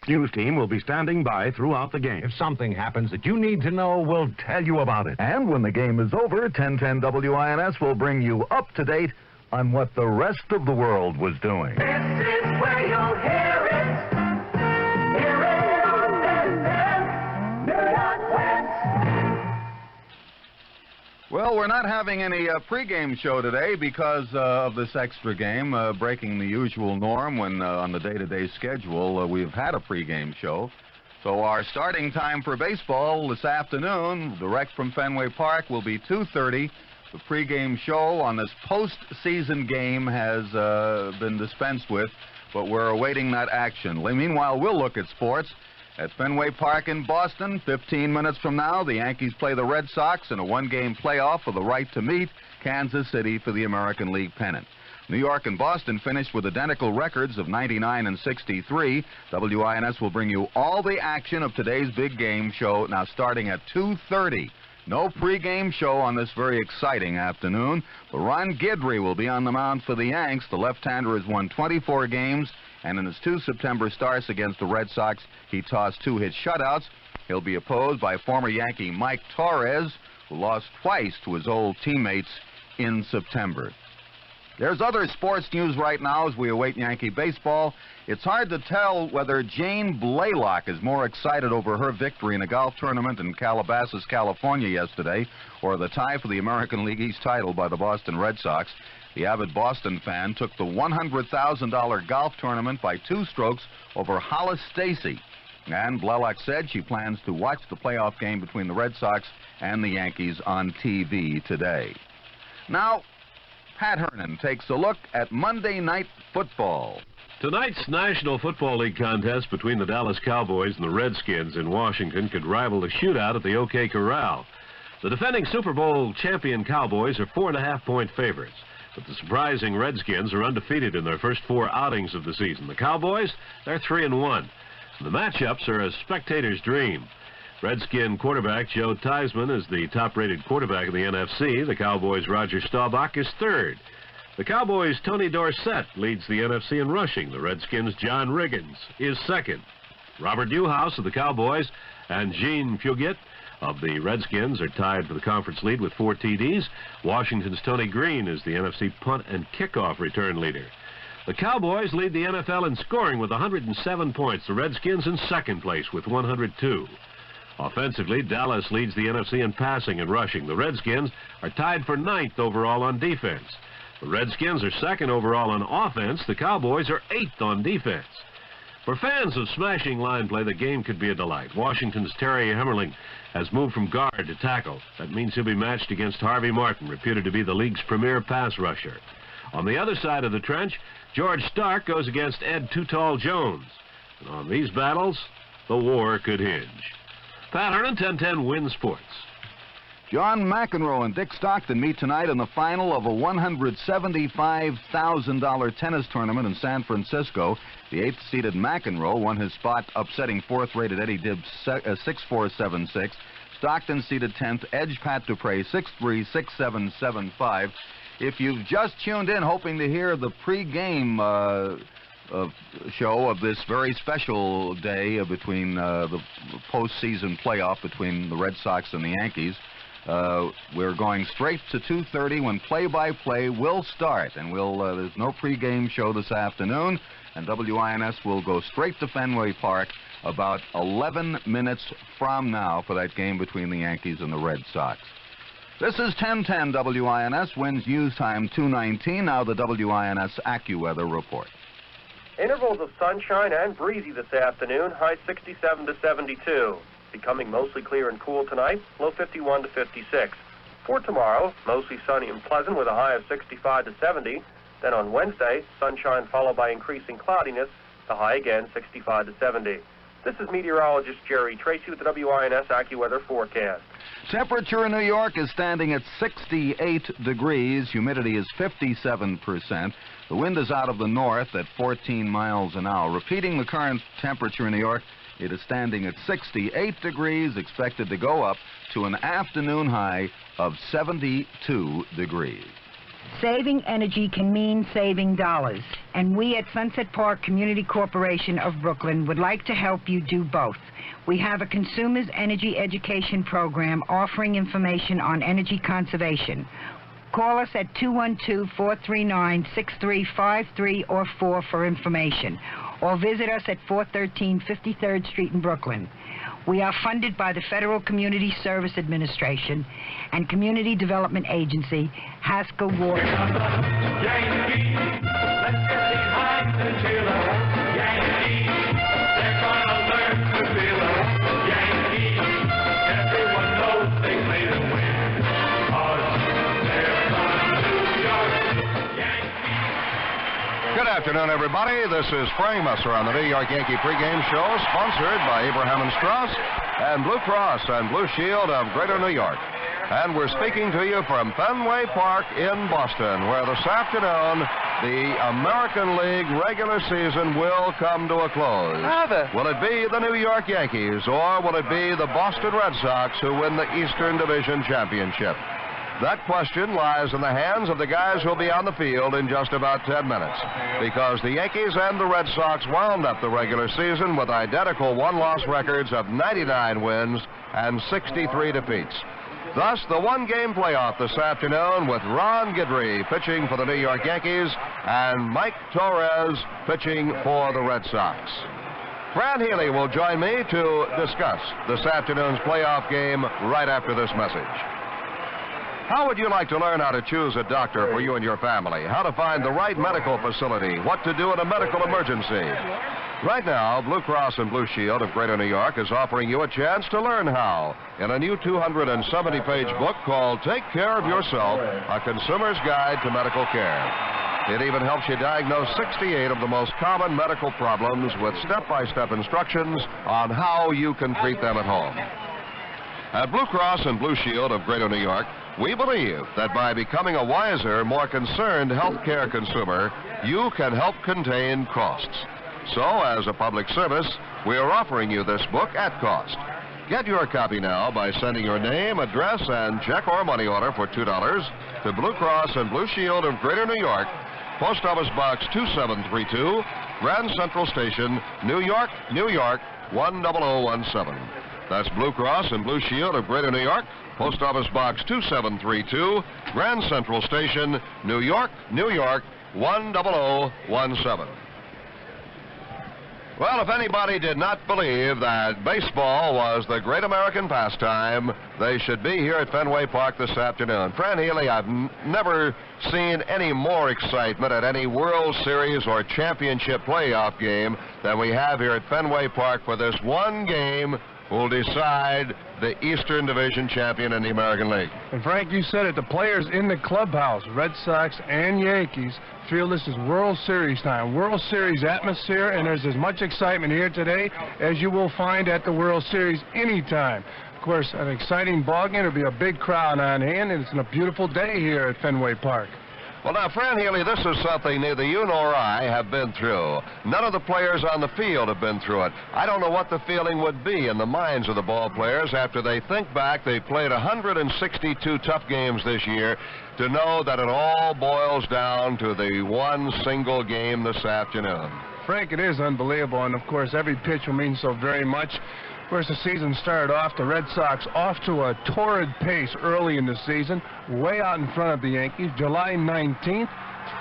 Sports News team will be standing by throughout the game. If something happens that you need to know, we'll tell you about it. And when the game is over, 1010 WINS will bring you up to date on what the rest of the world was doing. This is where you'll hear it. Hear it on 1010 New York Wins. Well, we're not having any pregame show today because of this extra game, breaking the usual norm when on the day-to-day schedule we've had a pregame show. So our starting time for baseball this afternoon, direct from Fenway Park, will be 2:30. The pregame show on this postseason game has been dispensed with, but we're awaiting that action. Meanwhile, we'll look at sports. At Fenway Park in Boston, 15 minutes from now, the Yankees play the Red Sox in a one-game playoff for the right to meet Kansas City for the American League pennant. New York and Boston finished with identical records of 99 and 63. WINS will bring you all the action of today's big game show, now starting at 2:30. No pregame show on this very exciting afternoon, but Ron Guidry will be on the mound for the Yanks. The left-hander has won 24 games, and in his 2 September starts against the Red Sox, he tossed 2 hit shutouts. He'll be opposed by former Yankee Mike Torres, who lost twice to his old teammates in September. There's other sports news right now as we await Yankee baseball. It's hard to tell whether Jane Blaylock is more excited over her victory in a golf tournament in Calabasas, California yesterday, or the tie for the American League East title by the Boston Red Sox. The avid Boston fan took the $100,000 golf tournament by 2 strokes over Hollis Stacy. And Blaylock said she plans to watch the playoff game between the Red Sox and the Yankees on TV today. Now, Pat Hernan takes a look at Monday Night Football. Tonight's National Football League contest between the Dallas Cowboys and the Redskins in Washington could rival the shootout at the OK Corral. The defending Super Bowl champion Cowboys are 4.5-point favorites, but the surprising Redskins are undefeated in their first 4 outings of the season. The Cowboys, they're 3-1. The matchups are a spectator's dream. Redskin quarterback Joe Theismann is the top-rated quarterback in the NFC. The Cowboys' Roger Staubach is 3rd. The Cowboys' Tony Dorsett leads the NFC in rushing. The Redskins' John Riggins is 2nd. Robert Newhouse of the Cowboys and Gene Puget of the Redskins are tied for the conference lead with 4 TDs. Washington's Tony Green is the NFC punt and kickoff return leader. The Cowboys lead the NFL in scoring with 107 points. The Redskins in 2nd place with 102. Offensively, Dallas leads the NFC in passing and rushing. The Redskins are tied for 9th overall on defense. The Redskins are 2nd overall on offense. The Cowboys are 8th on defense. For fans of smashing line play, the game could be a delight. Washington's Terry Hemmerling has moved from guard to tackle. That means he'll be matched against Harvey Martin, reputed to be the league's premier pass rusher. On the other side of the trench, George Stark goes against Ed Too Tall Jones. And on these battles, the war could hinge. Pat Hernan, 1010 Win Sports. John McEnroe and Dick Stockton meet tonight in the final of a $175,000 tennis tournament in San Francisco. The 8th-seeded McEnroe won his spot, upsetting 4th-rated Eddie Dibbs 6-4, 7-6. Stockton seeded 10th, edged Pat Dupre 6-3, 6-7, 7-5. If you've just tuned in hoping to hear the pregame show of this very special day between the postseason playoff between the Red Sox and the Yankees, we're going straight to 2:30 when play-by-play will start, and there's no pregame show this afternoon, and WINS will go straight to Fenway Park about 11 minutes from now for that game between the Yankees and the Red Sox. This is 1010 WINS, Winds News Time 2:19. Now the WINS AccuWeather report. Intervals of sunshine and breezy this afternoon, high 67 to 72. Becoming mostly clear and cool tonight, low 51 to 56. For tomorrow, mostly sunny and pleasant with a high of 65 to 70. Then on Wednesday, sunshine followed by increasing cloudiness, the high again 65 to 70. This is meteorologist Jerry Tracy with the WINS AccuWeather forecast. Temperature in New York is standing at 68 degrees. Humidity is 57%. The wind is out of the north at 14 miles an hour. Repeating the current temperature in New York, it is standing at 68 degrees, expected to go up to an afternoon high of 72 degrees. Saving energy can mean saving dollars, and we at Sunset Park Community Corporation of Brooklyn would like to help you do both. We have a consumer's energy education program offering information on energy conservation. Call us at 212-439-6353 or 4 for information, or visit us at 413 53rd Street in Brooklyn. We are funded by the Federal Community Service Administration and Community Development Agency, Haskell Ward. Yankees, let's get behind the chiller. Yankees, they're gonna learn to feel it. Yankees, everyone knows they play to win. 'Cause they're from New York. Yankees. Good afternoon, everybody. This is Frank Messer on the New York Yankee pregame show, sponsored by Abraham and Strauss and Blue Cross and Blue Shield of Greater New York. And we're speaking to you from Fenway Park in Boston, where this afternoon the American League regular season will come to a close. Will it be the New York Yankees, or will it be the Boston Red Sox who win the Eastern Division Championship? That question lies in the hands of the guys who'll be on the field in just about 10 minutes, because the Yankees and the Red Sox wound up the regular season with identical one-loss records of 99 wins and 63 defeats. Thus, the one-game playoff this afternoon with Ron Guidry pitching for the New York Yankees and Mike Torres pitching for the Red Sox. Fran Healy will join me to discuss this afternoon's playoff game right after this message. How would you like to learn how to choose a doctor for you and your family? How to find the right medical facility? What to do in a medical emergency? Right now, Blue Cross and Blue Shield of Greater New York is offering you a chance to learn how in a new 270-page book called Take Care of Yourself, A Consumer's Guide to Medical Care. It even helps you diagnose 68 of the most common medical problems with step-by-step instructions on how you can treat them at home. At Blue Cross and Blue Shield of Greater New York, we believe that by becoming a wiser, more concerned healthcare consumer, you can help contain costs. So, as a public service, we are offering you this book at cost. Get your copy now by sending your name, address, and check or money order for $2 to Blue Cross and Blue Shield of Greater New York, Post Office Box 2732, Grand Central Station, New York, New York, 10017. That's Blue Cross and Blue Shield of Greater New York, Post Office Box 2732, Grand Central Station, New York, New York, 10017. Well, if anybody did not believe that baseball was the great American pastime, they should be here at Fenway Park this afternoon. Fran Healy, I've never seen any more excitement at any World Series or championship playoff game than we have here at Fenway Park for this one game will decide the Eastern Division champion in the American League. And Frank, you said it, the players in the clubhouse, Red Sox and Yankees, feel this is World Series time, World Series atmosphere, and there's as much excitement here today as you will find at the World Series anytime. Of course, an exciting ball game. There'll be a big crowd on hand, and it's a beautiful day here at Fenway Park. Well, now, Fran Healy, this is something neither you nor I have been through. None of the players on the field have been through it. I don't know what the feeling would be in the minds of the ball players after they think back. They played 162 tough games this year to know that it all boils down to the one single game this afternoon. Frank, it is unbelievable, and of course, every pitch will mean so very much. Of course, the season started off, the Red Sox off to a torrid pace early in the season, way out in front of the Yankees. July 19th,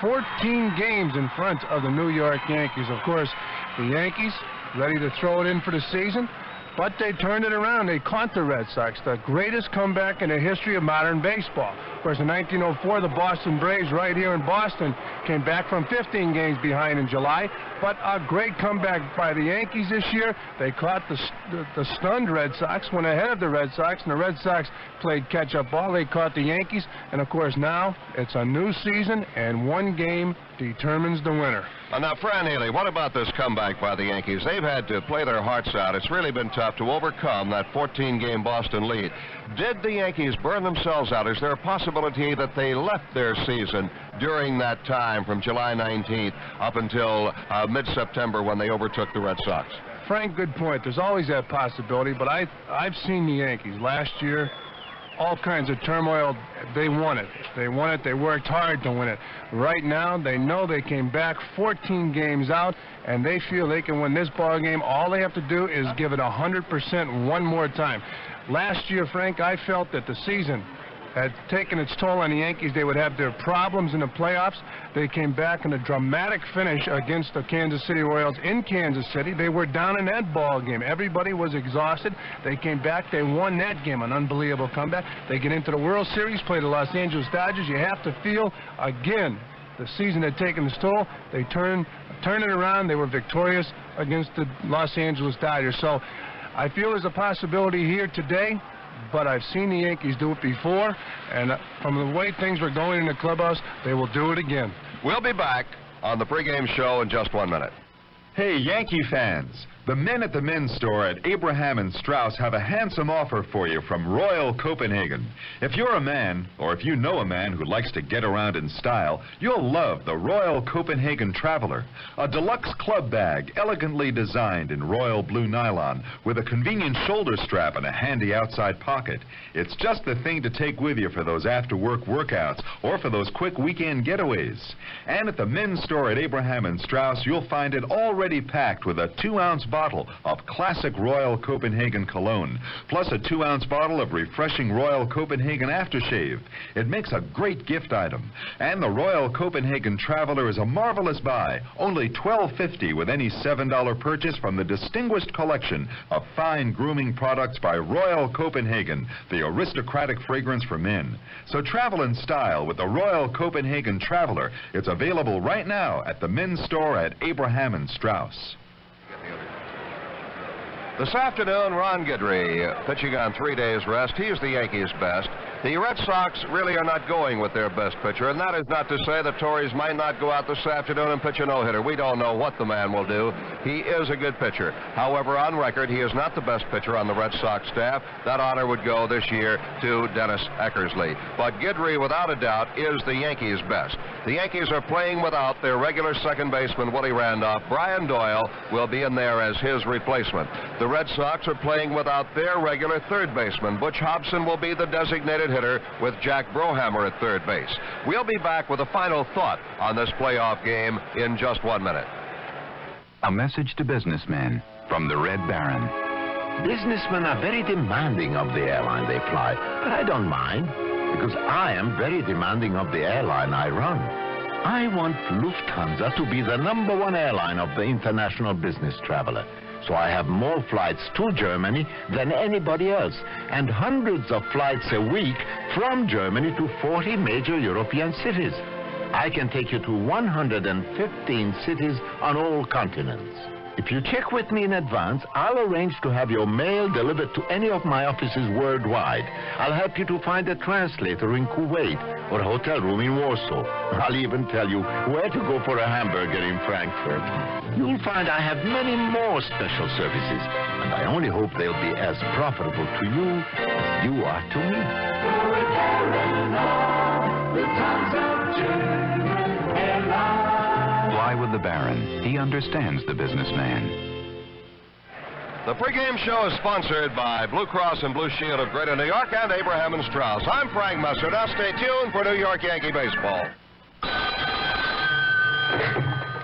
14 games in front of the New York Yankees. Of course, the Yankees ready to throw it in for the season, but they turned it around. They caught the Red Sox, the greatest comeback in the history of modern baseball. Of course, in 1904, the Boston Braves right here in Boston came back from 15 games behind in July, but a great comeback by the Yankees this year. They caught the stunned Red Sox, went ahead of the Red Sox, and the Red Sox played catch-up ball. They caught the Yankees, and of course now it's a new season, and one game determines the winner. Now, Fran Healy, what about this comeback by the Yankees? They've had to play their hearts out. It's really been tough to overcome that 14-game Boston lead. Did the Yankees burn themselves out? Is there a possibility that they left their season during that time from July 19th up until mid-September when they overtook the Red Sox? Frank, good point. There's always that possibility, but I've seen the Yankees last year all kinds of turmoil. They won it. They won it. They worked hard to win it. Right now, they know they came back 14 games out, and they feel they can win this ball game. All they have to do is give it 100% one more time. Last year, Frank, I felt that the season had taken its toll on the Yankees. They would have their problems in the playoffs. They came back in a dramatic finish against the Kansas City Royals in Kansas City. They were down in that ball game. Everybody was exhausted. They came back. They won that game, an unbelievable comeback. They get into the World Series, play the Los Angeles Dodgers. You have to feel, again, the season had taken its toll. They turned it around. They were victorious against the Los Angeles Dodgers. So I feel there's a possibility here today, but I've seen the Yankees do it before, and from the way things were going in the clubhouse, they will do it again. We'll be back on the pregame show in just 1 minute. Hey, Yankee fans, the men at the men's store at Abraham and Strauss have a handsome offer for you from Royal Copenhagen. If you're a man, or if you know a man who likes to get around in style, you'll love the Royal Copenhagen Traveler, a deluxe club bag elegantly designed in royal blue nylon with a convenient shoulder strap and a handy outside pocket. It's just the thing to take with you for those after-work workouts or for those quick weekend getaways. And at the men's store at Abraham and Strauss, you'll find it already packed with a 2-ounce bottle of classic Royal Copenhagen cologne, plus a 2-ounce bottle of refreshing Royal Copenhagen aftershave. It makes a great gift item. And the Royal Copenhagen Traveler is a marvelous buy, only $12.50 with any $7 purchase from the distinguished collection of fine grooming products by Royal Copenhagen, the aristocratic fragrance for men. So travel in style with the Royal Copenhagen Traveler. It's available right now at the men's store at Abraham and Strauss. This afternoon, Ron Guidry pitching on 3 days rest. He's the Yankees' best. The Red Sox really are not going with their best pitcher, and that is not to say the Tories might not go out this afternoon and pitch a no-hitter. We don't know what the man will do. He is a good pitcher. However, on record, he is not the best pitcher on the Red Sox staff. That honor would go this year to Dennis Eckersley. But Guidry, without a doubt, is the Yankees' best. The Yankees are playing without their regular second baseman, Willie Randolph. Brian Doyle will be in there as his replacement. The Red Sox are playing without their regular third baseman. Butch Hobson will be the designated hitter with Jack Brohammer at third base. We'll be back with a final thought on this playoff game in just 1 minute. A message to businessmen from the Red Baron. Businessmen are very demanding of the airline they fly, but I don't mind, because I am very demanding of the airline I run. I want Lufthansa to be the #1 airline of the international business traveler. So I have more flights to Germany than anybody else, and hundreds of flights a week from Germany to 40 major European cities. I can take you to 115 cities on all continents. If you check with me in advance, I'll arrange to have your mail delivered to any of my offices worldwide. I'll help you to find a translator in Kuwait or a hotel room in Warsaw. I'll even tell you where to go for a hamburger in Frankfurt. You'll find I have many more special services, and I only hope they'll be as profitable to you as you are to me. Fly with the Baron. He understands the businessman. The pregame show is sponsored by Blue Cross and Blue Shield of Greater New York and Abraham and Strauss. I'm Frank Messer. Now stay tuned for New York Yankee baseball.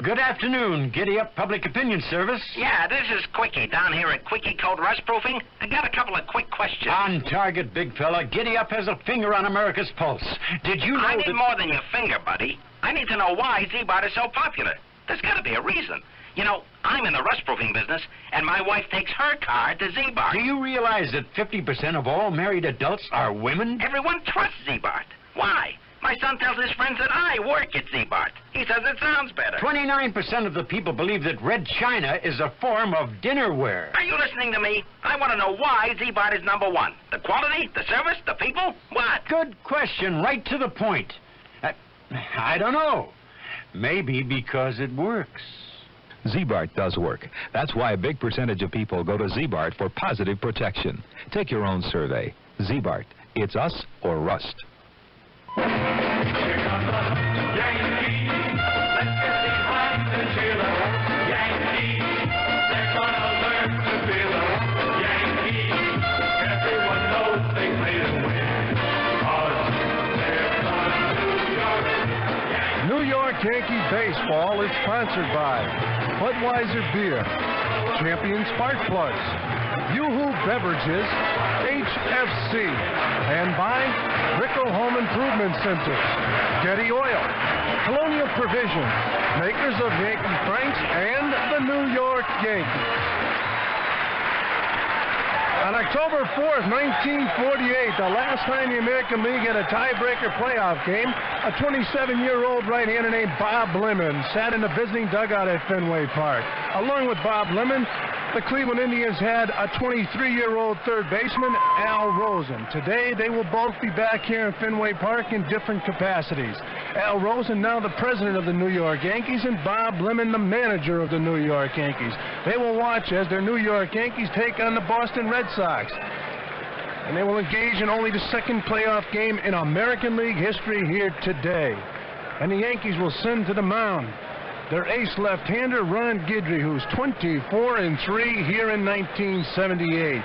Good afternoon, Giddy Up Public Opinion Service. Yeah, this is Quickie down here at Quickie Coat Rust Proofing. I got a couple of quick questions. On target, big fella. Giddy Up has a finger on America's pulse. Did you know I need more than your finger, buddy. I need to know why Z-Bart is so popular. There's got to be a reason. You know, I'm in the rust proofing business, and my wife takes her car to Z-Bart. Do you realize that 50% of all married adults are women? Everyone trusts Z-Bart. Why? My son tells his friends that I work at Z-Bart. He says it sounds better. 29% of the people believe that red china is a form of dinnerware. Are you listening to me? I want to know why Z-Bart is #1. The quality, the service, the people? What? Good question, right to the point. I don't know. Maybe because it works. Z-Bart does work. That's why a big percentage of people go to Z-Bart for positive protection. Take your own survey. Z-Bart, it's us or rust. Here come the Yankees. Let's get behind the cheerleader. Yankees, they're gonna learn to feel it. Yankees, everyone knows they play to win. Yankee Baseball is sponsored by Budweiser Beer, Champion Spark Plugs, Yoo-Hoo Beverages, HFC, and by Rico Home Improvement Centers, Getty Oil, Colonial Provision, makers of Yankee Franks, and the New York Yankees. On October 4th, 1948, the last time the American League had a tiebreaker playoff game, a 27-year-old right-hander named Bob Lemon sat in the visiting dugout at Fenway Park. Along with Bob Lemon, the Cleveland Indians had a 23-year-old third baseman, Al Rosen. Today, they will both be back here in Fenway Park in different capacities. Al Rosen, now the president of the New York Yankees, and Bob Lemon, the manager of the New York Yankees. They will watch as their New York Yankees take on the Boston Red Sox. And they will engage in only the second playoff game in American League history here today. And the Yankees will send to the mound their ace left-hander, Ron Guidry, who's 24-3 here in 1978.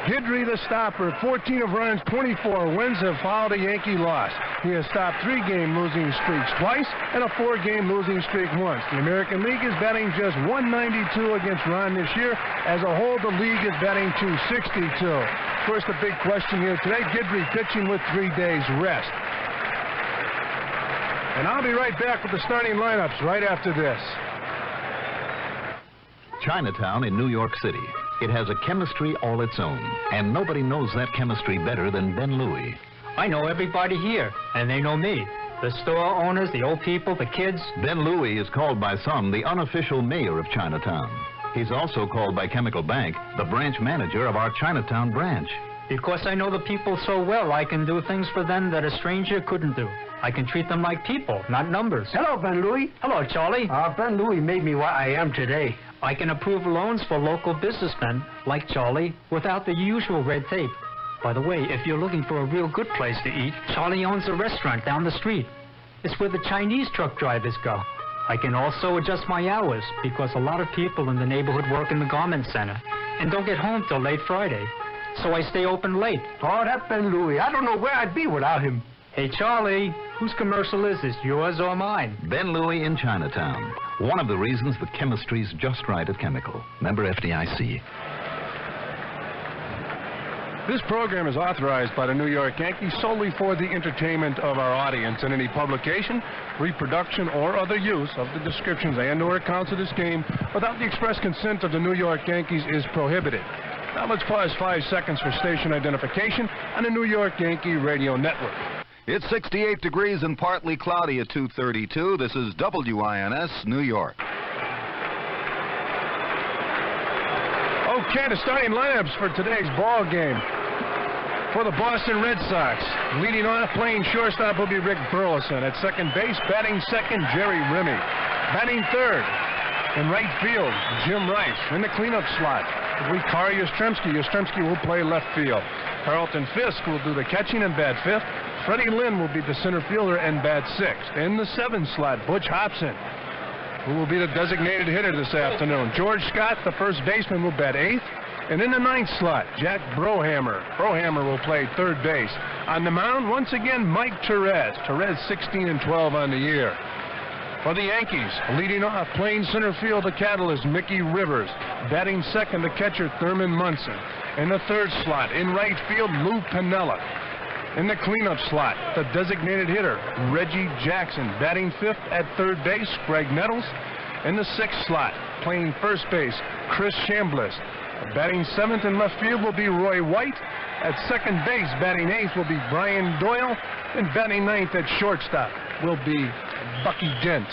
Guidry, the stopper. 14 of Ron's 24 wins have followed a Yankee loss. He has stopped 3-game losing streaks twice and a 4-game losing streak once. The American League is batting just .192 against Ron this year. As a whole, the league is batting .262. Of course, the big question here today, Guidry pitching with 3 days rest. And I'll be right back with the starting lineups right after this. Chinatown in New York City. It has a chemistry all its own, and nobody knows that chemistry better than Ben Louie. I know everybody here, and they know me. The store owners, the old people, the kids. Ben Louie is called by some the unofficial mayor of Chinatown. He's also called by Chemical Bank the branch manager of our Chinatown branch. Because I know the people so well, I can do things for them that a stranger couldn't do. I can treat them like people, not numbers. Hello, Ben Louie. Hello, Charlie. Ben Louie made me what I am today. I can approve loans for local businessmen, like Charlie, without the usual red tape. By the way, if you're looking for a real good place to eat, Charlie owns a restaurant down the street. It's where the Chinese truck drivers go. I can also adjust my hours, because a lot of people in the neighborhood work in the garment center and don't get home till late Friday. So I stay open late. Oh, that Ben Louie. I don't know where I'd be without him. Hey, Charlie, whose commercial is this, yours or mine? Ben Louie in Chinatown. One of the reasons the chemistry's just right at Chemical. Member FDIC. This program is authorized by the New York Yankees solely for the entertainment of our audience, and any publication, reproduction, or other use of the descriptions and/or accounts of this game without the express consent of the New York Yankees is prohibited. Now let's pause 5 seconds for station identification on the New York Yankee Radio Network. It's 68 degrees and partly cloudy at 2:32. This is WINS, New York. Okay, the starting lineups for today's ball game. For the Boston Red Sox, leading off, playing shortstop will be Rick Burleson. At second base, batting second, Jerry Remy. Batting third, in right field, Jim Rice. In the cleanup slot, we Kari Yastrzemski. Yastrzemski will play left field. Carlton Fisk will do the catching and bat fifth. Freddie Lynn will be the center fielder and bat sixth. In the seventh slot, Butch Hobson, who will be the designated hitter this afternoon. George Scott, the first baseman, will bat eighth. And in the ninth slot, Jack Brohammer. Brohammer will play third base. On the mound, once again, Mike Therese. Therese 16-12 on the year. For the Yankees, leading off, playing center field, the catalyst, Mickey Rivers. Batting second, the catcher, Thurman Munson. In the third slot, in right field, Lou Piniella. In the cleanup slot, the designated hitter, Reggie Jackson. Batting fifth at third base, Greg Nettles. In the sixth slot, playing first base, Chris Chambliss. Batting seventh in left field will be Roy White. At second base, batting eighth will be Brian Doyle. And batting ninth at shortstop will be Bucky Dent.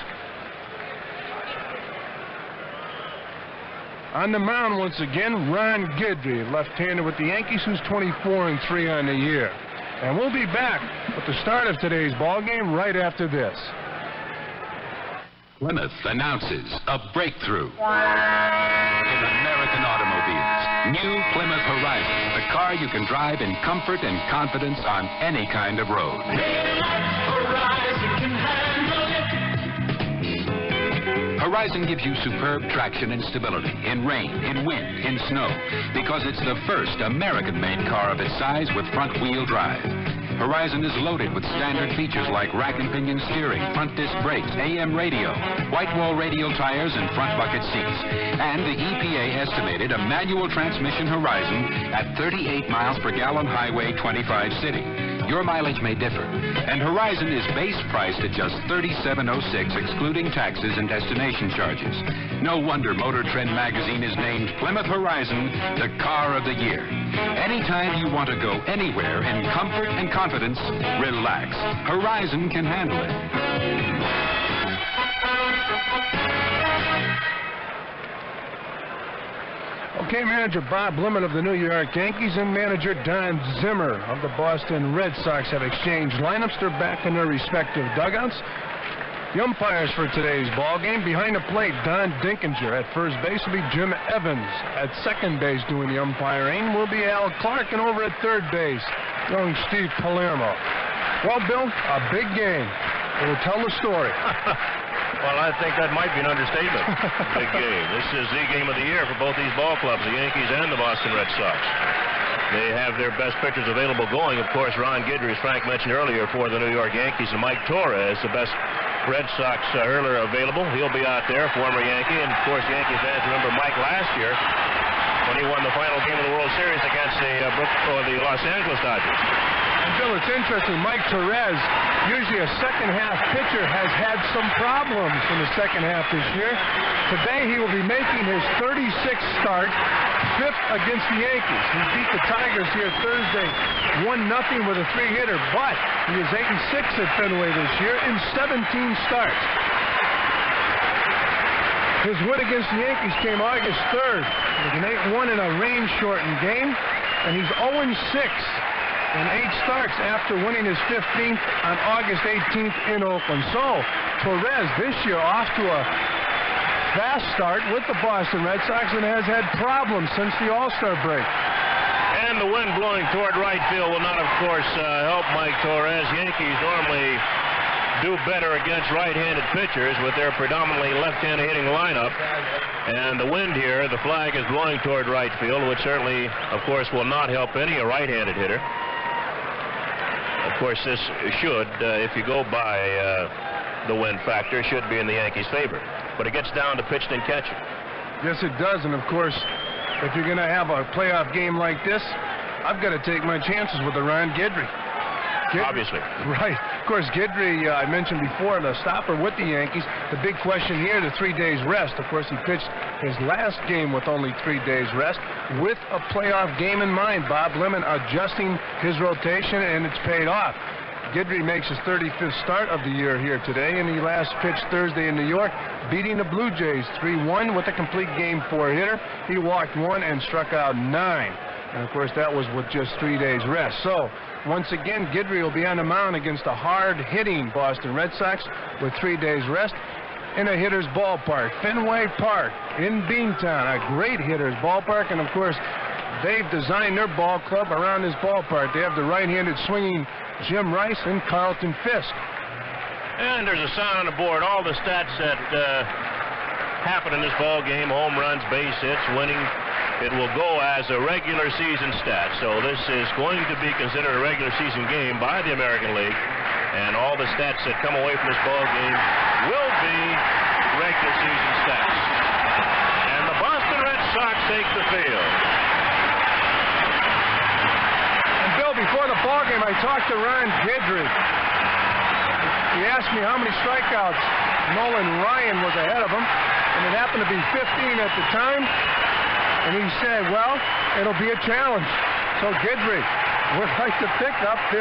On the mound once again, Ron Guidry, left-hander with the Yankees, who's 24-3 on the year. And we'll be back with the start of today's ball game right after this. Plymouth announces a breakthrough in American automobiles. New Plymouth Horizon, the car you can drive in comfort and confidence on any kind of road. Horizon gives you superb traction and stability in rain, in wind, in snow, because it's the first American-made car of its size with front-wheel drive. Horizon is loaded with standard features like rack and pinion steering, front disc brakes, AM radio, white wall radial tires, and front bucket seats. And the EPA estimated a manual transmission Horizon at 38 miles per gallon highway 25 city. Your mileage may differ, and Horizon is base priced at just $37.06, excluding taxes and destination charges. No wonder Motor Trend magazine is named Plymouth Horizon the car of the year. Anytime you want to go anywhere in comfort and confidence, relax. Horizon can handle it. Okay, manager Bob Lemon of the New York Yankees and manager Don Zimmer of the Boston Red Sox have exchanged lineups. They're back in their respective dugouts. The umpires for today's ball game: behind the plate, Don Dinkinger. At first base will be Jim Evans. At second base doing the umpiring will be Al Clark, and over at third base, young Steve Palermo. Well, Bill, a big game. It will tell the story. Well, I think that might be an understatement. Big game. This is the game of the year for both these ball clubs, the Yankees and the Boston Red Sox. They have their best pitchers available going. Of course, Ron Guidry, as Frank mentioned earlier, for the New York Yankees, and Mike Torres, the best Red Sox hurler available. He'll be out there, former Yankee. And, of course, Yankee fans remember Mike last year when he won the final game of the World Series against the Los Angeles Dodgers. And Bill, it's interesting, Mike Torres, usually a second-half pitcher, has had some problems in the second half this year. Today he will be making his 36th start, 5th against the Yankees. He beat the Tigers here Thursday 1-0 with a 3-hitter, but he is 8-6 at Fenway this year in 17 starts. His win against the Yankees came August 3rd with an 8-1 in a rain-shortened game, and he's 0-6 in 8 starts after winning his 15th on August 18th in Oakland. So, Torres this year off to a fast start with the Boston Red Sox and has had problems since the All-Star break. And the wind blowing toward right field will not, of course, help Mike Torres. Yankees normally do better against right-handed pitchers with their predominantly left-handed hitting lineup. And the wind here, the flag is blowing toward right field, which certainly, of course, will not help any right-handed hitter. Of course, this should, if you go by the wind factor, should be in the Yankees' favor. But it gets down to pitching and catching. Yes, it does. And, of course, if you're going to have a playoff game like this, I've got to take my chances with the Ron Guidry. Obviously. Right. Of course, Guidry, I mentioned before, the stopper with the Yankees. The big question here, the 3 days rest. Of course, he pitched his last game with only 3 days rest with a playoff game in mind. Bob Lemon adjusting his rotation, and it's paid off. Guidry makes his 35th start of the year here today, and he last pitched Thursday in New York, beating the Blue Jays 3-1 with a complete game 4-hitter. He walked 1 and struck out 9. And, of course, that was with just 3 days rest. So, once again, Guidry will be on the mound against a hard-hitting Boston Red Sox with 3 days rest in a hitter's ballpark, Fenway Park in Beantown, a great hitter's ballpark. And, of course, they've designed their ball club around this ballpark. They have the right-handed swinging Jim Rice and Carlton Fisk. And there's a sign on the board, all the stats that happen in this ball game: home runs, base hits, winning. It will go as a regular season stat. So this is going to be considered a regular season game by the American League. And all the stats that come away from this ball game will be regular season stats. And the Boston Red Sox take the field. And Bill, before the ball game, I talked to Ron Guidry. He asked me how many strikeouts Nolan Ryan was ahead of him, and it happened to be 15 at the time. And he said, well, it'll be a challenge. So Guidry would like to pick up 15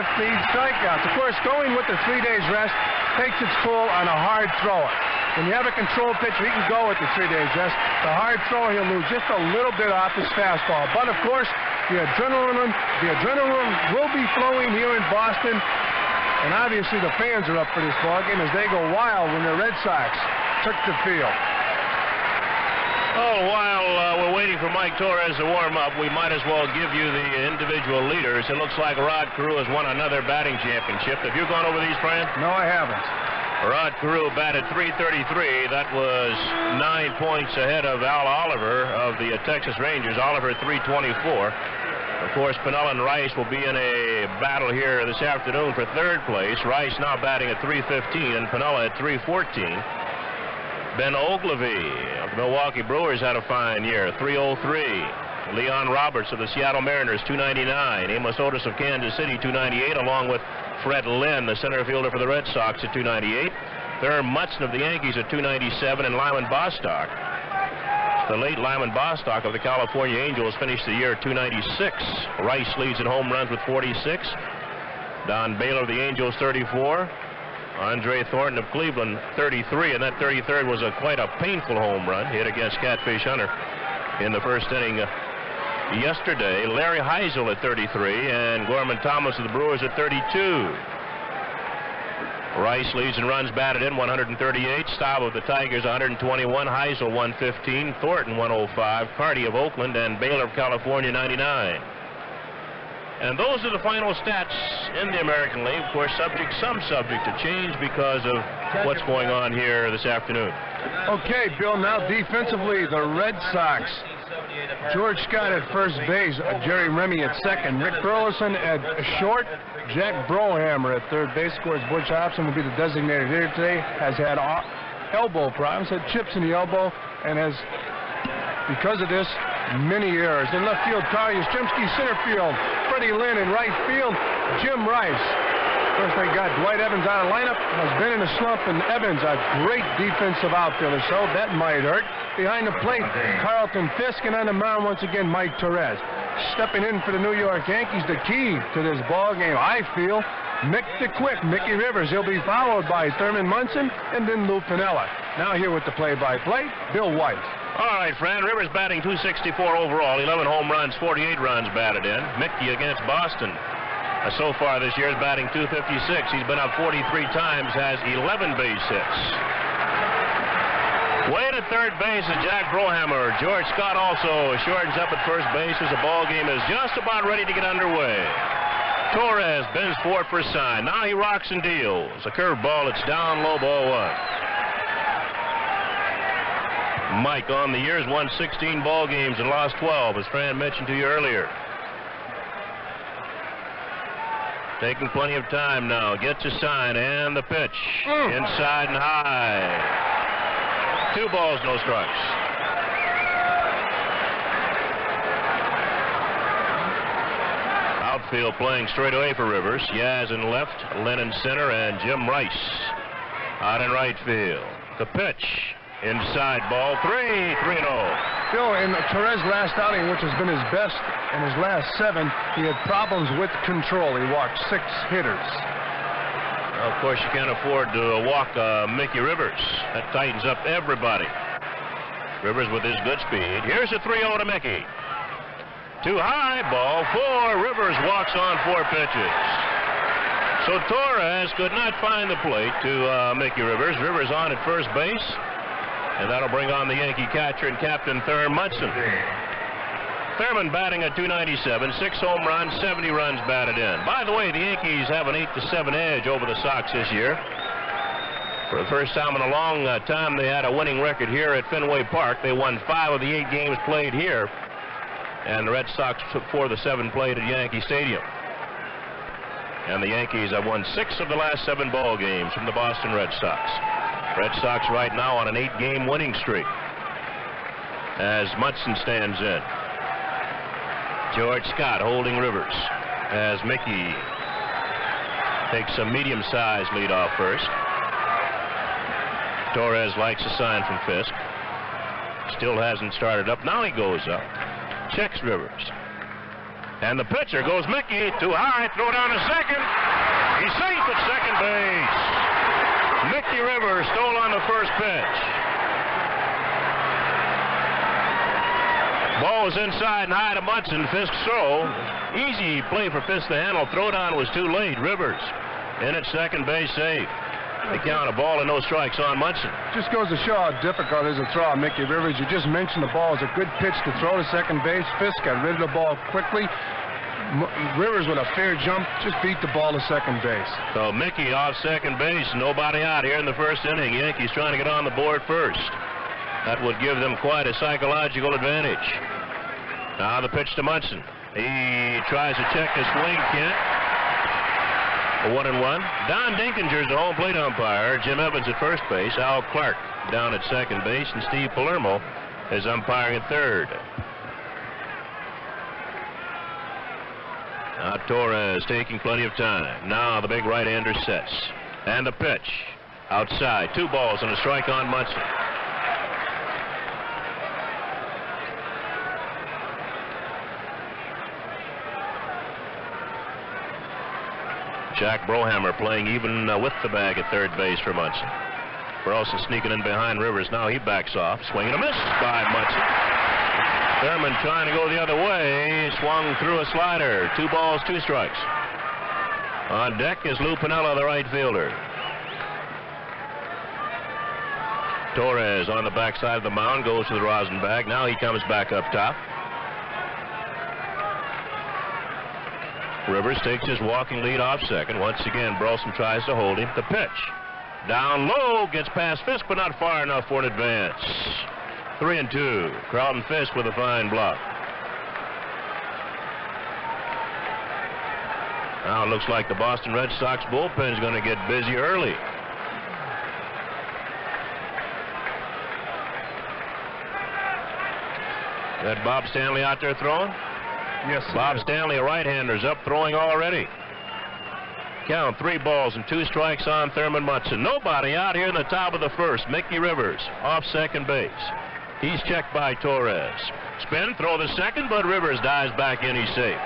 strikeouts. Of course, going with the 3 days rest takes its toll on a hard thrower. When you have a control pitcher, he can go with the 3 days rest. The hard thrower, he'll lose just a little bit off his fastball. But, of course, the adrenaline will be flowing here in Boston. And obviously the fans are up for this ball game as they go wild when the Red Sox took the field. Oh, while we're waiting for Mike Torres to warm up, we might as well give you the individual leaders. It looks like Rod Carew has won another batting championship. Have you gone over these, Fran? No, I haven't. Rod Carew batted .333. That was 9 points ahead of Al Oliver of the Texas Rangers. Oliver .324. Of course, Piniella and Rice will be in a battle here this afternoon for third place. Rice now batting at .315 and Piniella at .314. Ben Ogilvie of the Milwaukee Brewers had a fine year, .303. Leon Roberts of the Seattle Mariners, .299. Amos Otis of Kansas City, .298, along with Fred Lynn, the center fielder for the Red Sox, at .298. Thurm Munson of the Yankees at .297, and Lyman Bostock. The late Lyman Bostock of the California Angels finished the year at .296. Rice leads in home runs with 46. Don Baylor of the Angels, 34. Andre Thornton of Cleveland, 33, and that 33rd was quite a painful home run hit against Catfish Hunter in the first inning yesterday. Larry Heisel at 33, and Gorman Thomas of the Brewers at 32. Rice leads in runs batted in, 138. Staub of the Tigers, 121. Heisel, 115. Thornton, 105. Carty of Oakland, and Baylor of California, 99. And those are the final stats in the American League. Of course, some subject to change because of what's going on here this afternoon. Okay, Bill, now defensively, the Red Sox. George Scott at first base, Jerry Remy at second, Rick Burleson at short, Jack Brohammer at third base. Of course, Butch Hobson will be the designated hitter today, has had elbow problems, had chips in the elbow, and has, because of this, many errors. In left field, Carl Yastrzemski, center field, Freddie Lynn in right field, Jim Rice. First they got Dwight Evans out of lineup, has been in a slump, and Evans, a great defensive outfielder, so that might hurt. Behind the plate, Carlton Fisk, and on the mound once again, Mike Torres. Stepping in for the New York Yankees, the key to this ball game, I feel, Mick the Quick, Mickey Rivers. He'll be followed by Thurman Munson and then Lou Piniella. Now here with the play-by-play, Bill White. All right, Fran. Rivers batting .264 overall, 11 home runs, 48 runs batted in. Mickey against Boston. So far this year is batting .256. He's been up 43 times, has 11 base hits. Wade at third base is Jack Brohammer. George Scott also shortens up at first base as the ball game is just about ready to get underway. Torres bends forward for a sign. Now he rocks and deals. A curveball, it's down low, ball one. Mike on the years won 16 ball games and lost 12, as Fran mentioned to you earlier. Taking plenty of time now. Gets a sign and the pitch. Inside and high. 2 balls, no strikes. Outfield playing straight away for Rivers. Yaz in left, Lynn in center, and Jim Rice out in right field. The pitch. Inside ball, 3-0. Bill, in Torres' last outing, which has been his best in his last 7, he had problems with control. He walked 6 hitters. Well, of course, you can't afford to walk Mickey Rivers. That tightens up everybody. Rivers with his good speed. Here's a 3-0 to Mickey. Too high, ball 4. Rivers walks on 4 pitches. So Torres could not find the plate to Mickey Rivers. Rivers on at first base. And that'll bring on the Yankee catcher and captain Thurman Munson. Thurman batting at .297, 6 home runs, 70 runs batted in. By the way, the Yankees have an 8-7 edge over the Sox this year. For the first time in a long time, they had a winning record here at Fenway Park. They won 5 of the 8 games played here. And the Red Sox took 4 of the 7 played at Yankee Stadium. And the Yankees have won 6 of the last 7 ball games from the Boston Red Sox. Red Sox right now on an 8-game winning streak as Munson stands in. George Scott holding Rivers as Mickey takes a medium-sized lead off first. Torres likes a sign from Fisk. Still hasn't started up. Now he goes up. Checks Rivers. And the pitcher goes Mickey too high. Throw down to second. He's safe at second base. Mickey Rivers stole on the first pitch. Ball was inside and high to Munson. Fisk throw. Easy play for Fisk to handle. Throwdown was too late. Rivers in at second base safe. They count a ball and no strikes on Munson. Just goes to show how difficult it is to throw on Mickey Rivers. You just mentioned the ball is a good pitch to throw to second base. Fisk got rid of the ball quickly. Rivers with a fair jump just beat the ball to second base. So Mickey off second base, nobody out here in the first inning. Yankees trying to get on the board first. That would give them quite a psychological advantage. Now the pitch to Munson. He tries to check his swing, can't. A 1-1. Don Dinkinger's the home plate umpire. Jim Evans at first base. Al Clark down at second base, and Steve Palermo is umpiring at third. Now Torres taking plenty of time. Now the big right-hander sets. And the pitch. Outside. 2 balls and a strike on Munson. Jack Brohammer playing even with the bag at third base for Munson. Burleson sneaking in behind Rivers. Now he backs off. Swing and a miss by Munson. Thurman trying to go the other way. Swung through a slider. 2 balls, 2 strikes. On deck is Lou Piniella, the right fielder. Torres on the backside of the mound goes to the rosin bag. Now he comes back up top. Rivers takes his walking lead off second. Once again, Burleson tries to hold him. The pitch. Down low, gets past Fisk, but not far enough for an advance. 3-2. Carlton Fisk with a fine block. Now it looks like the Boston Red Sox bullpen is going to get busy early. That Bob Stanley out there throwing? Yes, Bob Stanley, a right-hander's up throwing already. Count 3 balls and 2 strikes on Thurman Munson. Nobody out here in the top of the first. Mickey Rivers off second base. He's checked by Torres. Spin, throw the second, but Rivers dives back in. He's safe.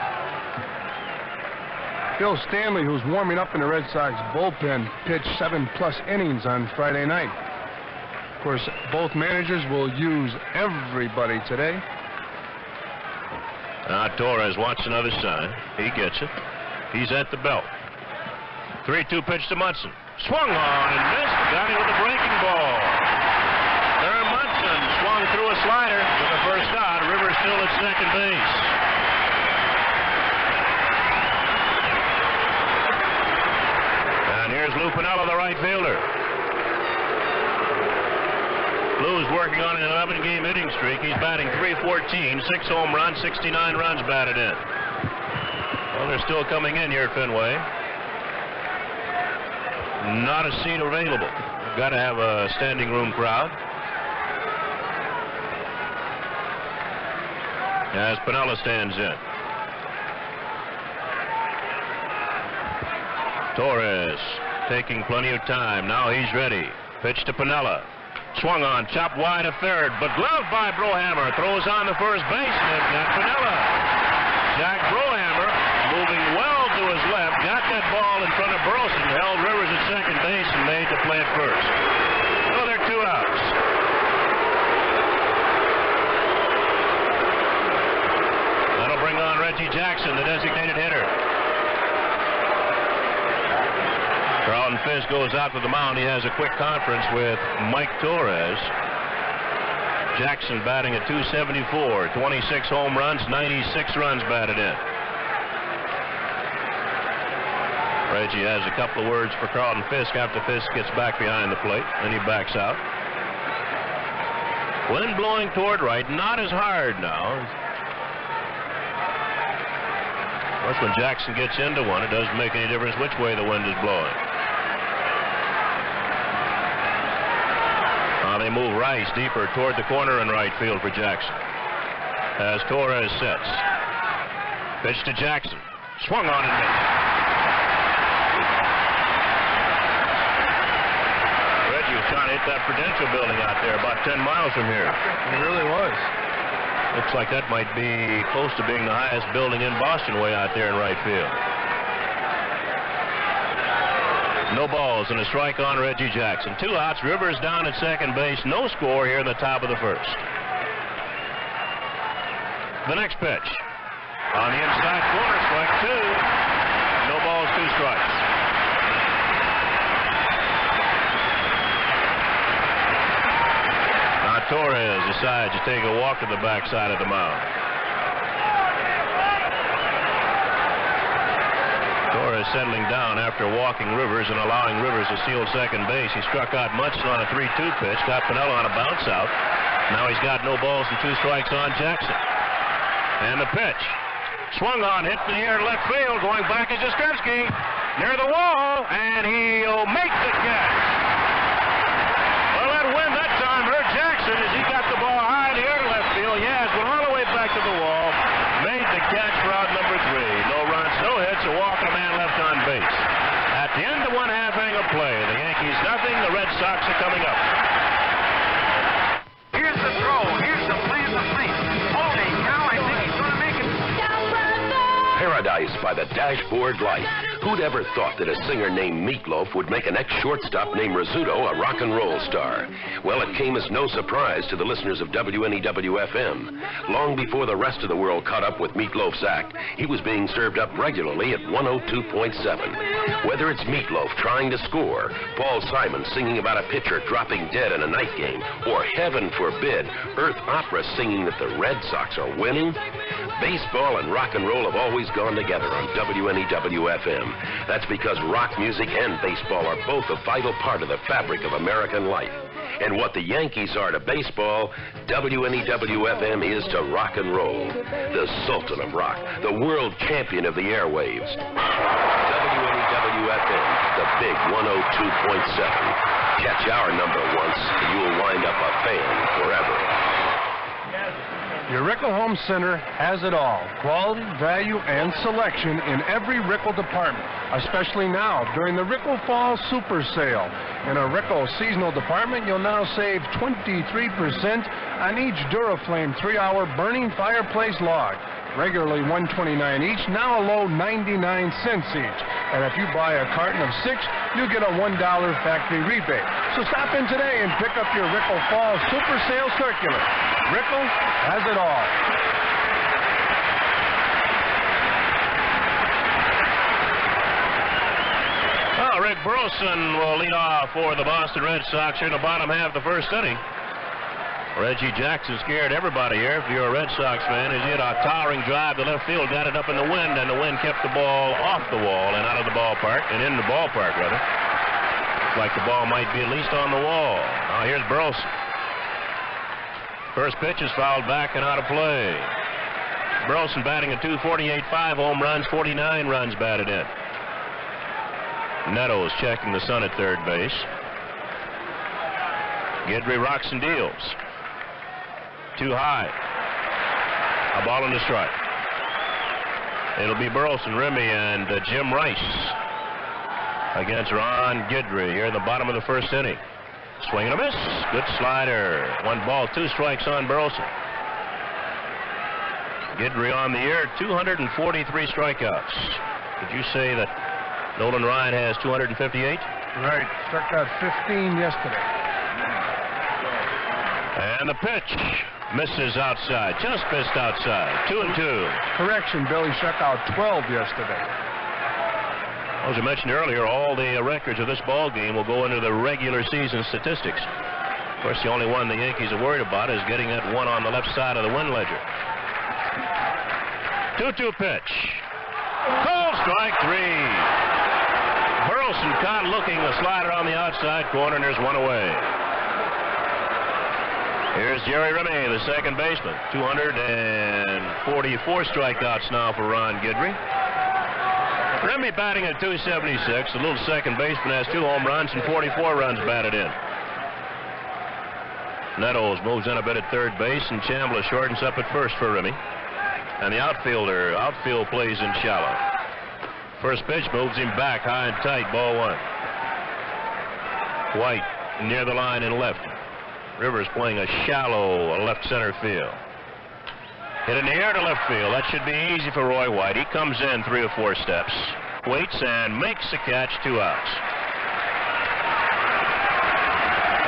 Bill Stanley, who's warming up in the Red Sox bullpen, pitched 7+ innings on Friday night. Of course, both managers will use everybody today. Now Torres wants another sign. He gets it. He's at the belt. 3-2 pitch to Munson. Swung on and missed. Got him with a breaking ball. Thurman Munson swung through a slider with the first out. Rivers still at second base. And here's Lou Piniella, the right fielder. Lou's working on an 11-game hitting streak. He's batting .314, 6 home runs, 69 runs batted in. Well, they're still coming in here at Fenway. Not a seat available. Got to have a standing room crowd. As Piniella stands in. Torres taking plenty of time. Now he's ready. Pitch to Piniella. Swung on, chopped wide of third, but gloved by Brohammer. Throws on the first base, and they've got Piniella. Jack Brohammer moving well to his left, got that ball in front of Burleson, held Rivers at second base, and made the play at first. So they're 2 outs. That'll bring on Reggie Jackson, the designated hitter. Carlton Fisk goes out to the mound. He has a quick conference with Mike Torres. Jackson batting at .274, 26 home runs, 96 runs batted in. Reggie has a couple of words for Carlton Fisk after Fisk gets back behind the plate. Then he backs out. Wind blowing toward right, not as hard now. Of course, when Jackson gets into one, it doesn't make any difference which way the wind is blowing. They move Rice deeper toward the corner in right field for Jackson. As Torres sets. Pitch to Jackson. Swung on and missed. Reggie was trying to hit that Prudential building out there about 10 miles from here. It really was. Looks like that might be close to being the highest building in Boston way out there in right field. No balls and a strike on Reggie Jackson. 2 outs. Rivers down at second base. No score here in the top of the first. The next pitch. On the inside corner, strike 2. No balls, 2 strikes. Now Torres decides to take a walk to the backside of the mound. Torres settling down after walking Rivers and allowing Rivers to steal second base. He struck out Munson on a 3-2 pitch, got Piniella on a bounce out. Now he's got no balls and 2 strikes on Jackson. And the pitch. Swung on, hit in the air to left field. Going back is Yastrzemski. Near the wall, and he'll make the catch. Well, that win that time hurt Jackson as he got the ball high in the air to left field. Yaz went all the way back to the wall. Made the catch for out number 3. No runs, no hits, a walk, and a man left on base. At the end of 1/2 inning of play, the Yankees nothing, the Red Sox are coming up. Here's the throw. Here's the plant of feet. Holy cow, I think he's going to make it. Paradise by the Dashboard Light. Who'd ever thought that a singer named Meatloaf would make an ex-shortstop named Rizzuto a rock and roll star? Well, it came as no surprise to the listeners of WNEW-FM. Long before the rest of the world caught up with Meatloaf's act, he was being served up regularly at 102.7. Whether it's Meatloaf trying to score, Paul Simon singing about a pitcher dropping dead in a night game, or heaven forbid, Earth Opera singing that the Red Sox are winning, baseball and rock and roll have always gone together on WNEW-FM. That's because rock music and baseball are both a vital part of the fabric of American life. And what the Yankees are to baseball, WNEW-FM is to rock and roll. The Sultan of Rock, the world champion of the airwaves. WNEW-FM, the big 102.7. Catch our number once, and you'll wind up a fan forever. Your Rickle Home Center has it all. Quality, value, and selection in every Rickle department, especially now during the Rickle Fall Super Sale. In a Rickle seasonal department, you'll now save 23% on each Duraflame 3-hour burning fireplace log. Regularly $129 each, now a low 99 cents each. And if you buy a carton of 6, you get a $1 factory rebate. So stop in today and pick up your Rickle Fall Super Sale Circular. Rickle has it all. Well, Rick Burleson will lead off for the Boston Red Sox here in the bottom half of the first inning. Reggie Jackson scared everybody here. If you're a Red Sox fan, as he had a towering drive to left field, got it up in the wind, and the wind kept the ball off the wall and out of the ballpark, and in the ballpark, rather. Looks like the ball might be at least on the wall. Now here's Burleson. First pitch is fouled back and out of play. Burleson batting at .248, 5 home runs, 49 runs batted in. Netto's checking the sun at third base. Guidry rocks and deals. Too high. A ball and a strike. It'll be Burleson, Remy, and Jim Rice against Ron Guidry here in the bottom of the first inning. Swing and a miss. Good slider. 1 ball, 2 strikes on Burleson. Guidry on the year, 243 strikeouts. Did you say that Nolan Ryan has 258? Right. Struck out 15 yesterday. And the pitch misses outside. Just missed outside. 2-2. Correction, Billy struck out 12 yesterday. As I mentioned earlier, all the records of this ball game will go into the regular season statistics. Of course, the only one the Yankees are worried about is getting that one on the left side of the win ledger. 2-2 pitch. Call strike 3. Burleson caught looking, the slider on the outside corner, and there's one away. Here's Jerry Remy, the second baseman. 244 strikeouts now for Ron Guidry. Remy batting at .276. The little second baseman has 2 home runs and 44 runs batted in. Netto's moves in a bit at third base, and Chambliss shortens up at first for Remy. And the outfield plays in shallow. First pitch moves him back high and tight, ball 1. White near the line and left. Rivers playing a shallow left center field. Hit in the air to left field. That should be easy for Roy White. He comes in 3 or 4 steps, waits, and makes the catch. 2 outs.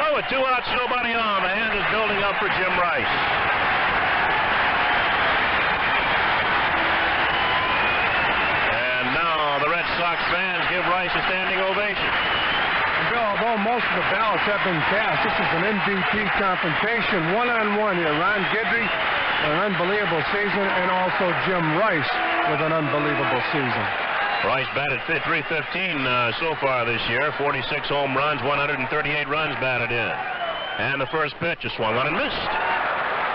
Oh, with 2 outs, nobody on. The hand is building up for Jim Rice. And now the Red Sox fans give Rice a standing ovation. Bill, although most of the ballots have been cast, this is an MVP confrontation, one-on-one here. Ron Guidry, an unbelievable season, and also Jim Rice with an unbelievable season. Rice batted .315 so far this year, 46 home runs, 138 runs batted in. And the first pitch is swung on and missed.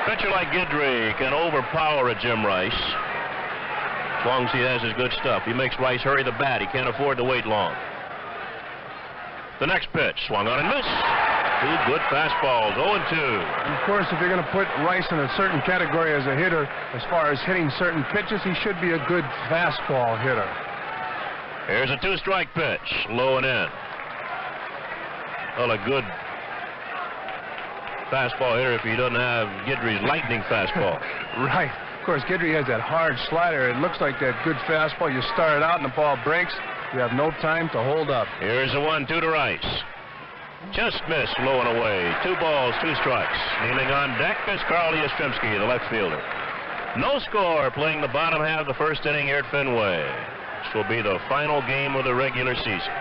Pitcher like Guidry can overpower a Jim Rice. long as he has his good stuff. He makes Rice hurry the bat. He can't afford to wait long. The next pitch, swung on and missed. 2 good fastballs, 0-2. Of course, if you're going to put Rice in a certain category as a hitter, as far as hitting certain pitches, he should be a good fastball hitter. Here's a 2-strike pitch, low and in. Well, a good fastball hitter if he doesn't have Guidry's lightning fastball. Right. Of course, Guidry has that hard slider. It looks like that good fastball. You start it out and the ball breaks. You have no time to hold up. Here's a 1-2 to Rice. Just missed, low and away. 2 balls, 2 strikes. Kneeling on deck is Carl Yastrzemski, the left fielder. No score, playing the bottom half of the first inning here at Fenway. This will be the final game of the regular season.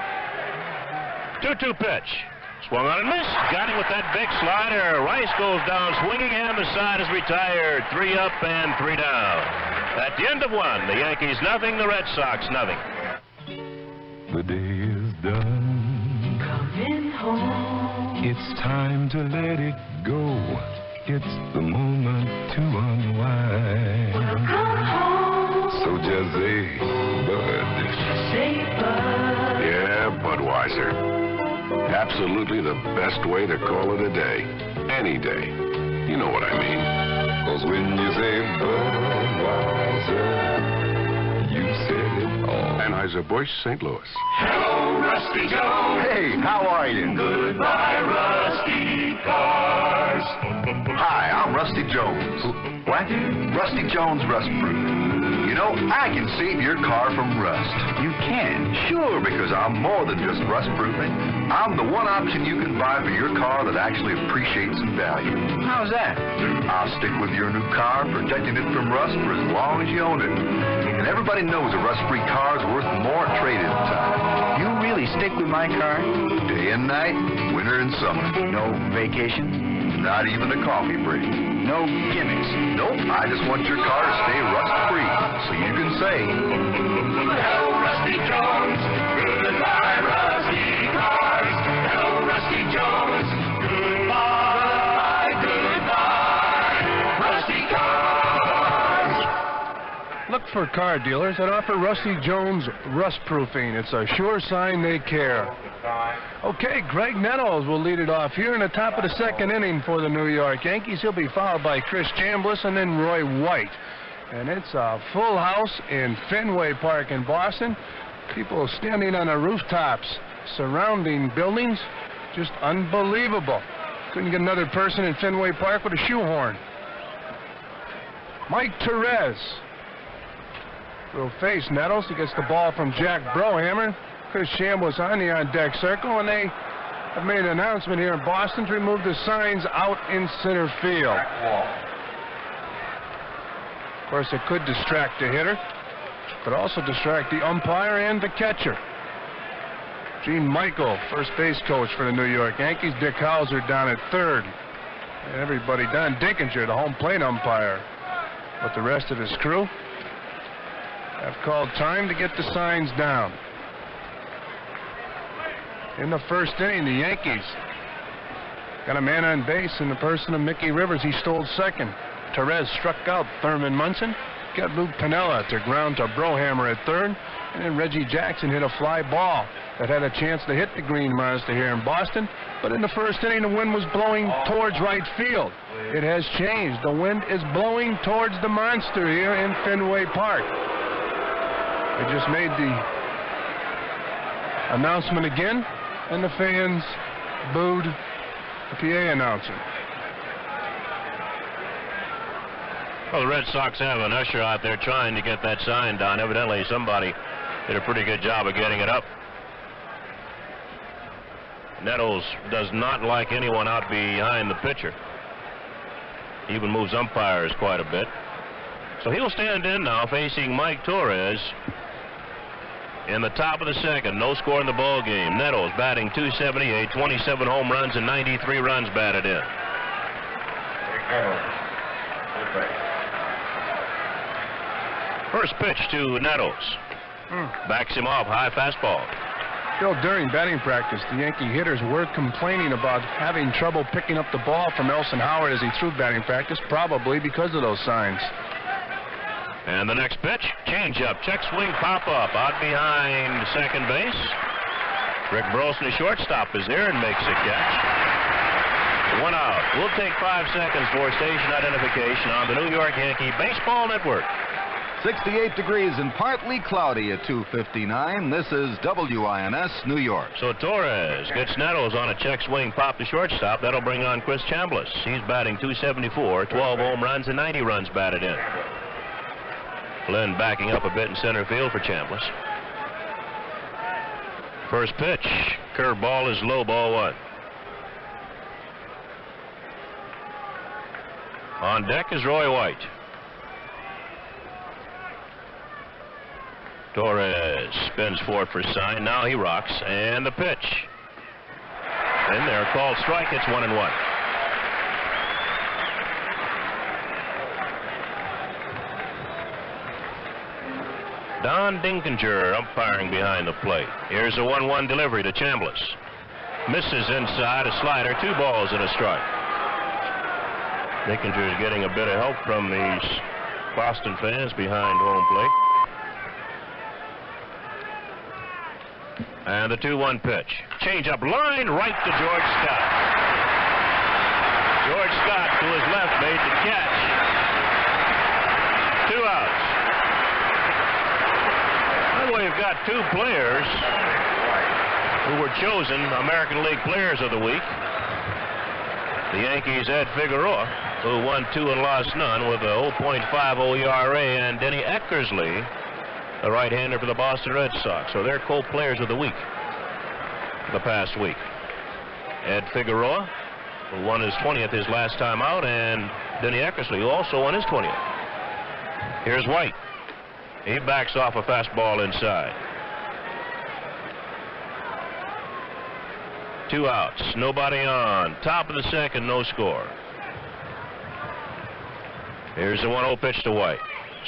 2-2 pitch. Swung on and missed. Got him with that big slider. Rice goes down swinging and the side is retired. 3 up and 3 down. At the end of 1, the Yankees nothing, the Red Sox nothing. The day is done. Coming home. It's time to let it go. It's the moment to unwind. Welcome home. So just say, Bud. Say, Bud. Yeah, Budweiser. Absolutely the best way to call it a day. Any day. You know what I mean. 'Cause when you say Budweiser, you said it all. Anheuser-Busch, St. Louis. Hello, Rusty Jones. Hey, how are you? Goodbye, Rusty Cars. Hi, I'm Rusty Jones. What? Rusty Jones Rust Proof. You know, I can save your car from rust. You can? Sure, because I'm more than just rust proofing. I'm the one option you can buy for your car that actually appreciates some value. How's that? I'll stick with your new car, protecting it from rust for as long as you own it. And everybody knows a rust-free car is worth more trade-in time. You really stick with my car? Day and night, winter and summer. No vacation? Not even a coffee break. No gimmicks. Nope, I just want your car to stay rust-free, so you can say, Hello, Rusty Jones. Goodbye, Rusty Cars. Hello, Rusty Jones. Goodbye, goodbye, Rusty Cars. Look for car dealers that offer Rusty Jones rust proofing. It's a sure sign they care. Okay, Greg Nettles will lead it off here in the top of the 2nd inning for the New York Yankees. He'll be followed by Chris Chambliss and then Roy White. And it's a full house in Fenway Park in Boston. People standing on the rooftops, surrounding buildings. Just unbelievable. Couldn't get another person in Fenway Park with a shoehorn. Mike Torres will face Nettles. He gets the ball from Jack Brohammer. Chris Chambliss on the on-deck circle, and they have made an announcement here in Boston to remove the signs out in center field. Of course, it could distract the hitter, but also distract the umpire and the catcher. Gene Michael, first base coach for the New York Yankees. Dick Hauser down at 3rd. And everybody, Don Dinkinger, the home plate umpire. But the rest of his crew have called time to get the signs down. In the 1st inning, the Yankees got a man on base in the person of Mickey Rivers. He stole 2nd. Torres struck out Thurman Munson. Got Luke Piniella to ground to Brohammer at 3rd. And then Reggie Jackson hit a fly ball that had a chance to hit the Green Monster here in Boston. But in the 1st inning, the wind was blowing towards right field. It has changed. The wind is blowing towards the Monster here in Fenway Park. They just made the announcement again, and the fans booed the PA announcer. Well, the Red Sox have an usher out there trying to get that sign down. Evidently, somebody did a pretty good job of getting it up. Nettles does not like anyone out behind the pitcher. He even moves umpires quite a bit. So he'll stand in now facing Mike Torres in the top of the 2nd. No score in the ball game. Nettles batting .278, 27 home runs and 93 runs batted in. First pitch to Nettles. Backs him off, high fastball. Still during batting practice, the Yankee hitters were complaining about having trouble picking up the ball from Elson Howard as he threw batting practice, probably because of those signs. And the next pitch, changeup, check swing, pop up, out behind second base. Rick Burleson, the shortstop, is there and makes a catch. 1 out. We'll take 5 seconds for station identification on the New York Yankee Baseball Network. 68 degrees and partly cloudy at 2:59. This is WINS New York. So Torres gets Nettles on a check swing pop to shortstop. That'll bring on Chris Chambliss. He's batting .274, 12 home runs and 90 runs batted in. Glenn backing up a bit in center field for Chambliss. First pitch, curveball is low, ball 1. On deck is Roy White. Torres spins forward for sign. Now he rocks, and the pitch. And they're called strike. It's 1-1. Don Dinkinger umpiring behind the plate. Here's a 1-1 delivery to Chambliss. Misses inside, a slider, 2 balls and a strike. Dinkinger is getting a bit of help from these Boston fans behind home plate. And the 2-1 pitch. Change up line right to George Scott. George Scott to his left made the catch. 2 outs. By the way, we've got 2 players who were chosen American League Players of the Week. The Yankees' Ed Figueroa, who won 2 and lost none with a 0.50 ERA, and Denny Eckersley, the right-hander for the Boston Red Sox. So they're co-players of the week the past week. Ed Figueroa, who won his 20th his last time out, and Denny Eckersley, who also won his 20th. Here's White. He backs off a fastball inside. 2 outs, nobody on. Top of the second, no score. Here's the 1-0 pitch to White.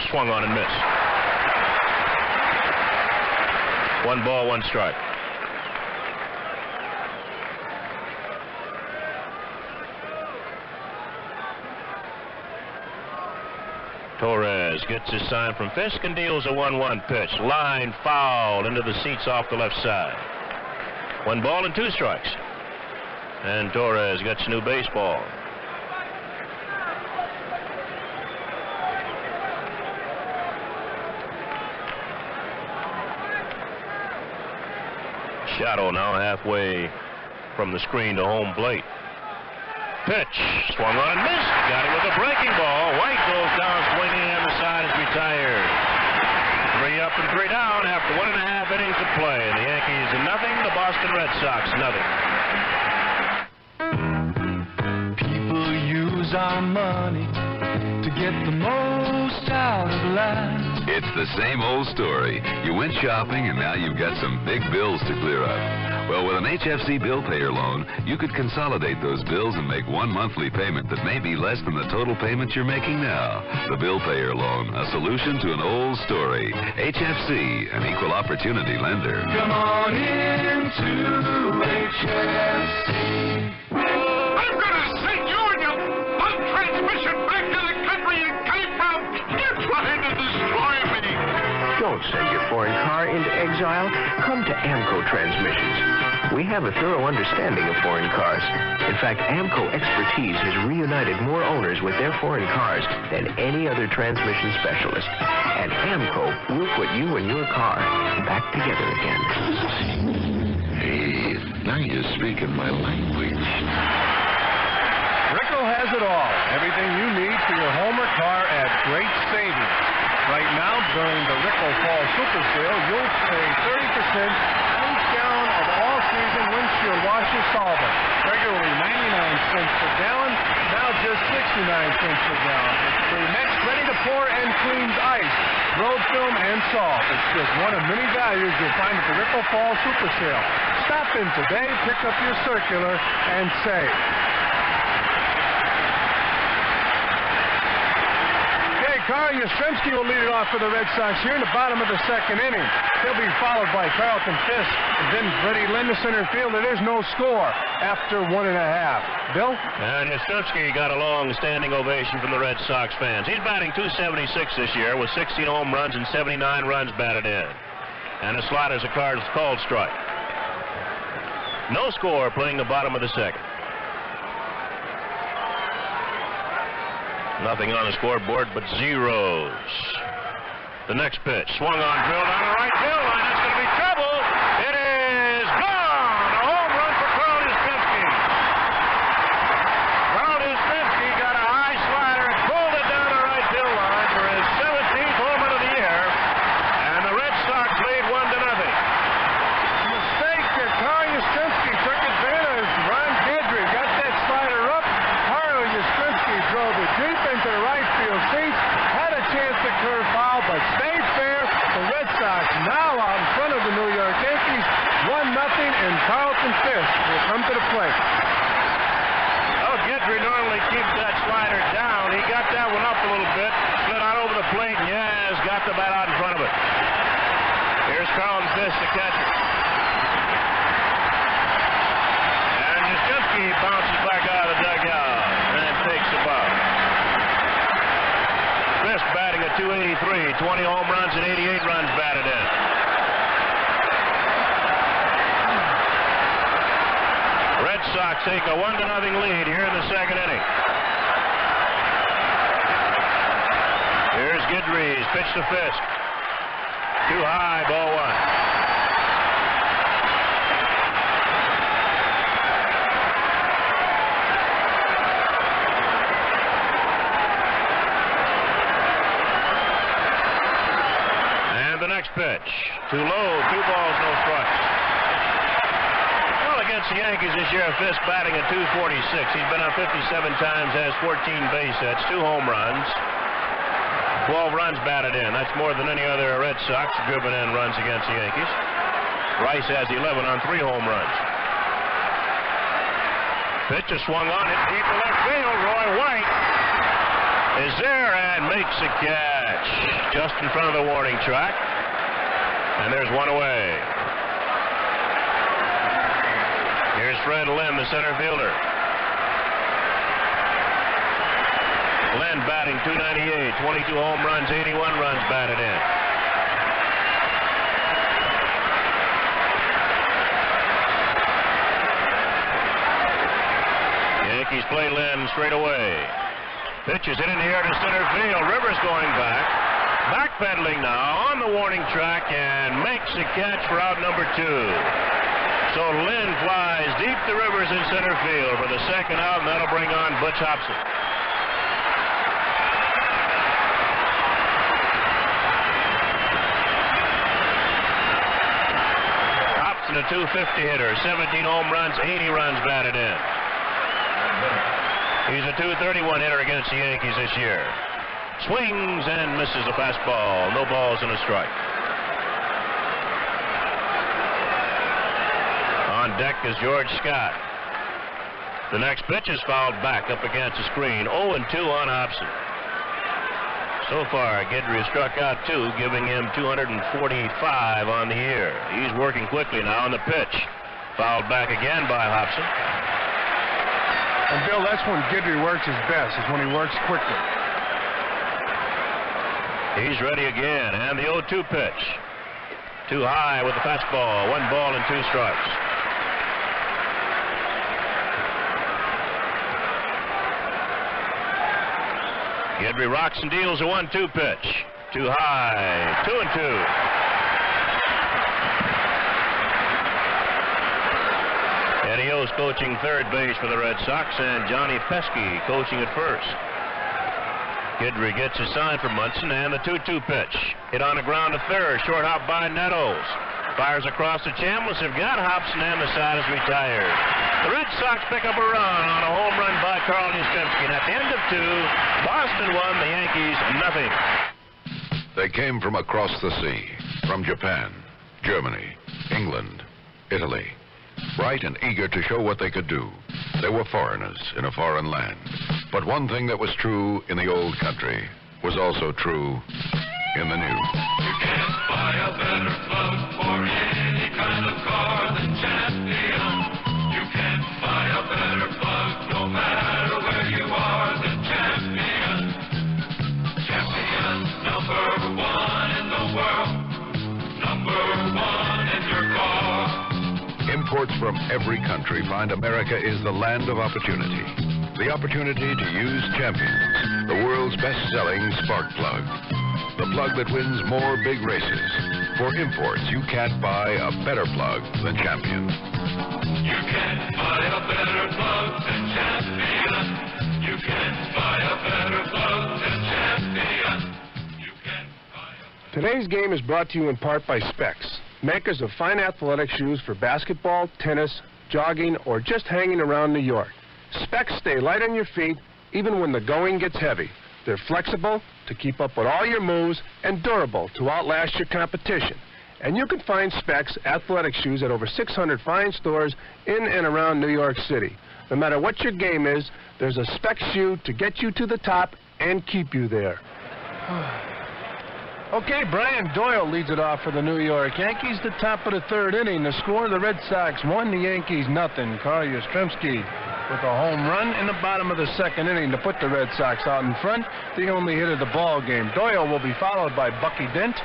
Swung on and missed. 1 ball, 1 strike. Torres gets his sign from Fisk and deals a 1-1 pitch. Line foul into the seats off the left side. 1 ball and 2 strikes. And Torres gets a new baseball. Shadow now halfway from the screen to home plate. Pitch, swung on and missed. Got it with a breaking ball. White goes down swinging, and the side is retired. 3 up and 3 down after 1.5 innings of play. The Yankees nothing, the Boston Red Sox nothing. People use our money to get the most out of life. It's the same old story. You went shopping and now you've got some big bills to clear up. Well, with an HFC bill payer loan, you could consolidate those bills and make 1 monthly payment that may be less than the total payments you're making now. The bill payer loan, a solution to an old story. HFC, an equal opportunity lender. Come on into HFC. I'm gonna send you and your bug transmission back to the country you came from. You're trying to destroy me. Don't send your foreign car into exile. Come to AMCO Transmissions. We have a thorough understanding of foreign cars. In fact, AMCO expertise has reunited more owners with their foreign cars than any other transmission specialist. And AMCO will put you and your car back together again. Hey, now you're speaking my language. Rico has it all. Everything you need for your home or car at great savings. Right now, during the Rico Fall Super Sale, you'll save 30% hands down of all season windshield washer solvent. Regularly 99 cents per gallon, now just 69 cents per gallon. It's free mix, ready to pour and cleans ice, road film, and salt. It's just one of many values you'll find at the Rico Fall Super Sale. Stop in today, pick up your circular, and save. Carl Yastrzemski will lead it off for the Red Sox here in the bottom of the second inning. He'll be followed by Carlton Fisk. And then Freddie Lynn to center field. It is no score after 1.5. Bill? And Yastrzemski got a long standing ovation from the Red Sox fans. He's batting .276 this year with 16 home runs and 79 runs batted in. And a slider's a called strike. No score playing the bottom of the second. Nothing on the scoreboard but zeros. The next pitch, swung on, drilled down the right field line. That's going to be trouble. It is gone. A home run for Carl Yastrzemski. Carl Yastrzemski got a high slider and pulled it down the right field line for his 17th home run of the year. And the Red Sox lead 1-0. Mistake that Carl Yastrzemski took advantage. Ron Guidry got that slider up. Carl Yastrzemski drove it deep into the right field seats. Had a chance to curve foul, but stayed fair. The Red Sox now out in front of the New York Yankees. 1-0, and Carlton Fisk will come to the plate. Oh, Guidry normally keeps that slider down. He got that one up a little bit, slid out over the plate, and yes, got the bat out in front of it. Here's Carlton Fisk, the catcher. And Yastrzemski bounces back out of the dugout and takes the ball. Fisk batting at .283, 20 home runs and 88 runs batted in. Red Sox take a 1-0 lead here in the second inning. Here's Guidry's pitch to Fisk. Too high, ball one. And the next pitch. Too low, 2 balls, no strikes. Well, against the Yankees this year, Fisk batting at .246. He's been on 57 times, has 14 base hits, 2 home runs. 12 runs batted in. That's more than any other Red Sox driven in runs against the Yankees. Rice has 11 on 3 home runs. Pitch is swung on it deep to left field. Roy White is there and makes a catch just in front of the warning track. And there's one away. Here's Fred Lynn, the center fielder. Lynn batting .298, 22 home runs, 81 runs batted in. Yankees play Lynn straight away. Pitch is hit in the air to center field. Rivers going back. Backpedaling now on the warning track and makes a catch for out number 2. So Lynn flies deep to Rivers in center field for the second out, and that'll bring on Butch Hobson. A .250 hitter, 17 home runs, 80 runs batted in. He's a .231 hitter against the Yankees this year. Swings and misses a fastball. No balls and a strike. On deck is George Scott. The next pitch is fouled back up against the screen. 0-2 on Hobson. So far, Guidry has struck out 2, giving him 245 on the year. He's working quickly now on the pitch. Fouled back again by Hobson. And, Bill, that's when Guidry works his best, is when he works quickly. He's ready again, and the 0-2 pitch. Too high with the fastball. 1 ball and 2 strikes. Guidry rocks and deals a 1-2 pitch. Too high. 2-2. Eddie O's coaching third base for the Red Sox, and Johnny Pesky coaching at first. Guidry gets his sign for Munson, and the 2-2 pitch. Hit on the ground to third. Short hop by Nettles. Fires across the channels. Have got Hobson, and the side is retired. The Red Sox pick up a run on a home run by Carl Yastrzemski. And at the end of 2, Boston won, the Yankees nothing. They came from across the sea, from Japan, Germany, England, Italy. Bright and eager to show what they could do. They were foreigners in a foreign land. But one thing that was true in the old country, was also true in the new. You can't buy a better plug for any kind of car than Champion. You can't buy a better plug no matter where you are than Champion. Champion, #1 in the world. #1 in your car. Imports from every country find America is the land of opportunity. The opportunity to use Champions, the world's best-selling spark plug. The plug that wins more big races. For imports, you can't buy a better plug than Champion. You can't buy a better plug than Champion. You can't buy a better plug than Champion. You can't buy a... Today's game is brought to you in part by Specs, makers of fine athletic shoes for basketball, tennis, jogging, or just hanging around New York. Specs stay light on your feet even when the going gets heavy. They're flexible to keep up with all your moves and durable to outlast your competition. And you can find Specs athletic shoes at over 600 fine stores in and around New York City. No matter what your game is, there's a Specs shoe to get you to the top and keep you there. Okay, Brian Doyle leads it off for the New York Yankees. The top of the third inning. The score, the Red Sox 1, the Yankees nothing. Carl Yastrzemski with a home run in the bottom of the second inning to put the Red Sox out in front. The only hit of the ball game. Doyle will be followed by Bucky Dent.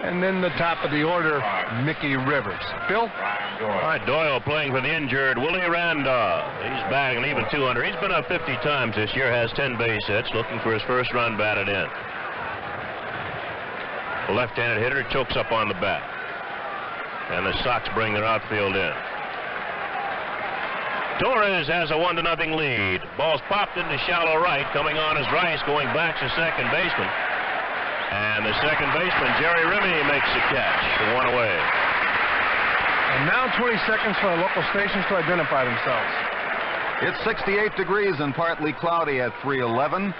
And then the top of the order, Mickey Rivers. Bill? All right, Doyle playing for the injured Willie Randolph. He's batting an even 200. He's been up 50 times this year, has 10 base hits, looking for his first run batted in. The left-handed hitter chokes up on the bat. And the Sox bring their outfield in. Torres has a 1-0 lead. Ball's popped into shallow right. Coming on is Rice, going back to second baseman. And the second baseman, Jerry Remy, makes the catch for one away. And now 20 seconds for our local stations to identify themselves. It's 68 degrees and partly cloudy at 311.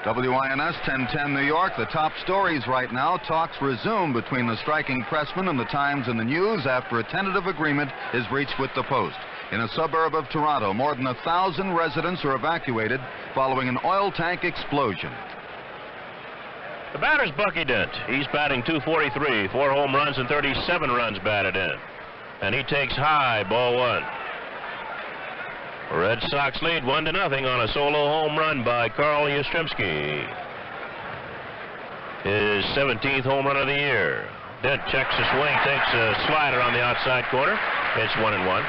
WINS 1010 New York. The top stories right now. Talks resume between the striking pressmen and the Times and the News after a tentative agreement is reached with the Post. In a suburb of Toronto, more than 1,000 residents are evacuated following an oil tank explosion. The batter's Bucky Dent. He's batting .243, 4 home runs and 37 runs batted in. And he takes high, ball one. Red Sox lead 1-0 on a solo home run by Carl Yastrzemski. His 17th home run of the year. Dent checks the swing, takes a slider on the outside corner. It's 1-1.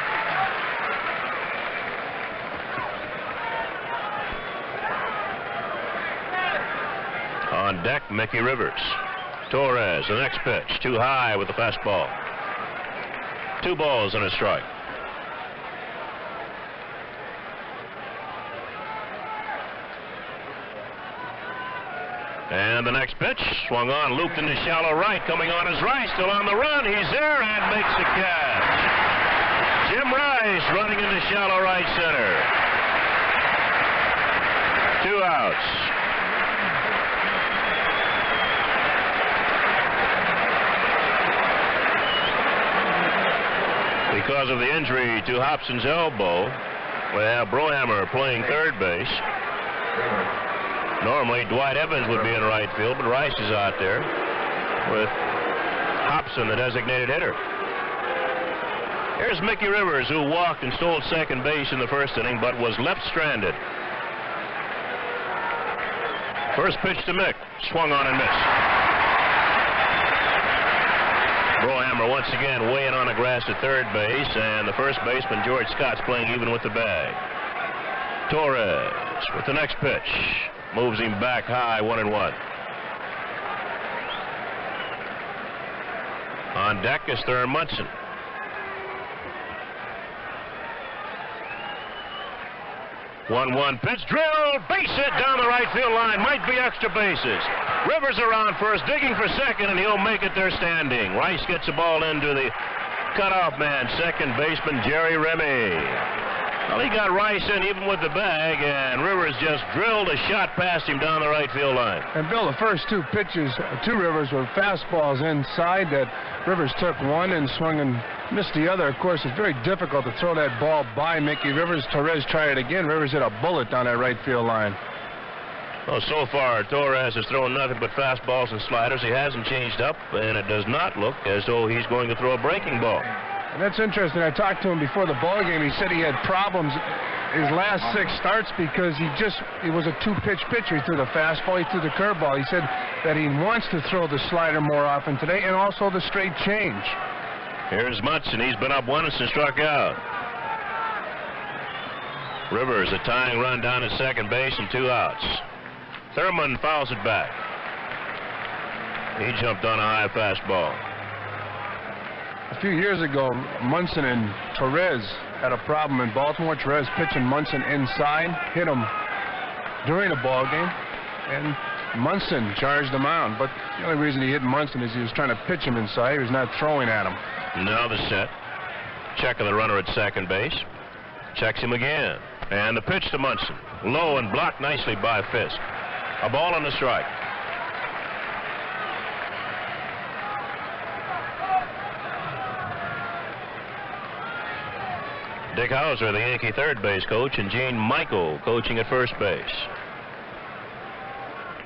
On deck, Mickey Rivers. Torres, the next pitch, too high with the fastball. 2 balls and a strike. And the next pitch, swung on, looped into shallow right, coming on is Rice, still on the run, he's there and makes the catch. Jim Rice running into shallow right center. 2 outs. Because of the injury to Hobson's elbow, we have Brohammer playing third base. Normally, Dwight Evans would be in right field, but Rice is out there with Hobson, the designated hitter. Here's Mickey Rivers, who walked and stole second base in the first inning, but was left stranded. First pitch to Mick, swung on and missed. Brohammer once again weighing on the grass at third base, and the first baseman, George Scott's playing even with the bag. Torres with the next pitch. Moves him back high, 1-1. On deck is Thurman Munson. 1-1 pitch, drilled, base hit down the right field line, might be extra bases. Rivers around first, digging for second, and he'll make it there standing. Rice gets the ball into the cutoff man, second baseman Jerry Remy. Well, he got Rice in even with the bag, and Rivers just drilled a shot past him down the right field line. And Bill, the first 2 pitches to Rivers were fastballs inside that Rivers took one and swung and missed the other. Of course, it's very difficult to throw that ball by Mickey Rivers. Torres tried it again. Rivers hit a bullet down that right field line. Well, so far, Torres has thrown nothing but fastballs and sliders. He hasn't changed up, and it does not look as though he's going to throw a breaking ball. And that's interesting. I talked to him before the ball game. He said he had problems his last 6 starts because he was a 2-pitch pitcher. He threw the fastball, he threw the curveball. He said that he wants to throw the slider more often today and also the straight change. Here's Munson. He's been up once and struck out. Rivers, a tying run down at second base and 2 outs. Thurman fouls it back. He jumped on a high fastball. A few years ago, Munson and Torres had a problem in Baltimore. Torres pitching Munson inside, hit him during a ball game, and Munson charged him out. But the only reason he hit Munson is he was trying to pitch him inside. He was not throwing at him. Now the set. Check of the runner at second base. Checks him again. And the pitch to Munson. Low and blocked nicely by Fisk. A ball and a strike. Dick Hauser, the Yankee third base coach, and Gene Michael coaching at first base.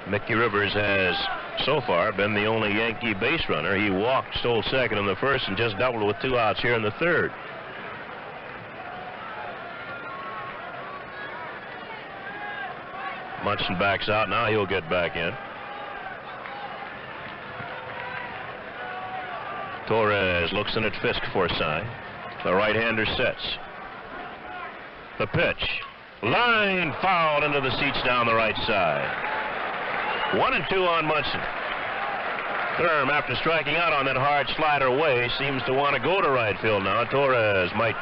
Mickey Rivers has so far been the only Yankee base runner. He walked, stole second in the first, and just doubled with 2 outs here in the third. Munson backs out. Now he'll get back in. Torres looks in at Fisk for a sign. The right-hander sets. The pitch. Line fouled into the seats down the right side. 1-2 on Munson. Thurm, after striking out on that hard slider way, seems to want to go to right field now. Torres might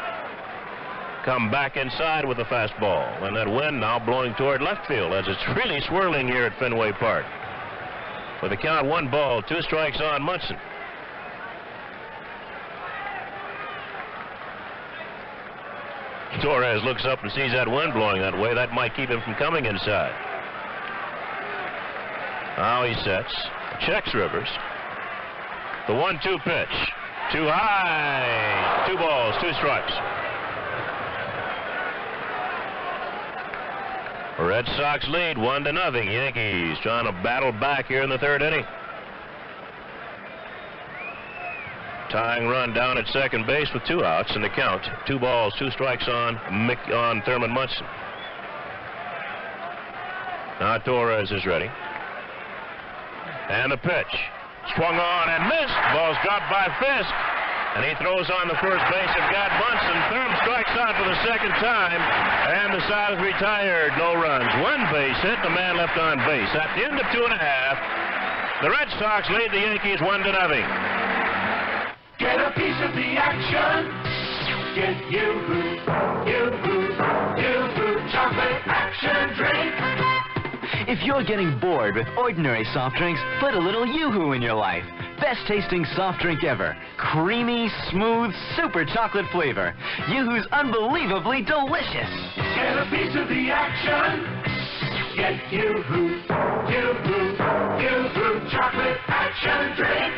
come back inside with a fastball, and that wind now blowing toward left field as it's really swirling here at Fenway Park. With the count 1 ball, 2 strikes on Munson. Torres looks up and sees that wind blowing that way. That might keep him from coming inside. Now he sets, checks Rivers. The 1-2 pitch. Too high. 2 balls, 2 strikes. Red Sox lead 1-0. Yankees trying to battle back here in the third inning. Tying run down at second base with 2 outs in the count. 2 balls, 2 strikes on Thurman Munson. Now Torres is ready. And the pitch. Swung on and missed. Ball's dropped by Fisk. And he throws on the first base of Gad Munson. Thurm strikes out for the second time. And the side is retired. No runs. 1 base hit. The man left on base. At the end of 2 1/2, the Red Sox lead the Yankees 1-0. Get a piece of the action. Get Yoo-Hoo, Yoo-Hoo, Yoo-Hoo chocolate action drink. If you're getting bored with ordinary soft drinks, put a little Yoo-Hoo in your life. Best tasting soft drink ever. Creamy, smooth, super chocolate flavor. Yoo-Hoo's unbelievably delicious. Get a piece of the action. Get Yoo-Hoo, Yoo-Hoo, Yoo-Hoo chocolate action drink.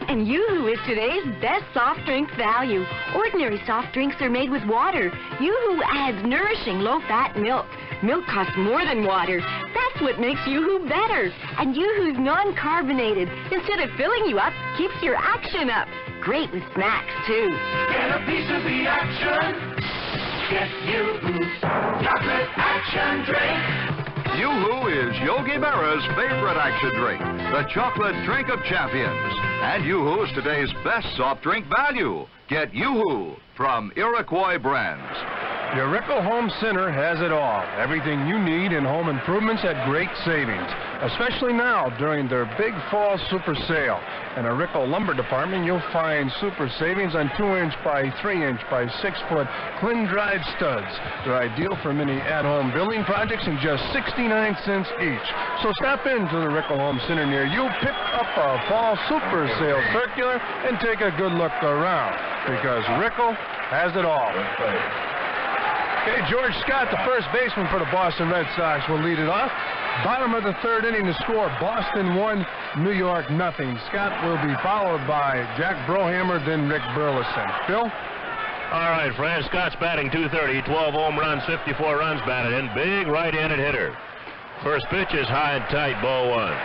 And Yoo-Hoo is today's best soft drink value. Ordinary soft drinks are made with water. Yoo-Hoo adds nourishing, low-fat milk. Milk costs more than water. That's what makes Yoo-Hoo better. And Yoo-Hoo's non-carbonated. Instead of filling you up, keeps your action up. Great with snacks, too. Get a piece of the action. Get Yoo-Hoo chocolate action drink. Yoo-Hoo is Yogi Berra's favorite action drink, the chocolate drink of champions. And Yoo-Hoo's today's best soft drink value. Get Yoo-Hoo from Iroquois Brands. Your Rickle Home Center has it all. Everything you need in home improvements at great savings, especially now during their big fall super sale. In a Rickle lumber department, you'll find super savings on 2-inch by 3-inch by 6-foot clean-dried studs. They're ideal for many at-home building projects and just 69 cents each. So stop into the Rickle Home Center near you, pick up a fall super sale circular, and take a good look around, because Rickle has it all. Okay, George Scott, the first baseman for the Boston Red Sox, will lead it off. Bottom of the third inning to score. Boston 1, New York 0. Scott will be followed by Jack Brohammer, then Rick Burleson. Phil? All right, Fran. Scott's batting .230, 12 home runs, 54 runs batted in. Big right-handed hitter. First pitch is high and tight, ball one.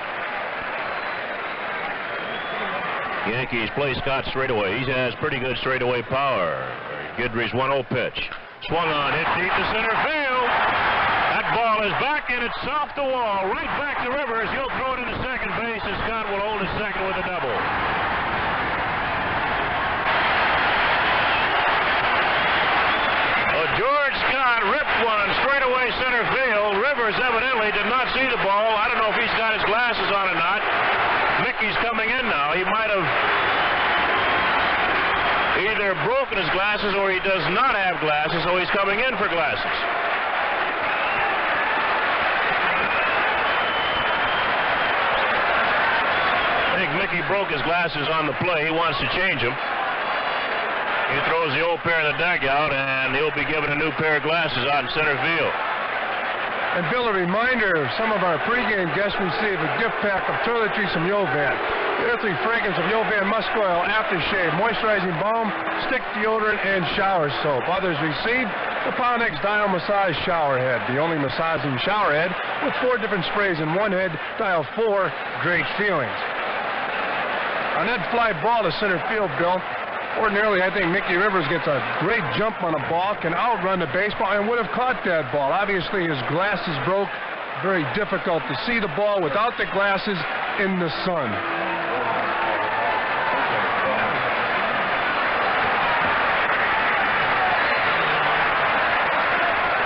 Yankees play Scott straightaway. He has pretty good straightaway power. Guidry's 1-0 pitch. Swung on, hit deep to center field. That ball is back, and it's off the wall. Right back to Rivers. He'll throw it into second base, and Scott will hold his second with a double. Well, George Scott ripped one straight away center field. Rivers evidently did not see the ball. I don't know if he's got his glasses on or not. Mickey's coming in now. He might have either broken his glasses or he does not have glasses, so he's coming in for glasses. I think Mickey broke his glasses on the play. He wants to change them. He throws the old pair in the dugout, and he'll be given a new pair of glasses out in center field. And Bill, a reminder, some of our pregame guests receive a gift pack of toiletries from Yovan. The earthly fragrance of Yovan Musk Oil, Aftershave, Moisturizing Balm, Stick Deodorant, and Shower Soap. Others receive the Ponex Dial Massage Shower Head, the only massaging shower head with 4 different sprays in one head. Dial 4, great feelings. On that fly ball to center field, Bill, ordinarily, I think Mickey Rivers gets a great jump on a ball, can outrun the baseball, and would have caught that ball. Obviously, his glasses broke. Very difficult to see the ball without the glasses in the sun.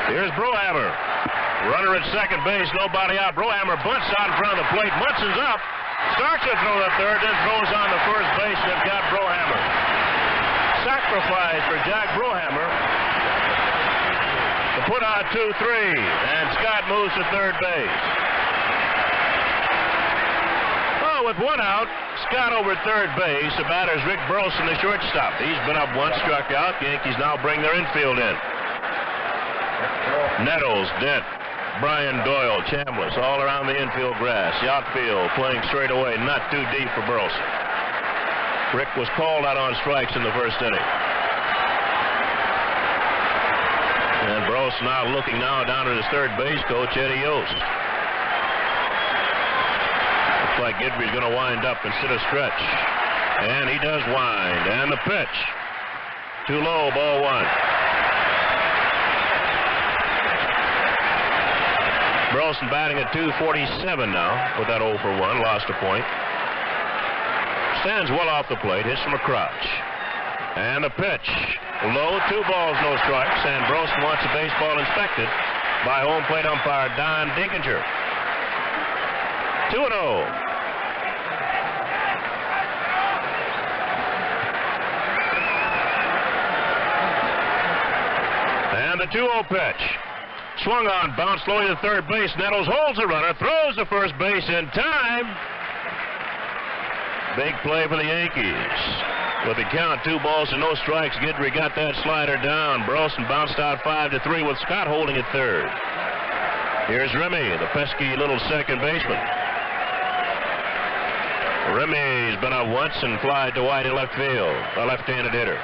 Here's Brohammer. Runner at second base, nobody out. Brohammer bunts out in front of the plate. Munson's up. Starts to throw to third, then throws on the first base, and they've got Brohammer. Sacrifice for Jack Brohammer to put on 2-3, and Scott moves to third base. Oh, with one out, Scott over third base. The batter's Rick Burleson, the shortstop. He's been up once, struck out. Yankees now bring their infield in. Nettles, Dent, Brian Doyle, Chambliss, all around the infield grass. The outfield playing straight away, not too deep for Burleson. Rick was called out on strikes in the first inning. And Burleson now looking now down at his third base coach, Eddie Yost. Looks like Guidry's going to wind up instead of stretch. And he does wind. And the pitch. Too low, ball one. Burleson batting at .247 now with that 0 for 1, lost a point. Stands well off the plate, hits from a crouch. And the pitch. Low, 2 balls, no strikes, and Burleson wants the baseball inspected by home plate umpire Don Dinkinger. 2-0. And the 2-0 pitch. Swung on, bounced slowly to third base. Nettles holds the runner, throws to first base in time. Big play for the Yankees. With the count, 2 balls and no strikes, Guidry got that slider down. Burleson bounced out 5-3 with Scott holding at third. Here's Remy, the pesky little second baseman. Remy's been up once and flied to White in left field, a left-handed hitter.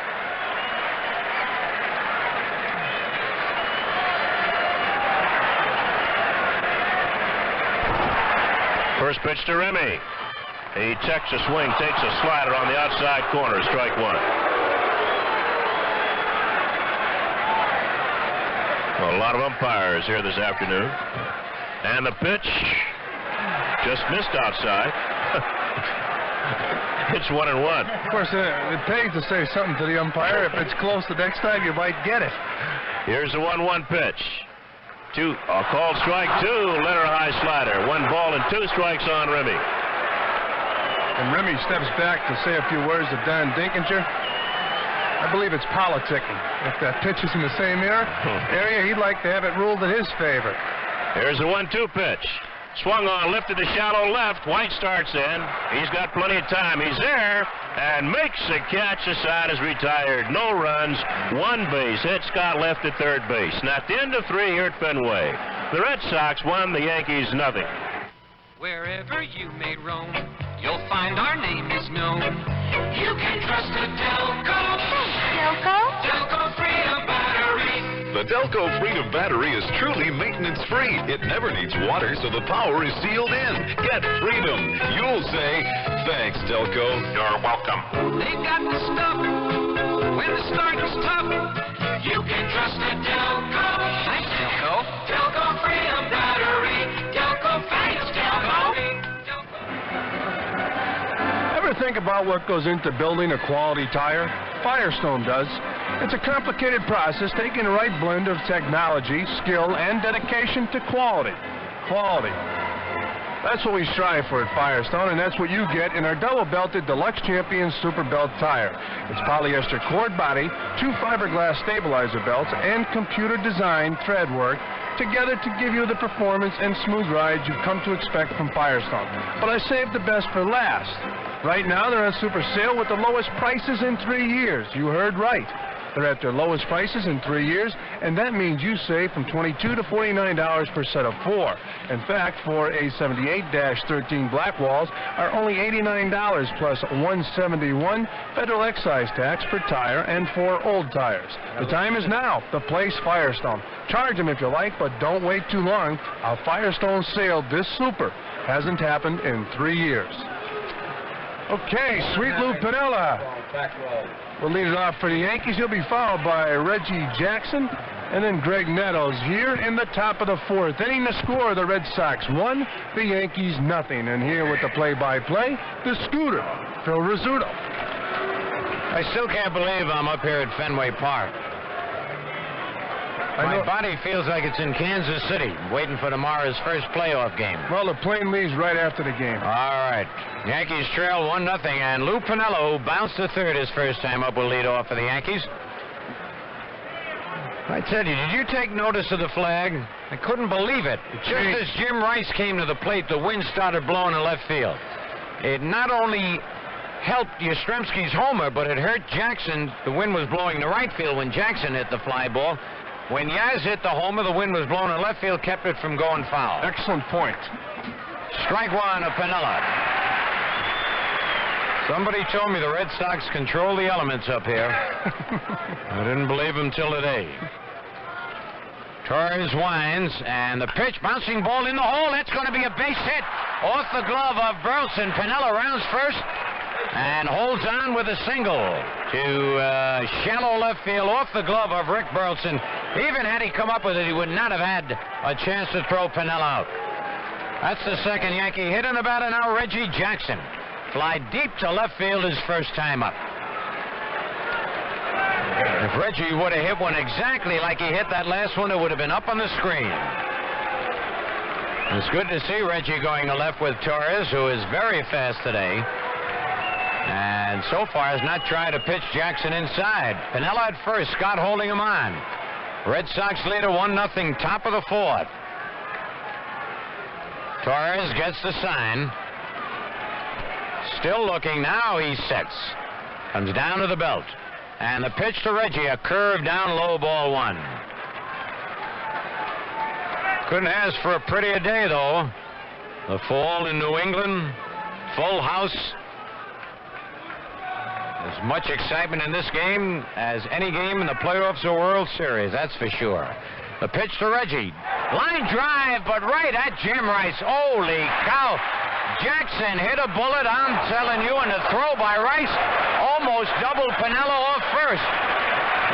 First pitch to Remy. He checks a swing, takes a slider on the outside corner, strike 1. Well, a lot of umpires here this afternoon. And the pitch just missed outside. It's 1-1. Of course, it pays to say something to the umpire. If it's close the next time, you might get it. Here's the 1-1 pitch. Called strike 2, letter high slider. 1 ball and 2 strikes on Remy. And Remy steps back to say a few words to Don Dinkinger. I believe it's politicking. If that pitch is in the same area, he'd like to have it ruled in his favor. Here's the 1-2 pitch. Swung on, lifted to shallow left. White starts in. He's got plenty of time. He's there and makes the catch. The side is retired. No runs, 1 base hit. Scott left at third base. And at the end of 3 here at Fenway, the Red Sox won, the Yankees nothing. Wherever you may roam, you'll find our name is known. You can trust a Delco. Delco? Delco Freedom Battery. The The Delco Freedom battery is truly maintenance-free. It never needs water, so the power is sealed in. Get freedom. You'll say, thanks, Delco. You're welcome. They've got the stuff when the starting's tough. You can trust the Delco. Thanks, Delco. Delco Freedom Battery. Delco, thanks, Delco. Ever think about what goes into building a quality tire? Firestone does. It's a complicated process taking the right blend of technology, skill, and dedication to quality. Quality. That's what we strive for at Firestone, and that's what you get in our double-belted Deluxe Champion Super Belt tire. It's polyester cord body, 2 fiberglass stabilizer belts, and computer-designed thread work together to give you the performance and smooth rides you've come to expect from Firestone. But I saved the best for last. Right now, they're on super sale with the lowest prices in 3 years. You heard right. They're at their lowest prices in 3 years, and that means you save from $22 to $49 per set of 4. In fact, for a 78-13 black walls are only $89 plus $171 federal excise tax per tire and 4 old tires. The time is now. The place Firestone. Charge them if you like, but don't wait too long. A Firestone sale this super hasn't happened in 3 years. Okay, Sweet Lou Piniella will lead it off for the Yankees. He'll be followed by Reggie Jackson and then Greg Nettles here in the top of the 4th inning. The score, the Red Sox 1, the Yankees nothing. And here with the play-by-play, the Scooter, Phil Rizzuto. I still can't believe I'm up here at Fenway Park. My body feels like it's in Kansas City, waiting for tomorrow's first playoff game. Well, the plane leaves right after the game. All right. Yankees trail 1-0, and Lou Piniella, who bounced to third his first time up, will lead off for the Yankees. I tell you, did you take notice of the flag? I couldn't believe it. Just as Jim Rice came to the plate, the wind started blowing in left field. It not only helped Yastrzemski's homer, but it hurt Jackson. The wind was blowing to right field when Jackson hit the fly ball. When Yaz hit the homer, the wind was blowing in left field, kept it from going foul. Excellent point. Strike one of Piniella. Somebody told me the Red Sox control the elements up here. I didn't believe him till today. Torres winds, and the pitch, bouncing ball in the hole. That's going to be a base hit off the glove of Burleson. Piniella rounds first and holds on with a single to shallow left field off the glove of Rick Burleson. Even had he come up with it, he would not have had a chance to throw Piniella out. That's the second Yankee hit in about an hour. Reggie Jackson fly deep to left field his first time up. If Reggie would have hit one exactly like he hit that last one, it would have been up on the screen. It's good to see Reggie going to left with Torres, who is very fast today. And so far has not tried to pitch Jackson inside. Piniella at first, Scott holding him on. Red Sox leader 1-0, top of the 4th. Torres gets the sign. Still looking, now he sets. Comes down to the belt. And the pitch to Reggie, a curve down low, ball 1. Couldn't ask for a prettier day, though. The fall in New England, full house. As much excitement in this game as any game in the playoffs or World Series, that's for sure. The pitch to Reggie. Line drive, but right at Jim Rice. Holy cow. Jackson hit a bullet, I'm telling you, and the throw by Rice almost doubled Piniella off first.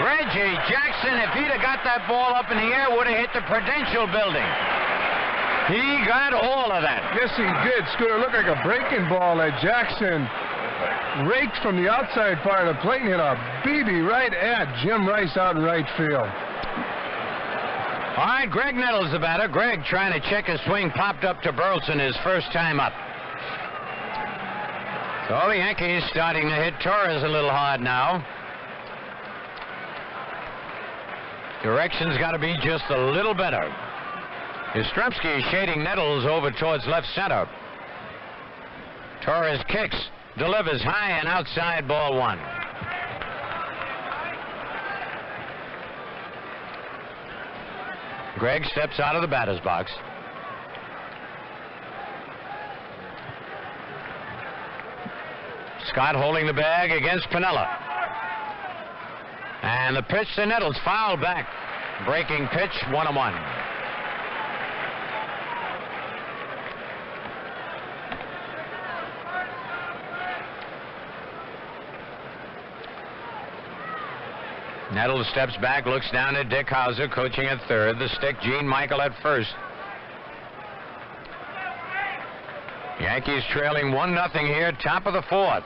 Reggie Jackson, if he'd have got that ball up in the air, would have hit the Prudential building. He got all of that. Yes, he did. Scooter looked like a breaking ball that Jackson raked from the outside part of the plate and hit a BB right at Jim Rice out in right field. All right, Greg Nettles the batter. Greg trying to check his swing, popped up to Burleson his first time up. So the Yankees starting to hit Torres a little hard now. Direction's got to be just a little better. Yastrzemski is shading Nettles over towards left center. Torres kicks, delivers high and outside, ball 1. Greg steps out of the batter's box. Scott holding the bag against Piniella. And the pitch to Nettles, foul back. Breaking pitch, 1-1. Nettles steps back, looks down at Dick Hauser, coaching at third. The stick, Gene Michael at first. Yankees trailing 1-0 here, top of the fourth.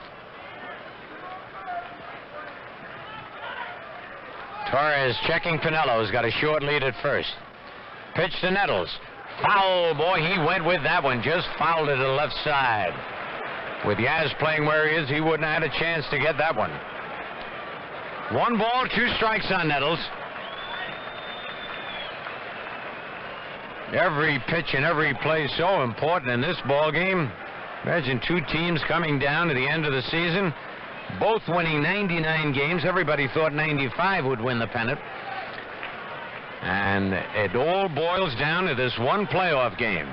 Torres checking Pinello's got a short lead at first. Pitch to Nettles. Foul, boy, he went with that one. Just fouled it to the left side. With Yaz playing where he is, he wouldn't have had a chance to get that one. 1 ball, 2 strikes on Nettles. Every pitch and every play so important in this ball game. Imagine 2 teams coming down to the end of the season, both winning 99 games. Everybody thought 95 would win the pennant. And it all boils down to this one playoff game.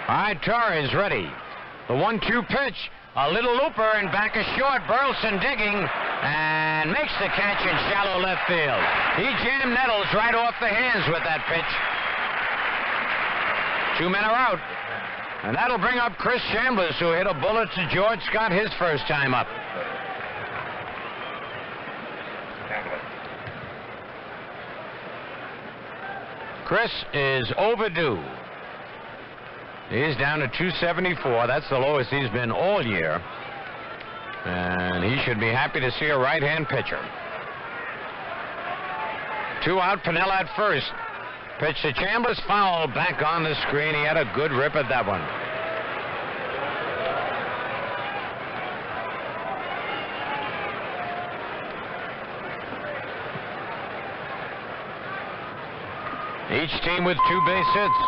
All right, Torres ready. The 1-2 pitch. A little looper and back a short. Burleson digging and makes the catch in shallow left field. He jammed Nettles right off the hands with that pitch. 2 men are out. And that'll bring up Chris Chambliss, who hit a bullet to George Scott his first time up. Chris is overdue. He's down to 274. That's the lowest he's been all year. And he should be happy to see a right-hand pitcher. 2 out, Pinella at first. Pitch to Chambliss, foul, back on the screen. He had a good rip at that one. Each team with 2 base hits.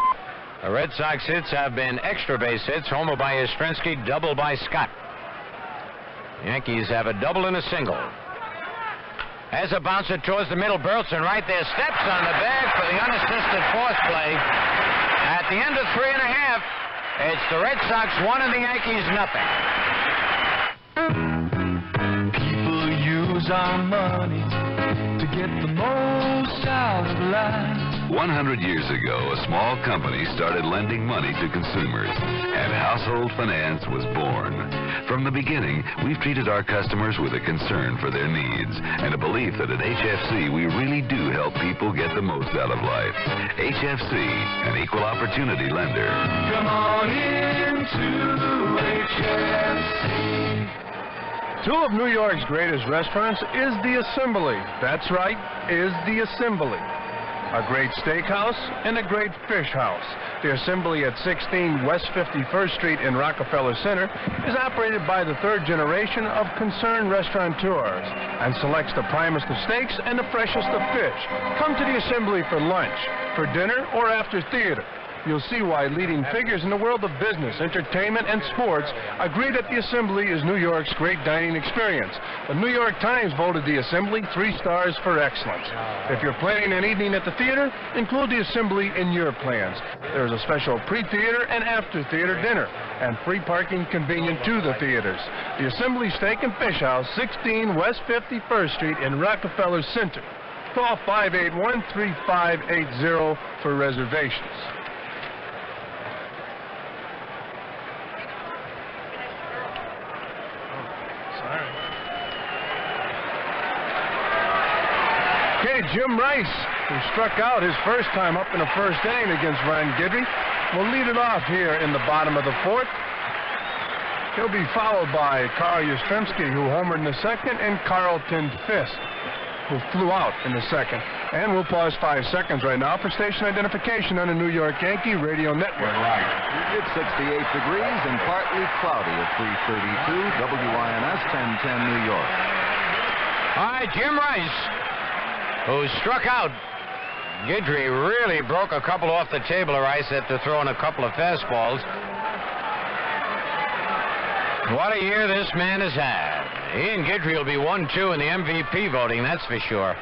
The Red Sox hits have been extra base hits. Homer by Yastrzemski, double by Scott. Yankees have a double and a single. As a bouncer towards the middle, Burleson right there, steps on the bag for the unassisted force play. At the end of 3.5, it's the Red Sox 1 and the Yankees nothing. People use our money to get the most out of life. 100 years ago, a small company started lending money to consumers, and household finance was born. From the beginning, we've treated our customers with a concern for their needs and a belief that at HFC we really do help people get the most out of life. HFC, an equal opportunity lender. Come on into HFC. 2 of New York's greatest restaurants is the Assembly. That's right, is the Assembly. A great steakhouse and a great fish house. The Assembly at 16 West 51st Street in Rockefeller Center is operated by the 3rd generation of concerned restaurateurs and selects the primest of steaks and the freshest of fish. Come to the Assembly for lunch, for dinner, or after theater. You'll see why leading figures in the world of business, entertainment, and sports agree that the Assembly is New York's great dining experience. The New York Times voted the Assembly 3 stars for excellence. If you're planning an evening at the theater, include the Assembly in your plans. There's a special pre-theater and after-theater dinner, and free parking convenient to the theaters. The Assembly Steak and Fish House, 16 West 51st Street in Rockefeller Center. Call 581-3580 for reservations. Jim Rice, who struck out his first time up in the first inning against Ron Guidry, will lead it off here in the bottom of the 4th. He'll be followed by Carl Yastrzemski, who homered in the 2nd, and Carlton Fisk, who flew out in the 2nd. And we'll pause 5 seconds right now for station identification on the New York Yankee Radio Network. It's 68 degrees and partly cloudy at 3:32, WINS 1010 New York. All right, Jim Rice, who struck out. Guidry really broke a couple off the table of Rice after throwing a couple of fastballs. What a year this man has had. He and Guidry will be 1-2 in the MVP voting, that's for sure.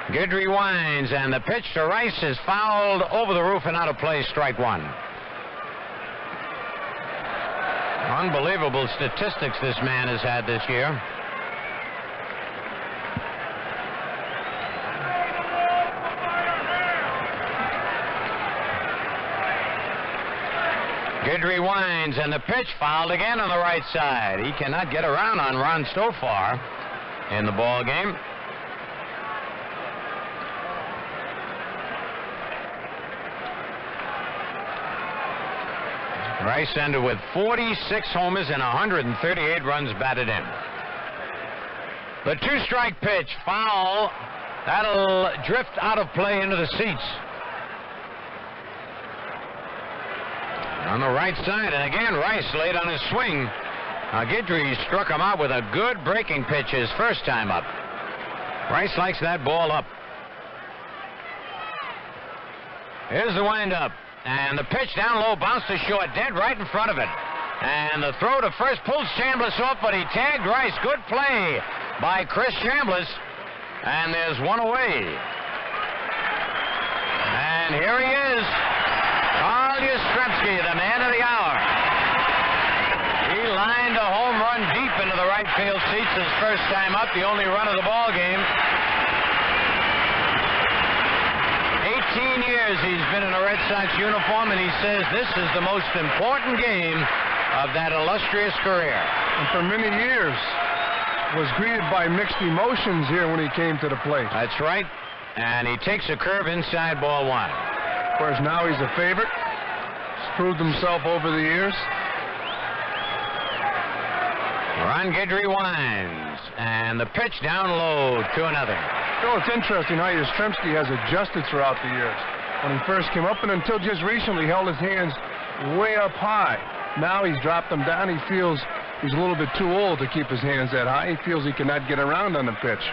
Guidry winds, and the pitch to Rice is fouled over the roof and out of play, strike 1. Unbelievable statistics this man has had this year. Guidry winds, and the pitch fouled again on the right side. He cannot get around on Ron Stofar in the ball game. Rice ended with 46 homers and 138 runs batted in. The two-strike pitch, foul. That'll drift out of play into the seats. On the right side, and again, Rice laid on his swing. Now, Guidry struck him out with a good breaking pitch his first time up. Rice likes that ball up. Here's the windup. And the pitch down low, bounced to short, dead right in front of it. And the throw to first pulls Chambliss off, but he tagged Rice. Good play by Chris Chambliss. And there's one away. And here he is. Carl Yastrzemski, the man of the hour. He lined a home run deep into the right field seats his first time up, the only run of the ball game. 18 years he's been in a Red Sox uniform, and he says this is the most important game of that illustrious career. And for many years was greeted by mixed emotions here when he came to the plate. That's right. And he takes a curve inside ball one. Of course, now he's a favorite. He's proved himself over the years. Ron Guidry winds, and the pitch down low, 2-0. Phil, it's interesting how Yastrzemski has adjusted throughout the years. When he first came up, and until just recently, held his hands way up high. Now he's dropped them down. He feels he's a little bit too old to keep his hands that high. He feels he cannot get around on the pitch.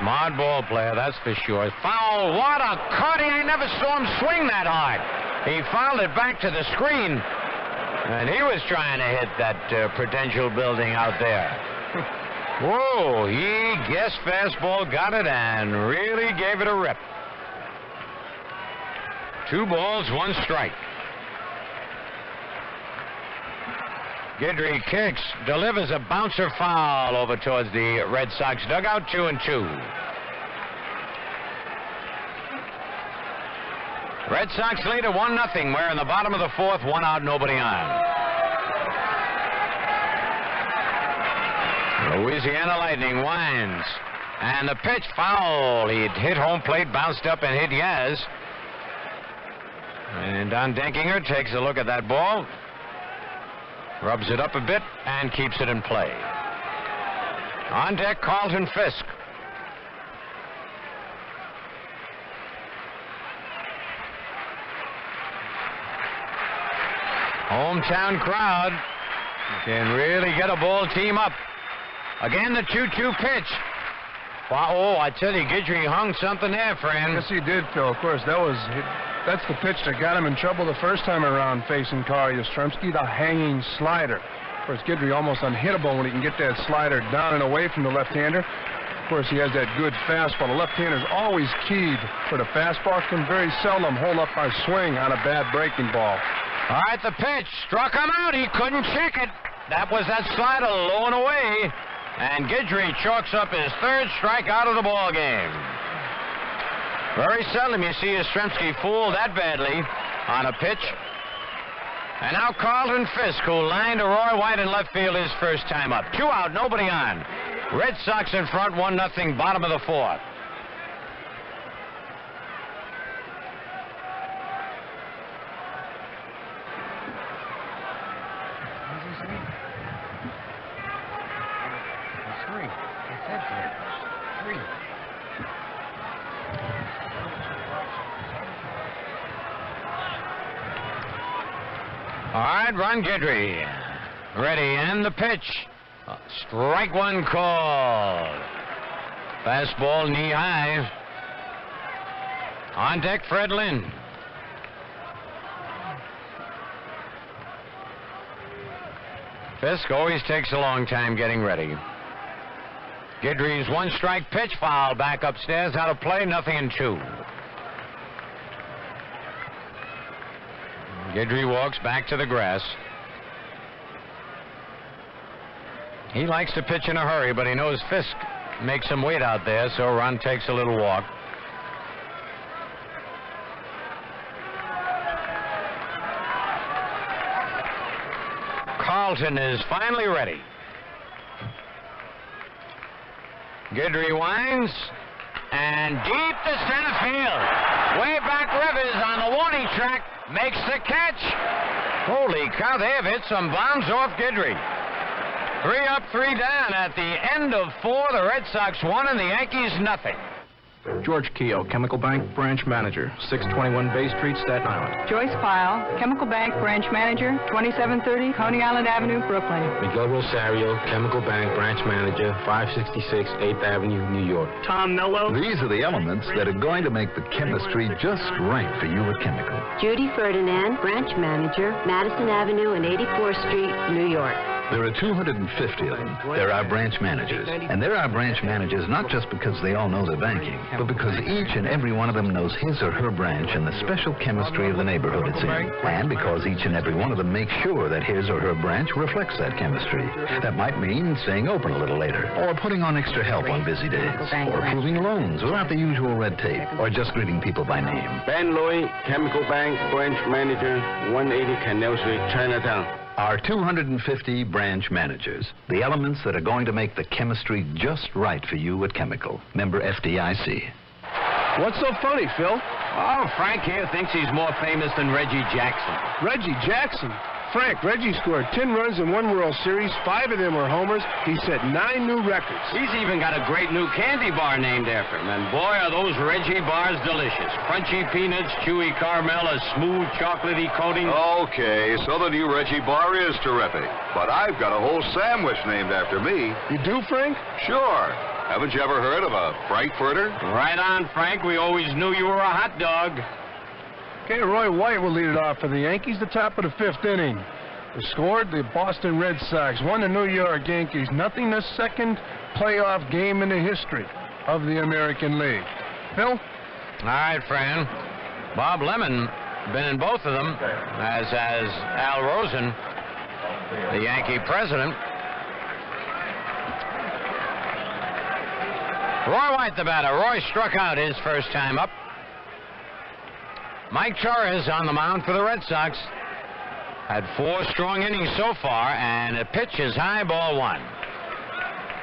Smart ball player, that's for sure. Foul, what a cut. I never saw him swing that hard. He fouled it back to the screen, and he was trying to hit that Prudential building out there. Whoa, he guessed fastball, got it, and really gave it a rip. 2 balls, 1 strike. Guidry kicks, delivers a bouncer foul over towards the Red Sox dugout, 2-2. Red Sox lead at 1-0. We're in the bottom of the 4th, 1 out, nobody on. Louisiana Lightning winds, and the pitch foul. He'd hit home plate, bounced up and hit Yaz. And Don Denkinger takes a look at that ball, rubs it up a bit, and keeps it in play. On deck, Carlton Fisk. Hometown crowd can really get a ball team up. Again, the 2-2 pitch. Wow, oh, I tell you, Guidry hung something there, friend. Yes, he did, Phil. Of course, that's the pitch that got him in trouble the first time around facing Carl Yastrzemski, the hanging slider. Of course, Guidry almost unhittable when he can get that slider down and away from the left-hander. Of course, he has that good fastball. The left-hander's always keyed for the fastball. Can very seldom hold up our swing on a bad breaking ball. All right, the pitch struck him out. He couldn't check it. That was that slider low and away. And Guidry chalks up his 3rd strikeout of the ball game. Very seldom you see Yastrzemski fooled that badly on a pitch. And now Carlton Fisk, who lined to Roy White in left field his first time up. 2 out, nobody on. Red Sox in front, 1-0, bottom of the 4th. All right, Ron Guidry. Ready, and the pitch. Strike 1 called. Fastball knee high. On deck, Fred Lynn. Fisk always takes a long time getting ready. Guidry's 1-strike pitch foul back upstairs, out of play, 0-2. Guidry walks back to the grass. He likes to pitch in a hurry, but he knows Fisk makes him wait out there, so Ron takes a little walk. Walton is finally ready. Guidry winds, and deep to center field. Way back Rivers on the warning track makes the catch. Holy cow, they have hit some bombs off Guidry. 3 up, 3 down at the end of 4. The Red Sox won and the Yankees nothing. George Keogh, Chemical Bank Branch Manager, 621 Bay Street, Staten Island. Joyce Pyle, Chemical Bank Branch Manager, 2730 Coney Island Avenue, Brooklyn. Miguel Rosario, Chemical Bank Branch Manager, 566 8th Avenue, New York. Tom Mello. These are the elements that are going to make the chemistry just right for you at Chemical. Judy Ferdinand, Branch Manager, Madison Avenue and 84th Street, New York. There are 250 of them. They're our branch managers. And they're our branch managers not just because they all know their banking, but because each and every one of them knows his or her branch and the special chemistry of the neighborhood it's in. And because each and every one of them makes sure that his or her branch reflects that chemistry. That might mean staying open a little later, or putting on extra help on busy days, or approving loans without the usual red tape, or just greeting people by name. Ben Louie, Chemical Bank Branch Manager, 180 Canal Street, Chinatown. Our 250 branch managers, the elements that are going to make the chemistry just right for you at Chemical. Member FDIC. What's so funny, Phil? Oh, Frank here thinks he's more famous than Reggie Jackson. Reggie Jackson? Frank, Reggie scored 10 runs in 1 World Series. 5 of them were homers. He set 9 new records. He's even got a great new candy bar named after him. And boy, are those Reggie bars delicious. Crunchy peanuts, chewy caramel, a smooth chocolatey coating. Okay, so the new Reggie bar is terrific. But I've got a whole sandwich named after me. You do, Frank? Sure. Haven't you ever heard of a Frankfurter? Right on, Frank. We always knew you were a hot dog. Okay, Roy White will lead it off for the Yankees, the top of the 5th inning. The score, the Boston Red Sox won the New York Yankees. Nothing, the second playoff game in the history of the American League. Phil? All right, Fran. Bob Lemon been in both of them, as has Al Rosen, the Yankee president. Roy White, the batter. Roy struck out his first time up. Mike Torres on the mound for the Red Sox. Had 4 strong innings so far, and a pitch is high, ball 1.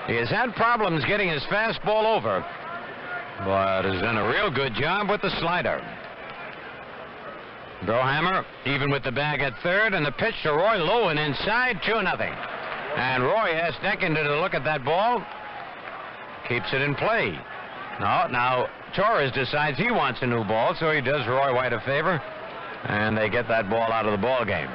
He has had problems getting his fastball over, but has done a real good job with the slider. Brohammer even with the bag at third, and the pitch to Roy low and inside, 2-0. And Roy has Steckenton to look at that ball. Keeps it in play. Now Torres decides he wants a new ball, so he does Roy White a favor, and they get that ball out of the ball game.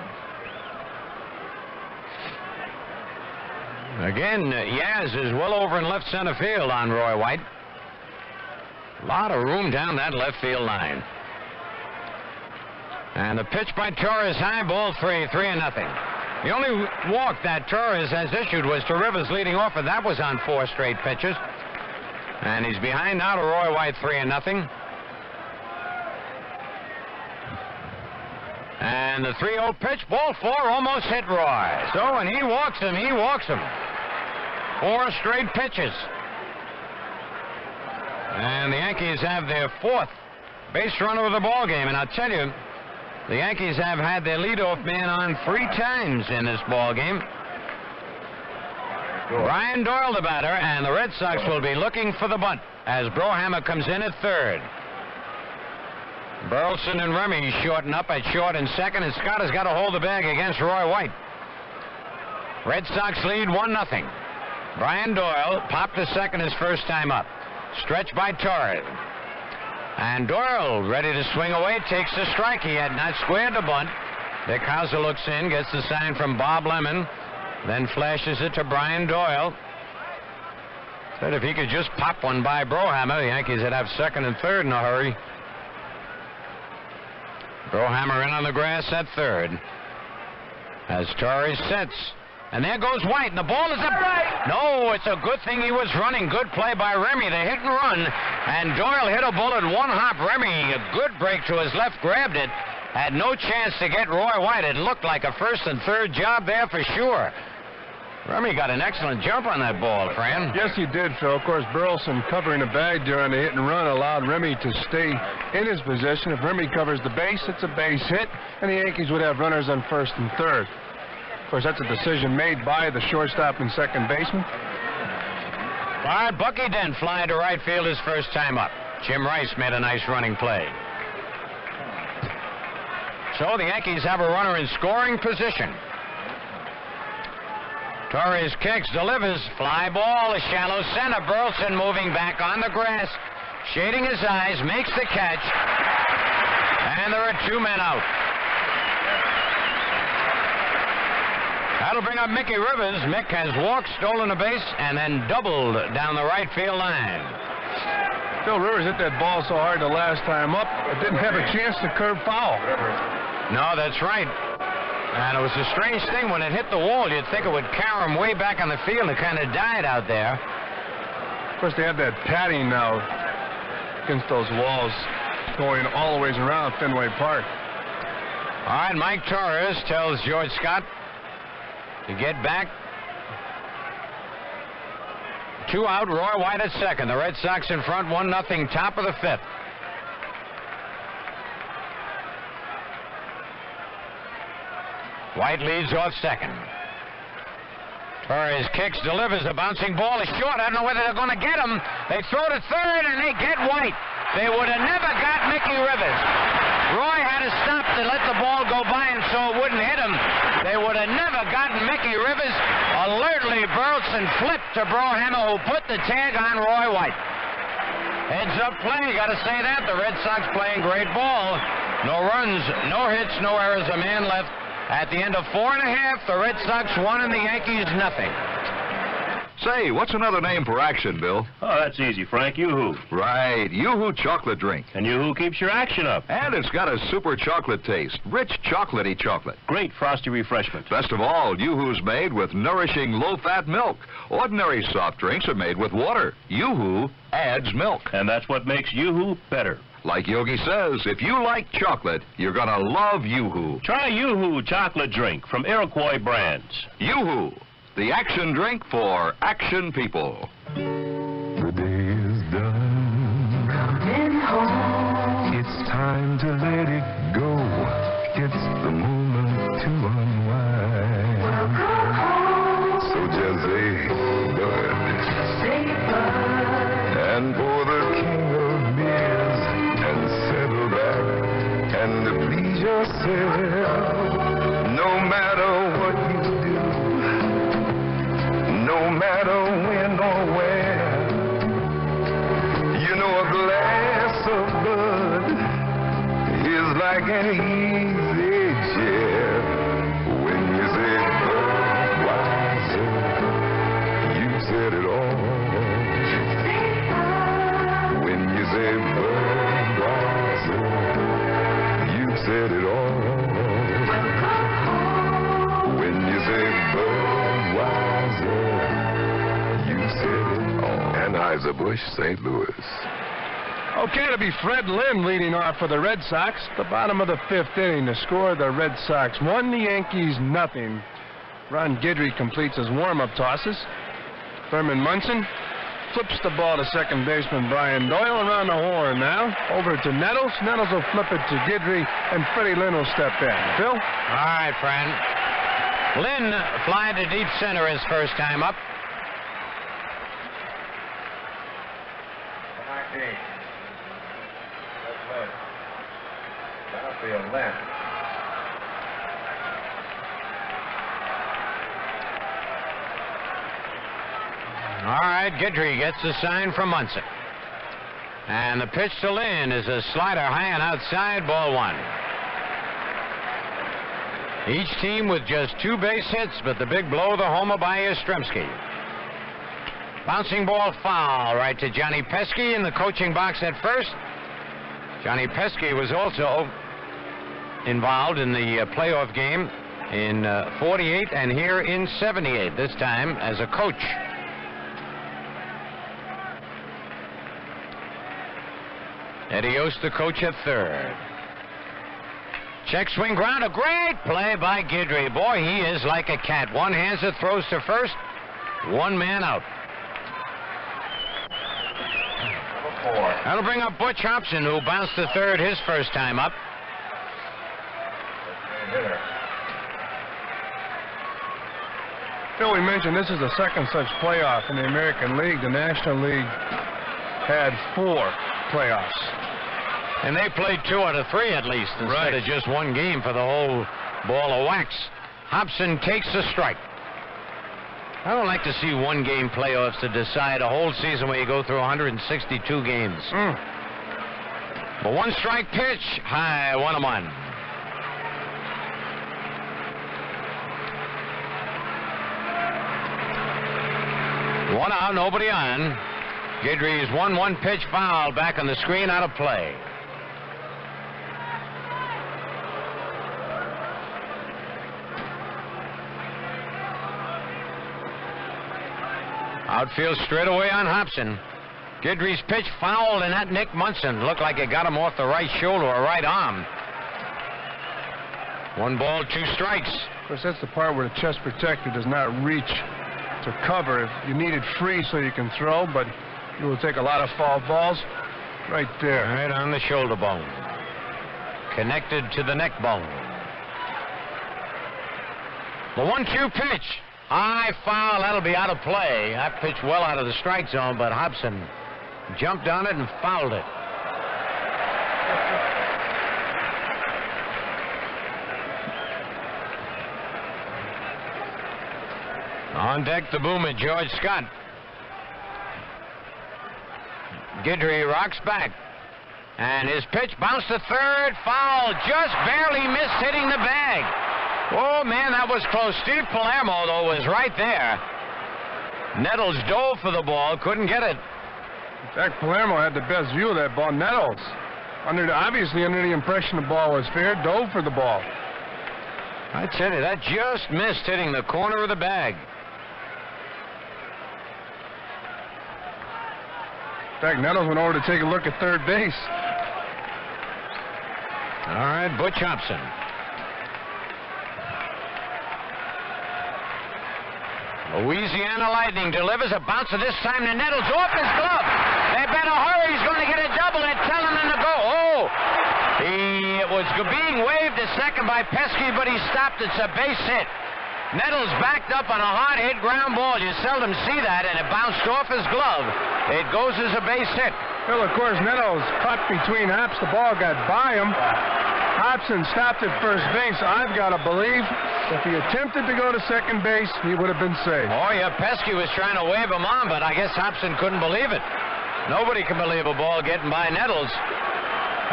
Again, Yaz is well over in left center field on Roy White. A lot of room down that left field line. And the pitch by Torres, high, ball 3, 3-0. The only walk that Torres has issued was to Rivers leading off, and that was on 4 straight pitches. And he's behind now to Roy White, 3-0. And the 3-0 pitch, ball 4, almost hit Roy. So when he walks him, he walks him. 4 straight pitches. And the Yankees have their 4th base runner of the ball game. And I'll tell you, the Yankees have had their leadoff man on 3 times in this ball game. Brian Doyle, the batter, and the Red Sox will be looking for the bunt as Brohammer comes in at third. Burleson and Remy shorten up at short and second, and Scott has got to hold the bag against Roy White. Red Sox lead 1-0. Brian Doyle popped to second his first time up. Stretch by Torres. And Doyle ready to swing away, takes the strike. He had not squared the bunt. Dick Hauser looks in, gets the sign from Bob Lemon, then flashes it to Brian Doyle. Said if he could just pop one by Brohammer, the Yankees would have second and third in a hurry. Brohammer in on the grass at third as Torres sets. And there goes White, and the ball is up. No, it's a good thing he was running. Good play by Remy. They hit and run, and Doyle hit a bullet 1 hop. Remy, a good break to his left, grabbed it. Had no chance to get Roy White. It looked like a first and third job there for sure. Remy got an excellent jump on that ball, Fran. Yes, he did, Phil. Of course, Burleson covering the bag during the hit and run allowed Remy to stay in his position. If Remy covers the base, it's a base hit, and the Yankees would have runners on first and third. Of course, that's a decision made by the shortstop and second baseman. All right, Bucky Dent flying to right field his first time up. Jim Rice made a nice running play. So the Yankees have a runner in scoring position. Torres kicks, delivers, fly ball, a shallow center. Burleson moving back on the grass, shading his eyes, makes the catch, and there are 2 men out. That'll bring up Mickey Rivers. Mick has walked, stolen a base, and then doubled down the right field line. Phil Rivers hit that ball so hard the last time up, it didn't have a chance to curve foul. No, that's right. And it was a strange thing. When it hit the wall, you'd think it would carry him way back on the field. It kind of died out there. Of course, they have that padding now against those walls going all the ways around Fenway Park. All right, Mike Torres tells George Scott to get back. 2 out, Roy White at second. The Red Sox in front, 1-0, top of the 5th. White leads off second. Torres kicks, delivers, a bouncing ball is short. I don't know whether they're going to get him. They throw to third, and they get White. They would have never got Mickey Rivers. Roy had to stop to let the ball go by him so it wouldn't hit him. They would have never gotten Mickey Rivers. Alertly, Burleson flipped to Brohammer, who put the tag on Roy White. Heads-up play, got to say that. The Red Sox playing great ball. No runs, no hits, no errors, a man left. At the end of 4 1/2, the Red Sox won and the Yankees nothing. Say, what's another name for action, Bill? Oh, that's easy, Frank. Yoo-hoo. Right, Yoo-hoo chocolate drink. And Yoo-hoo keeps your action up. And it's got a super chocolate taste. Rich chocolatey chocolate. Great frosty refreshment. Best of all, Yoo-hoo's made with nourishing low-fat milk. Ordinary soft drinks are made with water. Yoo-hoo adds milk. And that's what makes Yoo-hoo better. Like Yogi says, if you like chocolate, you're gonna love Yoo-hoo. Try Yoo-hoo chocolate drink from Iroquois Brands. Yoo-hoo, the action drink for action people. The day is done. Coming home. It's time to let it go. It's the moment to unwind. So just say bud. Say bud. And pour the king of beers and settle back and please yourself. No matter what you do, no matter when or where, you know a glass of blood is like an easy chair. When you say Budweiser, you said it all. When you say Budweiser, you said it all. When you say Budweiser, you said it all. Anheuser-Busch, St. Louis. Okay, it'll be Fred Lynn leading off for the Red Sox. The bottom of the 5th inning. The score, the Red Sox 1, the Yankees nothing. Ron Guidry completes his warm-up tosses. Thurman Munson flips the ball to second baseman Brian Doyle around the horn now. Over to Nettles. Nettles will flip it to Guidry, and Freddie Lynn will step in. Phil? All right, friend. Lynn flying to deep center his first time up. All right, Guidry gets the sign from Munson. And the pitch to Lynn is a slider high and outside, ball 1. Each team with just 2 base hits, but the big blow, the homer by Yastrzemski. Bouncing ball foul right to Johnny Pesky in the coaching box at first. Johnny Pesky was also involved in the playoff game in 48 and here in 78, this time as a coach. Eddie Yost, the coach, at third. Check swing ground, a great play by Guidry. Boy, he is like a cat. One hands it, throws to first, 1 man out. That'll bring up Butch Hobson, who bounced to third his first time up. Phil, we mentioned this is the second such playoff in the American League. The National League had 4 playoffs. And they played 2 out of 3 at least, instead of just one game for the whole ball of wax. Hobson takes the strike. I don't like to see one-game playoffs to decide a whole season where you go through 162 games. But 1 strike pitch, high, 1-1. One out, nobody on. Guidry's 1-1 pitch foul back on the screen, out of play. Outfield straight away on Hobson. Guidry's pitch fouled, and that Nick Munson looked like it got him off the right shoulder or right arm. 1 ball, 2 strikes. Of course, that's the part where the chest protector does not reach to cover. If you need it free so you can throw, but you will take a lot of foul balls. Right there. Right on the shoulder bone. Connected to the neck bone. The 1-2 pitch. High foul, that'll be out of play. That pitch well out of the strike zone, but Hobson jumped on it and fouled it. On deck, the boomer, George Scott. Guidry rocks back. And his pitch bounced to third, foul, just barely missed hitting the bag. Oh, man, that was close. Steve Palermo, though, was right there. Nettles dove for the ball, couldn't get it. In fact, Palermo had the best view of that ball. Nettles, obviously under the impression the ball was fair, dove for the ball. I tell you, that just missed hitting the corner of the bag. In fact, Nettles went over to take a look at third base. All right, Butch Hobson. Louisiana Lightning delivers a bouncer this time to Nettles off his glove. They better hurry. He's going to get a double. They're telling him to go. Oh, it was being waved to second by Pesky, but he stopped. It's a base hit. Nettles backed up on a hard-hit ground ball. You seldom see that, and it bounced off his glove. It goes as a base hit. Well, of course, Nettles caught between hops. The ball got by him. Hobson stopped at first base. I've got to believe if he attempted to go to second base, he would have been safe. Oh, yeah, Pesky was trying to wave him on, but I guess Hobson couldn't believe it. Nobody can believe a ball getting by Nettles.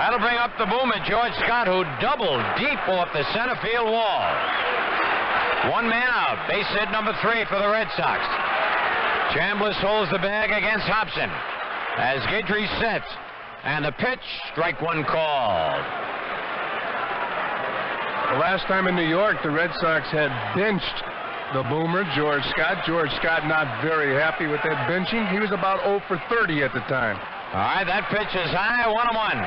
That'll bring up the boomer, George Scott, who doubled deep off the center field wall. 1 man out. Base hit number 3 for the Red Sox. Chambliss holds the bag against Hobson as Guidry sets. And the pitch, strike 1 called. The last time in New York, the Red Sox had benched the boomer, George Scott. George Scott not very happy with that benching. He was about 0 for 30 at the time. All right, that pitch is high, 1-1.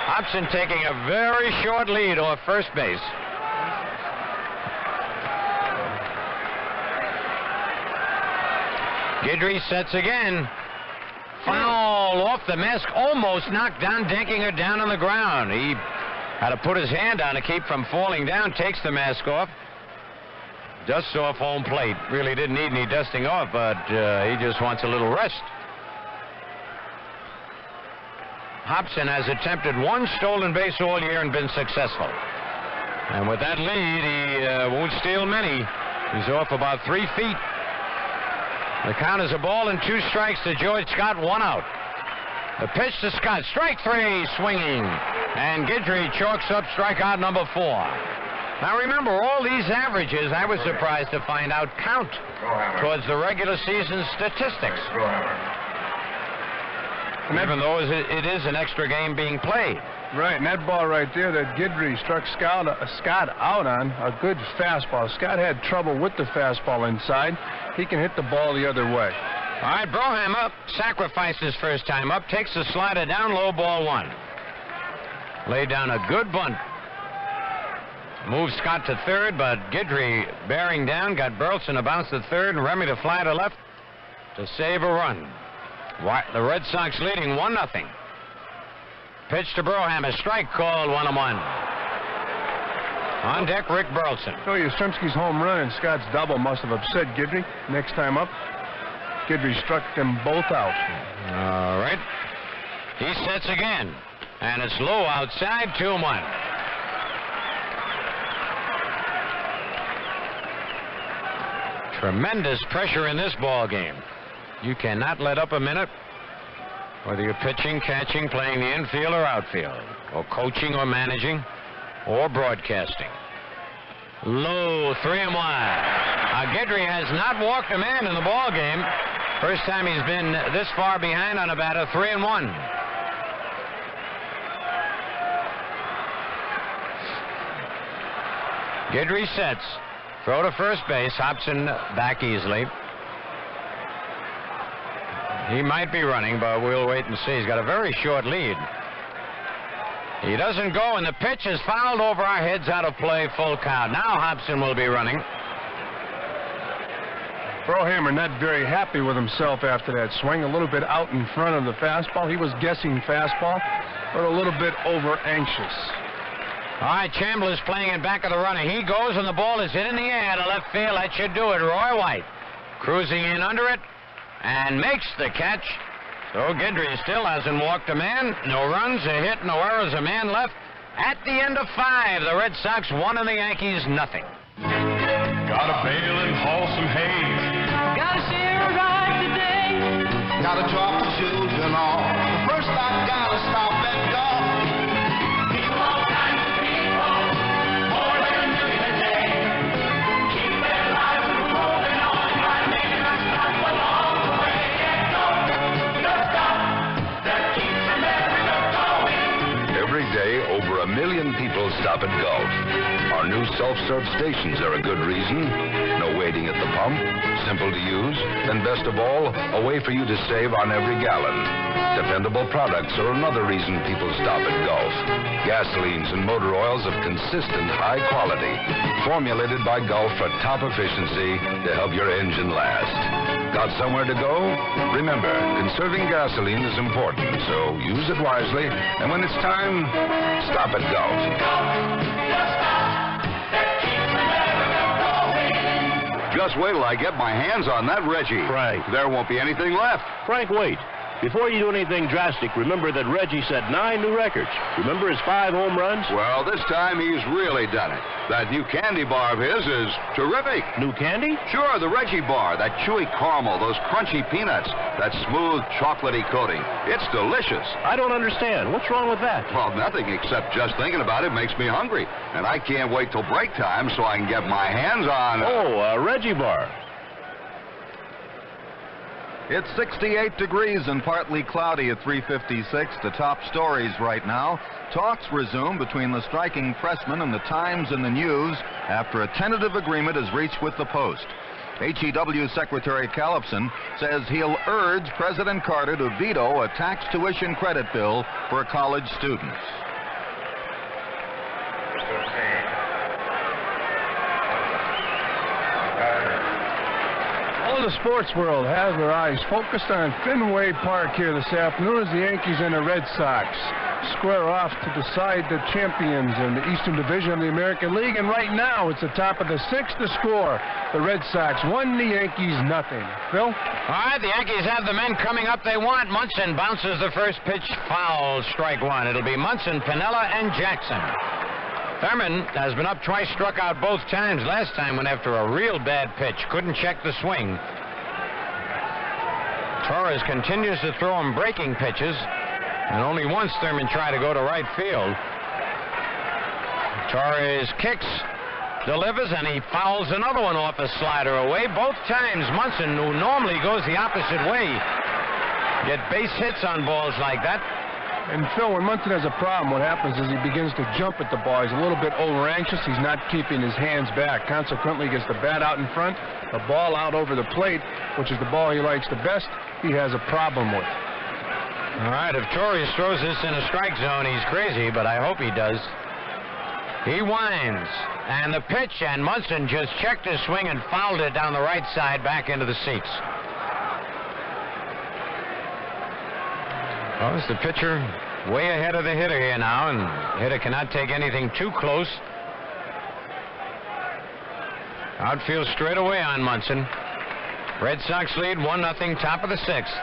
Hobson taking a very short lead off first base. Guidry sets again. Foul off the mask, almost knocked down Denkinger down on the ground. He had to put his hand on to keep from falling down. Takes the mask off. Dusts off home plate. Really didn't need any dusting off, but he just wants a little rest. Hobson has attempted 1 stolen base all year and been successful. And with that lead, he won't steal many. He's off about 3 feet. The count is a ball and 2 strikes to George Scott, 1 out. The pitch to Scott, strike 3, swinging. And Guidry chalks up strikeout number 4. Now remember, all these averages, I was surprised to find out, count towards the regular season statistics. Even though it is an extra game being played. Right, and that ball right there that Guidry struck Scott out on, a good fastball. Scott had trouble with the fastball inside. He can hit the ball the other way. All right, Broham up, sacrifices first time up, takes the slider down low, ball 1. Laid down a good bunt. Moves Scott to third, but Guidry bearing down, got Burleson to bounce to third, and Remy to fly to left to save a run. The Red Sox leading 1-0. Pitch to Broham, a strike called, 1-1. On deck, Rick Burleson. So Yastrzemski's home run and Scott's double must have upset Guidry. Next time up, Guidry struck them both out. All right. He sets again. And it's low outside, 2-1. Tremendous pressure in this ball game. You cannot let up a minute, whether you're pitching, catching, playing the infield or outfield, or coaching or managing, or broadcasting. Low, 3-1. Guidry has not walked a man in the ball game. First time he's been this far behind on a batter, 3-1. Guidry sets. Throw to first base. Hobson back easily. He might be running, but we'll wait and see. He's got a very short lead. He doesn't go, and the pitch is fouled over our heads, out of play, full count. Now Hobson will be running. Brohammer not very happy with himself after that swing. A little bit out in front of the fastball. He was guessing fastball, but a little bit over anxious. All right, Chandler's playing in back of the runner. He goes, and the ball is hit in the air to left field. That should do it. Roy White cruising in under it and makes the catch. So Guidry still hasn't walked a man. No runs, a hit, no errors, a man left. At the end of 5, the Red Sox 1 and the Yankees nothing. Gotta bail and haul some hay. Gotta share a ride today. Gotta drop the children off. But first I gotta stop and go. People, all kinds of people, more than a million a day. Keep their lives moving on by making us stop along the way. Yeah, no stop that keeps America going. Every day, over 1 million people stop at Gulf. Our new self-serve stations are a good reason. No waiting at the pump, simple to use, and best of all, a way for you to save on every gallon. Dependable products are another reason people stop at Gulf. Gasolines and motor oils of consistent high quality, formulated by Gulf for top efficiency to help your engine last. Got somewhere to go? Remember, conserving gasoline is important, so use it wisely, and when it's time, stop at Gulf. Just wait till I get my hands on that Reggie. Frank. There won't be anything left. Frank, wait. Before you do anything drastic, remember that Reggie set 9 new records. Remember his 5 home runs? Well, this time he's really done it. That new candy bar of his is terrific. New candy? Sure, the Reggie bar, that chewy caramel, those crunchy peanuts, that smooth chocolatey coating. It's delicious. I don't understand. What's wrong with that? Well, nothing except just thinking about it makes me hungry. And I can't wait till break time so I can get my hands on... Oh, Reggie bar. It's 68 degrees and partly cloudy at 3:56. The top stories right now. Talks resume between the striking pressmen and the Times and the News after a tentative agreement is reached with the Post. HEW Secretary Callipson says he'll urge President Carter to veto a tax tuition credit bill for college students. All the sports world has their eyes focused on Fenway Park here this afternoon as the Yankees and the Red Sox square off to decide the champions in the Eastern Division of the American League. And right now, it's the top of the 6th to score. The Red Sox 1, the Yankees nothing. Phil? All right, the Yankees have the men coming up they want. Munson bounces the first pitch, foul, strike 1. It'll be Munson, Piniella, and Jackson. Thurman has been up twice, struck out both times. Last time went after a real bad pitch. Couldn't check the swing. Torres continues to throw him breaking pitches, and only once Thurman tried to go to right field. Torres kicks, delivers, and he fouls another one off a slider away. Both times Munson, who normally goes the opposite way, get base hits on balls like that. And Phil, when Munson has a problem, what happens is he begins to jump at the ball. He's a little bit over anxious. He's not keeping his hands back. Consequently, he gets the bat out in front, the ball out over the plate, which is the ball he likes the best. He has a problem with. All right, if Torres throws this in a strike zone, he's crazy, but I hope he does. He winds, and the pitch, and Munson just checked his swing and fouled it down the right side back into the seats. Well, it's the pitcher way ahead of the hitter here now, and the hitter cannot take anything too close. Outfield straight away on Munson. Red Sox lead 1-0, top of the 6th.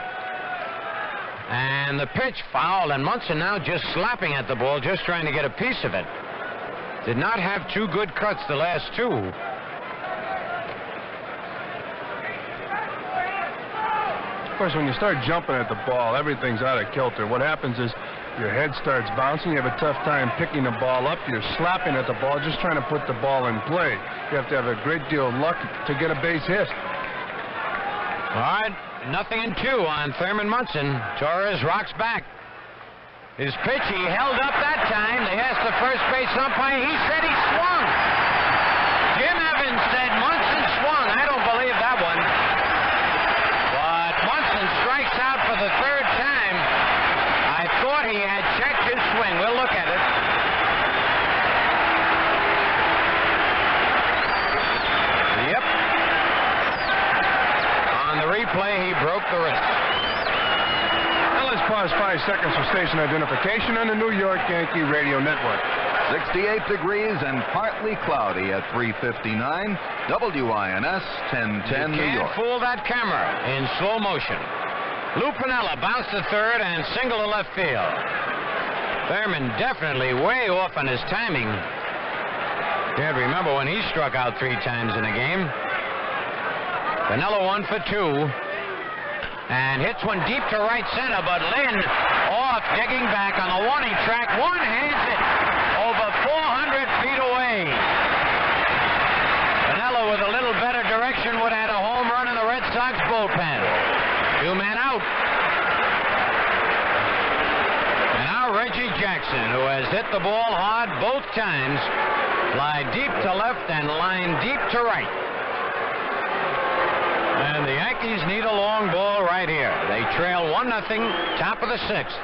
And the pitch fouled, and Munson now just slapping at the ball, just trying to get a piece of it. Did not have 2 good cuts the last 2. Of course, when you start jumping at the ball, everything's out of kilter. What happens is your head starts bouncing. You have a tough time picking the ball up. You're slapping at the ball, just trying to put the ball in play. You have to have a great deal of luck to get a base hit. All right, 0-2 on Thurman Munson. Torres rocks back. His pitch, he held up that time. They asked the first base umpire. He said he swung. Jim Evans said Munson swung. I don't believe that one. But Munson strikes out for the 3rd time. I thought he had checked his swing. We'll look at it. Yep. On the replay, he broke the wrist. Now let's pause 5 seconds for station identification on the New York Yankee Radio Network. 68 degrees and partly cloudy at 3:59. WINS 1010 New Can't York. fool that camera in slow motion. Lou Piniella bounced to 3rd and single to left field. Thurman definitely way off on his timing. Can't remember when he struck out 3 times in a game. Piniella 1 for 2. And hits one deep to right center, but Lynn off, digging back on the warning track. One-hands it over 400 feet away. Piniella with a little better direction would have had a home run in the Red Sox bullpen. 2 men out. And now Reggie Jackson, who has hit the ball hard both times, fly deep to left and line deep to right. And the Yankees need a long ball right here. They trail 1-0, top of the 6th.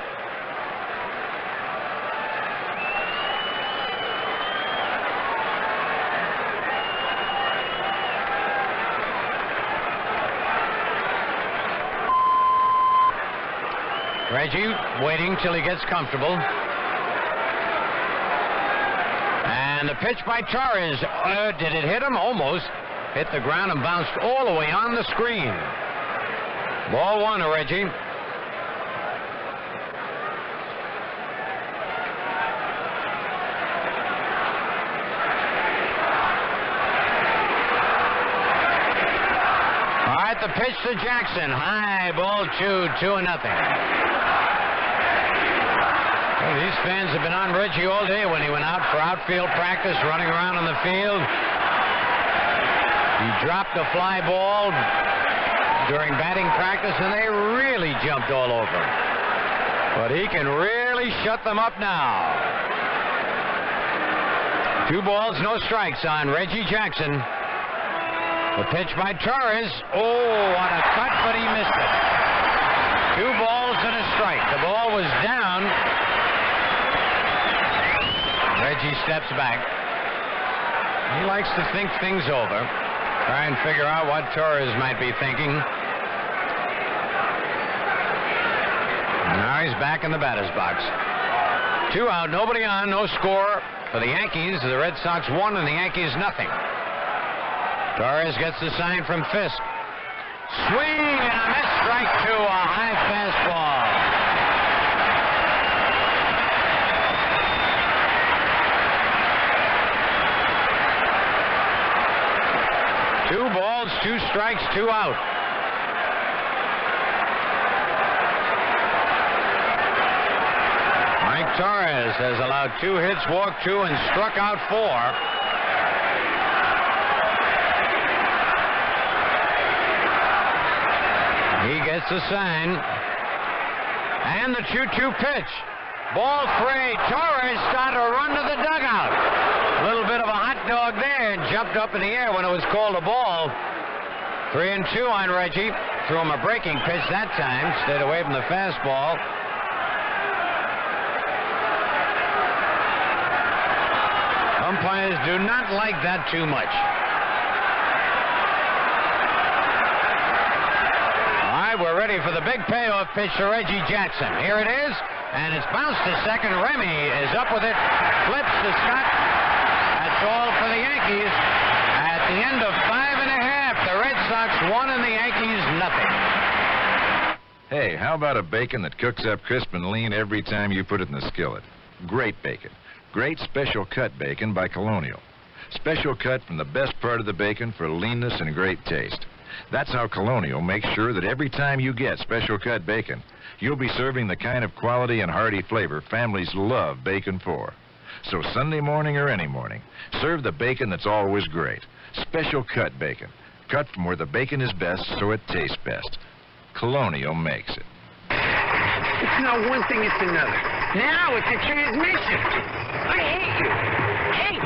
Reggie waiting till he gets comfortable. And the pitch by Torres. Did it hit him? Almost. Hit the ground and bounced all the way on the screen. Ball 1 to Reggie. All right, the pitch to Jackson. High ball 2-0. Well, these fans have been on Reggie all day when he went out for outfield practice, running around on the field. He dropped a fly ball during batting practice, and they really jumped all over him. But he can really shut them up now. 2 balls, no strikes on Reggie Jackson. The pitch by Torres. Oh, what a cut, but he missed it. 2 balls and a strike. The ball was down. Reggie steps back. He likes to think things over. Try and figure out what Torres might be thinking. Now he's back in the batter's box. 2 out, nobody on, no score for the Yankees. The Red Sox 1 and the Yankees 0. Torres gets the sign from Fisk. Swing and a miss, strike 2, a high fastball. Two balls, 2 strikes, 2 out. Mike Torres has allowed 2 hits, walked 2, and struck out 4. He gets the sign. And the 2-2 pitch. Ball 3. Torres started to run to the dugout. A little bit of a hot dog there, and jumped up in the air when it was called a ball. 3-2 on Reggie. Threw him a breaking pitch that time. Stayed away from the fastball. Umpires do not like that too much. All right, we're ready for the big payoff pitch to Reggie Jackson. Here it is, and it's bounced to second. Remy is up with it. Flips to Scott. That's all for the Yankees at the end of 5½. The Red Sox won and the Yankees nothing. Hey, how about a bacon that cooks up crisp and lean every time you put it in the skillet? Great bacon. Great special cut bacon by Colonial. Special cut from the best part of the bacon for leanness and great taste. That's how Colonial makes sure that every time you get special cut bacon, you'll be serving the kind of quality and hearty flavor families love bacon for. So Sunday morning or any morning, serve the bacon that's always great. Special cut bacon. Cut from where the bacon is best so it tastes best. Colonial makes it. It's not one thing, it's another. Now it's a transmission. I hate you. Hate.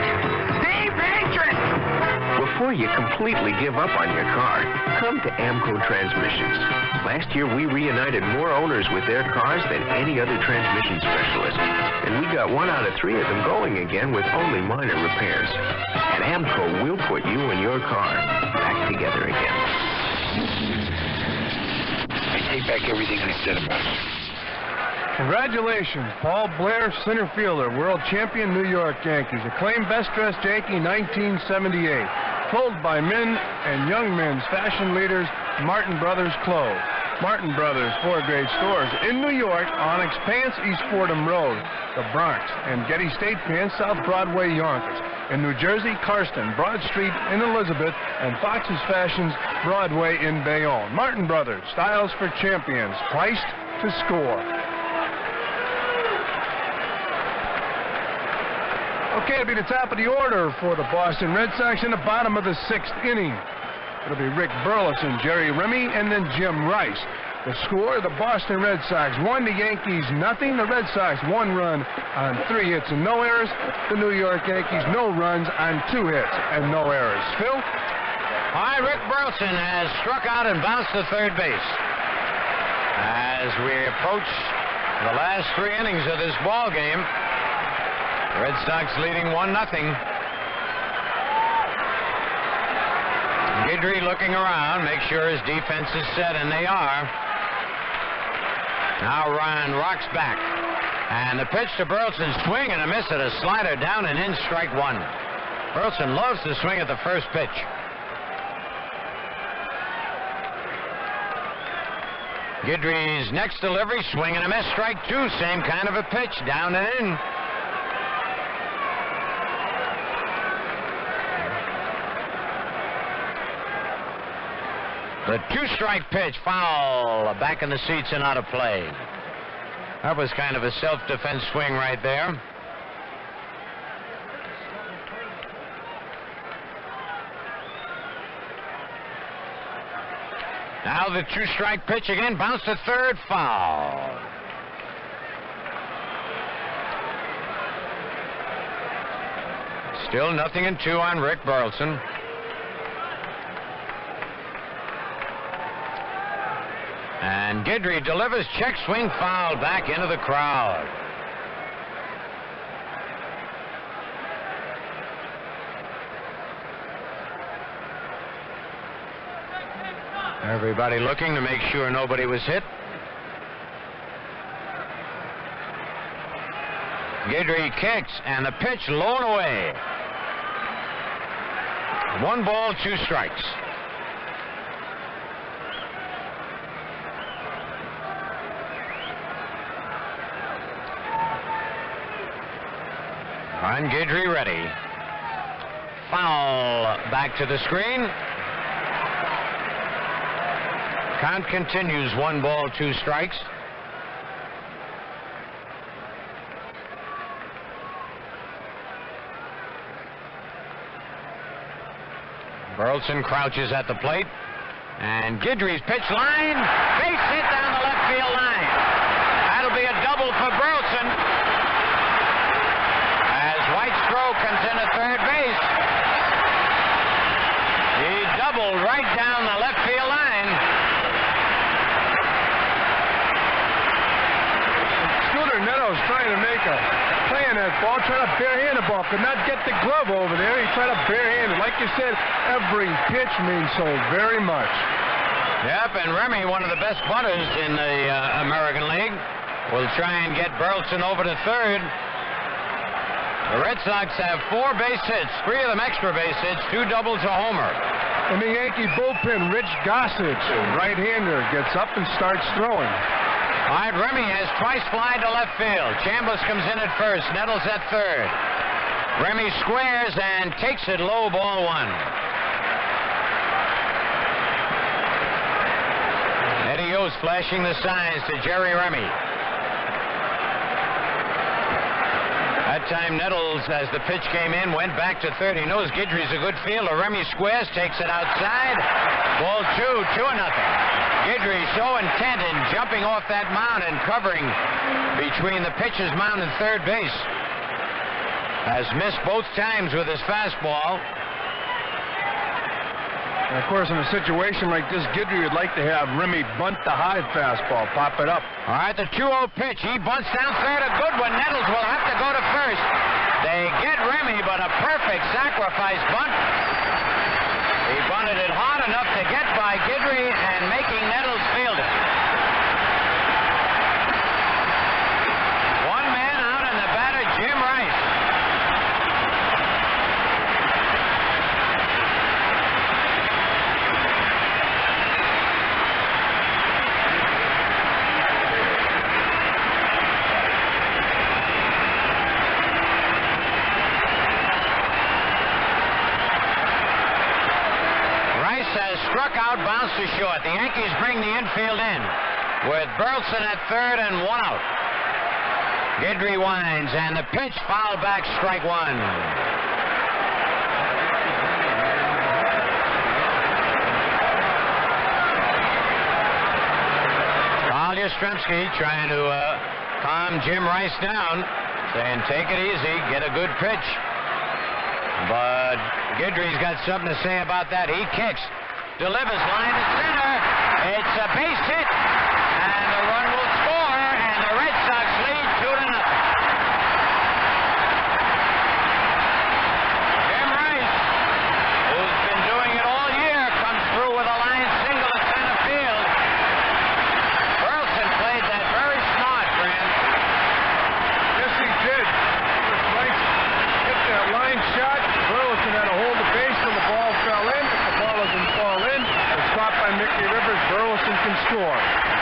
Dave Hatred. Before you completely give up on your car, come to Amco Transmissions. Last year, we reunited more owners with their cars than any other transmission specialist. And we got 1 out of 3 of them going again with only minor repairs. At Amco, we'll put you and your car back together again. I take back everything I said about you. Congratulations, Paul Blair, center fielder, world champion New York Yankees, acclaimed best-dressed Yankee 1978. Clothed by men and young men's fashion leaders, Martin Brothers Clothes. Martin Brothers, 4 great stores in New York, Onyx Pants, East Fordham Road, the Bronx, and Getty State Pants, South Broadway, Yonkers. In New Jersey, Karsten, Broad Street in Elizabeth, and Fox's Fashions, Broadway in Bayonne. Martin Brothers, styles for champions, priced to score. Okay, it'll be the top of the order for the Boston Red Sox in the bottom of the 6th inning. It'll be Rick Burleson, Jerry Remy, and then Jim Rice. The score, the Boston Red Sox 1, the Yankees nothing. The Red Sox 1 run on 3 hits and no errors. The New York Yankees no runs on 2 hits and no errors. Phil? All right, Rick Burleson has struck out and bounced to third base. As we approach the last 3 innings of this ball game, Red Sox leading 1-0. Guidry looking around, make sure his defense is set, and they are. Now Ryan rocks back. And the pitch to Burleson, swing and a miss at a slider down and in, strike 1. Burleson loves to swing at the first pitch. Guidry's next delivery, swing and a miss, strike 2. Same kind of a pitch, down and in. The 2-strike pitch, foul, back in the seats and out of play. That was kind of a self-defense swing right there. Now the 2-strike pitch again, bounced to third, foul. Still 0-2 on Rick Burleson. And Guidry delivers, check swing, foul, back into the crowd. Everybody looking to make sure nobody was hit. Guidry kicks, and the pitch low and away. 1 ball, 2 strikes. And Guidry ready. Foul back to the screen. Count continues, 1 ball, 2 strikes. Burleson crouches at the plate. And Guidry's pitch line. Base hit down the left field line. That'll be a double for Burleson. Whitestroke comes in at third base. He doubled right down the left field line. Scooter Netto's trying to make a play on that ball, trying to barehand the ball. Could not get the glove over there. He tried to barehand it. Like you said, every pitch means so very much. Yep, and Remy, one of the best butters in the American League, will try and get Burleson over to third. The Red Sox have 4 base hits, 3 of them extra base hits, 2 doubles, a homer. In the Yankee bullpen, Rich Gossage, right-hander, gets up and starts throwing. All right, Remy has twice flied to left field. Chambliss comes in at first, Nettles at third. Remy squares and takes it low, ball 1. Eddie Yost flashing the signs to Jerry Remy. That time Nettles, as the pitch came in, went back to third. He knows Guidry's a good fielder. Remy squares, takes it outside. Ball 2-0. Guidry so intent in jumping off that mound and covering between the pitcher's mound and third base. Has missed both times with his fastball. And of course, in a situation like this, Guidry would like to have Remy bunt the high fastball, pop it up. All right, the 2-0 pitch. He bunts down third, a good one. Nettles will have to go to first. They get Remy, but a perfect sacrifice bunt. He bunted it hard enough to get by Guidry and making Nettles field it. 1 man out, and the batter, Jim Rice. Struck out, bounced to short. The Yankees bring the infield in with Burleson at third and 1 out. Guidry winds, and the pitch fouled back, strike 1. Carl Yastrzemski trying to calm Jim Rice down, saying take it easy, get a good pitch. But Guidry's got something to say about that. He kicks. Delivers line to center. It's a base hit, and the run will score, and the Red Sox lead 2-0. Jim Rice, who's been doing it all year, comes through with a line single to center field. Burleson played that very smart, Grant. Yes, he did. Rice hit that line shot. Burleson had to hold the base till the ball fell in. If the ball doesn't fall in, it's stopped by Mickey Rivers. Burleson can score.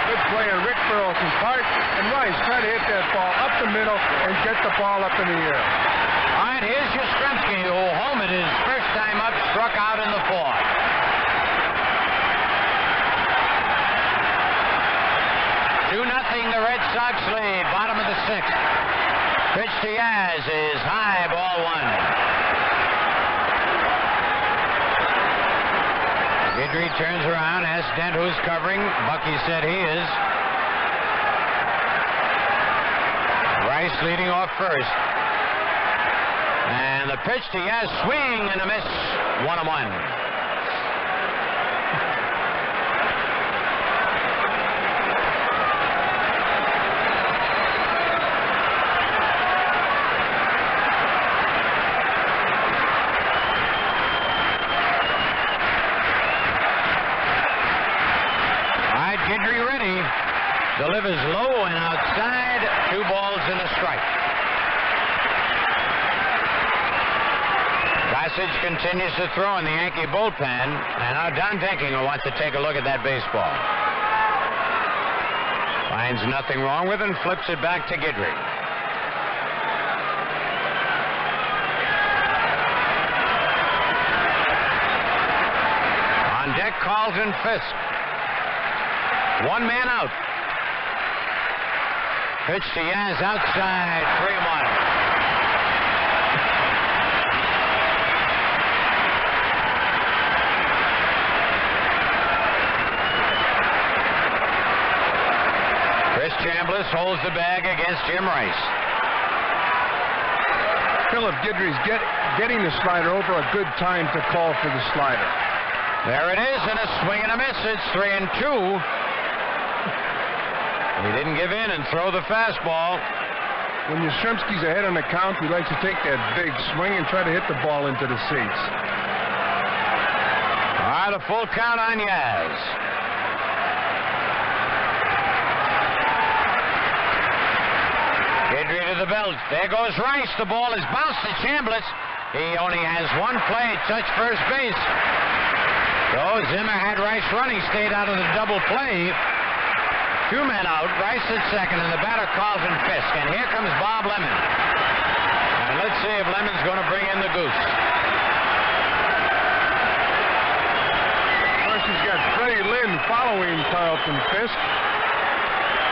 Good play on Rick Burleson's part. And Rice tried to hit that ball up the middle and get the ball up in the air. All right, here's Yastrzemski, who homered his first time up, struck out in the 4th. The Red Sox lead, bottom of the 6th. Pitch to Yaz is high, ball 1. Guidry turns around, asks Dent who's covering. Bucky said he is. Rice leading off first. And the pitch to Yaz, swing and a miss. 1-1. Guidry ready. Delivers low and outside. 2 balls and a strike. Gossage continues to throw in the Yankee bullpen. And now Don Denkinger wants to take a look at that baseball. Finds nothing wrong with it and flips it back to Guidry. On deck, Carlton Fisk. 1 man out. Pitch to Yaz outside, 3-1. Chris Chambliss holds the bag against Jim Rice. Philip Guidry's getting the slider over a good time to call for the slider. There it is, and a swing and a miss. It's 3-2. He didn't give in and throw the fastball. When Yastrzemski's ahead on the count, he likes to take that big swing and try to hit the ball into the seats. All right, a full count on Yaz. Guidry to the belt. There goes Rice. The ball is bounced to Chambliss. He only has one play, touch first base. So Zimmer had Rice running, stayed out of the double play. 2 men out, Rice at second, and the batter Carlton Fisk. And here comes Bob Lemon. And let's see if Lemon's going to bring in the goose. First, he's got Freddie Lynn following Carlton Fisk.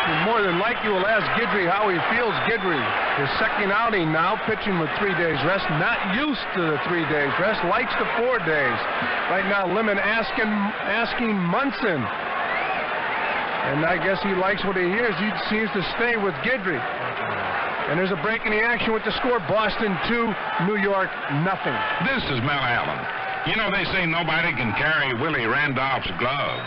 He more than likely will ask Guidry how he feels. Guidry, his second outing now, pitching with 3 days rest. Not used to the 3 days rest, likes the 4 days. Right now, Lemon asking Munson. And I guess he likes what he hears. He seems to stay with Guidry. And there's a break in the action with the score. Boston 2, New York nothing. This is Mel Allen. You know, they say nobody can carry Willie Randolph's glove.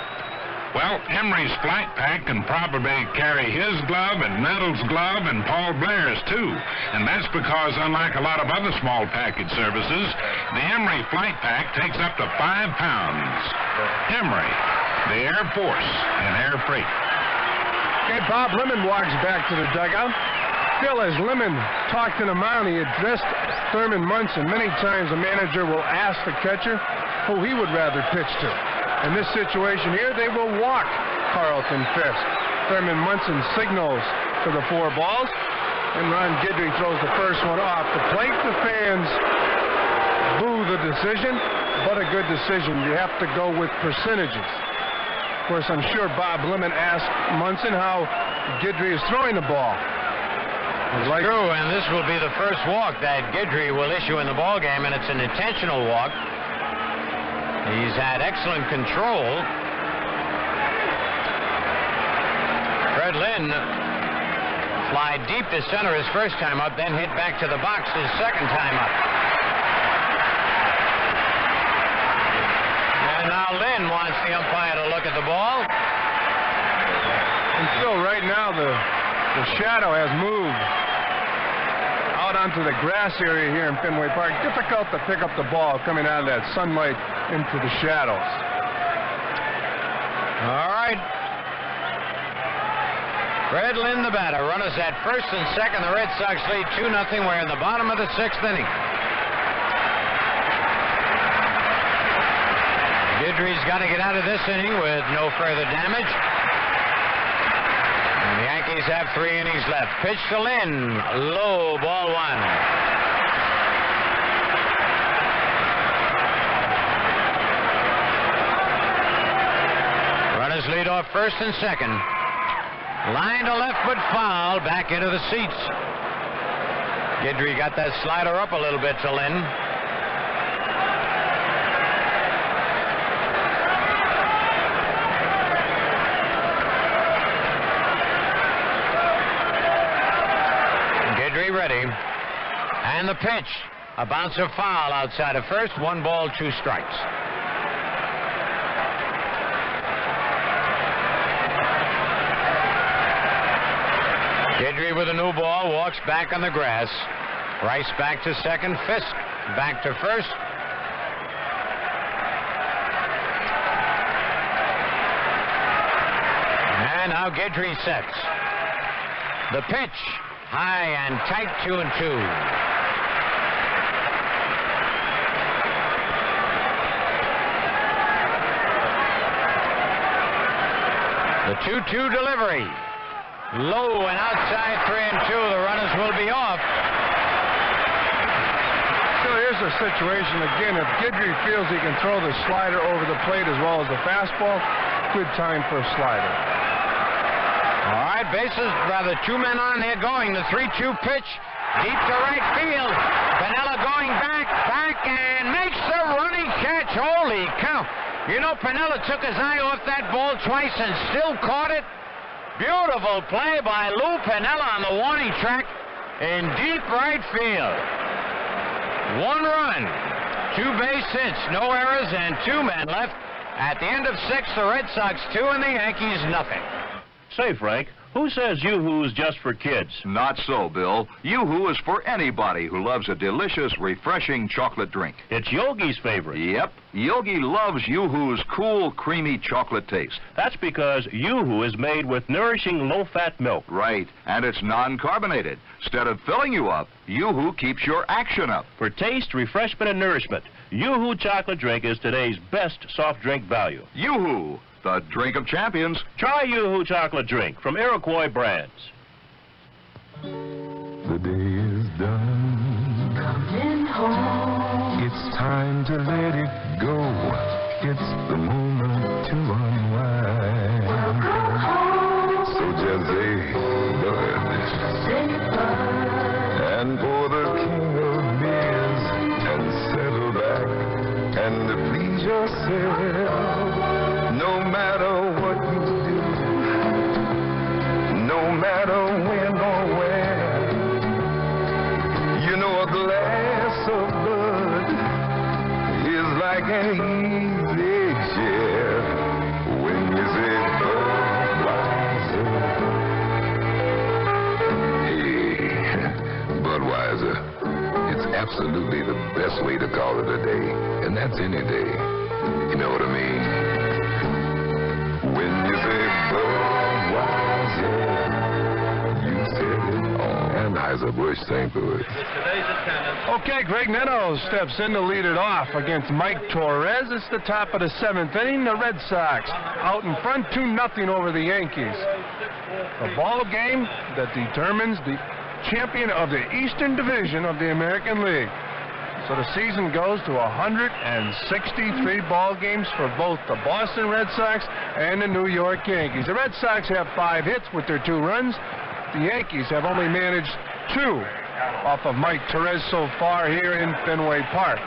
Well, Emery's flight pack can probably carry his glove and Nettles' glove and Paul Blair's too. And that's because, unlike a lot of other small package services, the Emery flight pack takes up to 5 pounds. Emery, the Air Force and Air Freight. Okay, Bob Lemon walks back to the dugout. Phil, as Lemon talked to the mound, he addressed Thurman Munson. Many times the manager will ask the catcher who he would rather pitch to. In this situation here, they will walk Carlton Fisk. Thurman Munson signals for the 4 balls, and Ron Guidry throws the first one off the plate. The fans boo the decision, but a good decision. You have to go with percentages. Of course, I'm sure Bob Lemon asked Munson how Guidry is throwing the ball. It's true, and this will be the first walk that Guidry will issue in the ballgame, and it's an intentional walk. He's had excellent control. Fred Lynn fly deep to center his first time up, then hit back to the box his second time up. And now Lynn wants the umpire to look at the ball. And still, right now, the shadow has moved out onto the grass area here in Fenway Park. Difficult to pick up the ball coming out of that sunlight into the shadows. All right. Fred Lynn, the batter. Runners at first and second. The Red Sox lead 2-0. We're in the bottom of the 6th inning. Guidry's got to get out of this inning with no further damage. And the Yankees have 3 innings left. Pitch to Lynn. Low, ball 1. Lead off first and second. Line to left, but foul. Back into the seats. Guidry got that slider up a little bit to Lynn. Guidry ready. And the pitch. A bouncer foul outside of first. 1 ball, 2 strikes. Guidry with a new ball, walks back on the grass. Rice back to second, Fisk back to first. And now Guidry sets. The pitch, high and tight, 2-2. The 2-2 delivery. Low and outside, 3-2. The runners will be off. So here's the situation again. If Guidry feels he can throw the slider over the plate as well as the fastball, good time for a slider. All right, bases, rather 2 men on here going. The 3-2 pitch, deep to right field. Piniella going back, and makes the running catch. Holy cow. You know, Piniella took his eye off that ball twice and still caught it. Beautiful play by Lou Piniella on the warning track in deep right field. 1 run, 2 base hits, no errors, and 2 men left. At the end of 6, the Red Sox 2 and the Yankees nothing. Say, Frank, who says Yoo-Hoo's just for kids? Not so, Bill. Yoo-Hoo is for anybody who loves a delicious, refreshing chocolate drink. It's Yogi's favorite. Yep. Yogi loves Yoo-Hoo's cool, creamy chocolate taste. That's because Yoo-Hoo is made with nourishing low-fat milk. Right. And it's non-carbonated. Instead of filling you up, Yoo-Hoo keeps your action up. For taste, refreshment, and nourishment, Yoo-Hoo chocolate drink is today's best soft drink value. Yoo-Hoo, the drink of champions. Try Yoo-Hoo chocolate drink from Iroquois Brands. The day is done. Coming home. It's time to let it go. It's the moment to unwind. Welcome home. So just say bud. Say bud. And pour the king of beers and settle back and please yourself. No matter what you do, no matter when or where, you know a glass of bud is like an easy chair when you say Budweiser. Hey, Budweiser, it's absolutely the best way to call it a day, and that's any day. You know what I mean? When you say Budweiser, you said it all. Anheuser-Busch, St. Louis. Okay, Greg Nettles steps in to lead it off against Mike Torres. It's the top of the 7th inning. The Red Sox out in front 2-0 over the Yankees. A ball game that determines the champion of the Eastern Division of the American League. So the season goes to 163 ball games for both the Boston Red Sox and the New York Yankees. The Red Sox have 5 hits with their 2 runs. The Yankees have only managed 2 off of Mike Torres so far here in Fenway Park.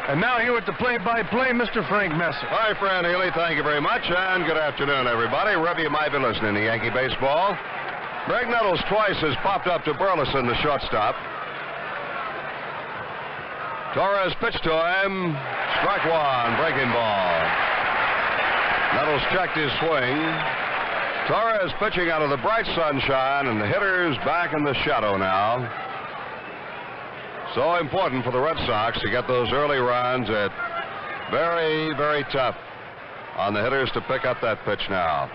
And now here with the play-by-play, Mr. Frank Messer. Hi, Fran Healy. Thank you very much, and good afternoon, everybody. Wherever you might be listening to Yankee baseball. Greg Nettles twice has popped up to Burleson, the shortstop. Torres pitched to him. Strike one, breaking ball. Nettles checked his swing. Torres pitching out of the bright sunshine, and the hitters back in the shadow now. So important for the Red Sox to get those early runs. It's very, very tough on the hitters to pick up that pitch now.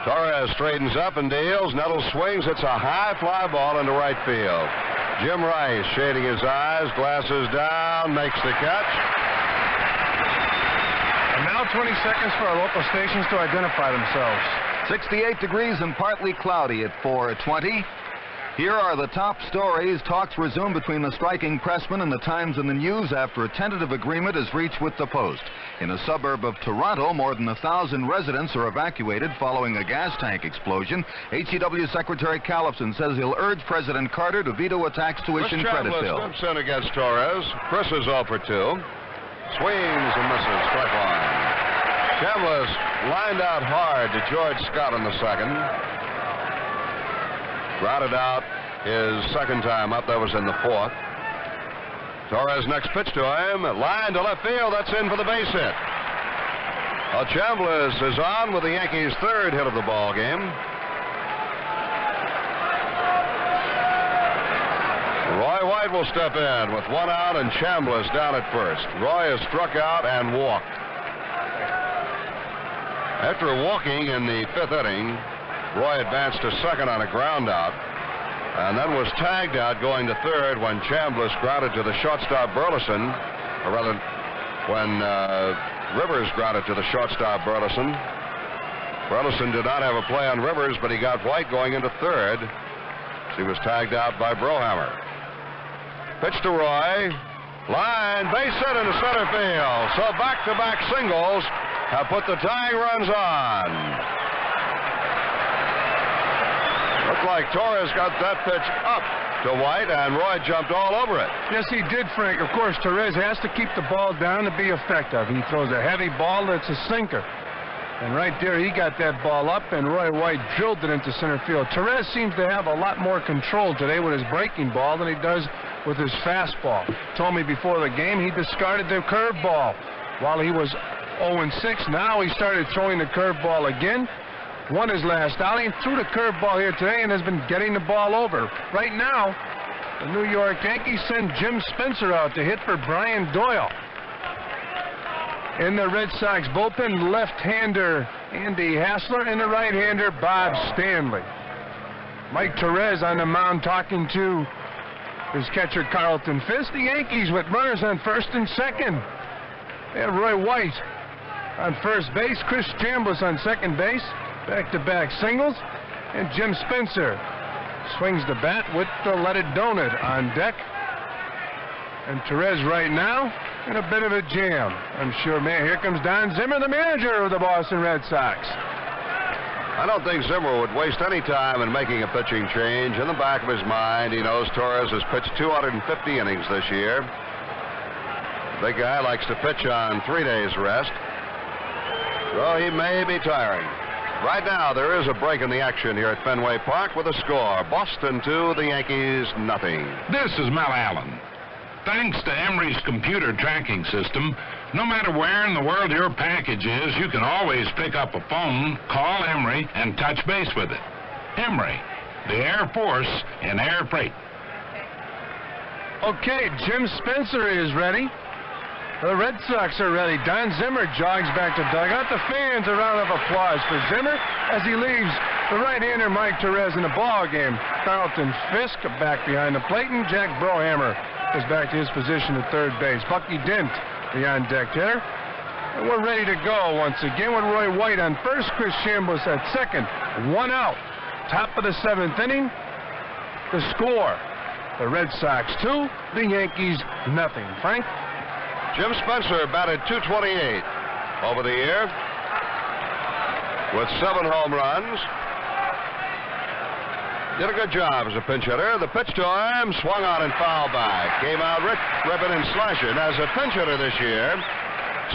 Torres straightens up and deals. Nettles swings. It's a high fly ball into right field. Jim Rice shading his eyes, glasses down, makes the catch. And now 20 seconds for our local stations to identify themselves. 68 degrees and partly cloudy at 4:20. Here are the top stories. Talks resume between the striking pressmen and the Times and the News after a tentative agreement is reached with the Post. In a suburb of Toronto, more than 1,000 residents are evacuated following a gas tank explosion. HEW Secretary Callipson says he'll urge President Carter to veto a tax tuition credit bill. Chambliss steps in against Torres. Chris is 0 for 2. Swings and misses. Strike one. Chambliss lined out hard to George Scott in the second. Grounded out his second time up. That was in the 4th. Torres' next pitch to him. Line to left field. That's in for the base hit. Chambliss is on with the Yankees' 3rd hit of the ball game. Roy White will step in with 1 out and Chambliss down at first. Roy is struck out and walked. After walking in the 5th inning, Roy advanced to second on a ground out and then was tagged out going to third when Chambliss grounded to the shortstop Burleson, or rather when Rivers grounded to the shortstop Burleson. Burleson did not have a play on Rivers, but he got White going into third. He was tagged out by Brohammer. Pitch to Roy. Line, base hit into center field. So back-to-back singles have put the tying runs on. Looked like Torres got that pitch up to White, and Roy jumped all over it. Yes, he did, Frank. Of course, Torres has to keep the ball down to be effective. He throws a heavy ball that's a sinker. And right there, he got that ball up, and Roy White drilled it into center field. Torres seems to have a lot more control today with his breaking ball than he does with his fastball. Told me before the game he discarded the curveball while he was 0-6. Now he started throwing the curveball again. won his last outing, threw the curveball here today, and has been getting the ball over. Right now, the New York Yankees send Jim Spencer out to hit for Brian Doyle. In the Red Sox bullpen, left-hander Andy Hassler and the right-hander Bob Stanley. Mike Torres on the mound talking to his catcher Carlton Fisk. The Yankees with runners on first and second. They have Roy White on first base, Chris Chambliss on second base, back-to-back singles, and Jim Spencer swings the bat with the Let It Donut on deck. And Torres right now in a bit of a jam. I'm sure, man, here comes Don Zimmer, the manager of the Boston Red Sox. I don't think Zimmer would waste any time in making a pitching change. In the back of his mind, he knows Torres has pitched 250 innings this year. The big guy likes to pitch on 3 days rest, so he may be tiring. Right now, there is a break in the action here at Fenway Park with a score. Boston 2, the Yankees nothing. This is Mel Allen. Thanks to Emery's computer tracking system, no matter where in the world your package is, you can always pick up a phone, call Emery, and touch base with it. Emery, the Air Force in air freight. Okay, Jim Spencer is ready. The Red Sox are ready. Don Zimmer jogs back to dugout. The fans, a round of applause for Zimmer as he leaves the right-hander Mike Torres in the ball game. Carlton Fisk back behind the plate, and Jack Brohammer is back to his position at third base. Bucky Dent, the on-deck hitter. And we're ready to go once again with Roy White on first, Chris Chambliss at second. 1 out. Top of the 7th inning. The score, the Red Sox 2, the Yankees nothing. Frank? Jim Spencer batted .228 over the year with 7 home runs. Did a good job as a pinch hitter. The pitch to him, swung on and fouled back. Came out ripping and slashing. As a pinch hitter this year,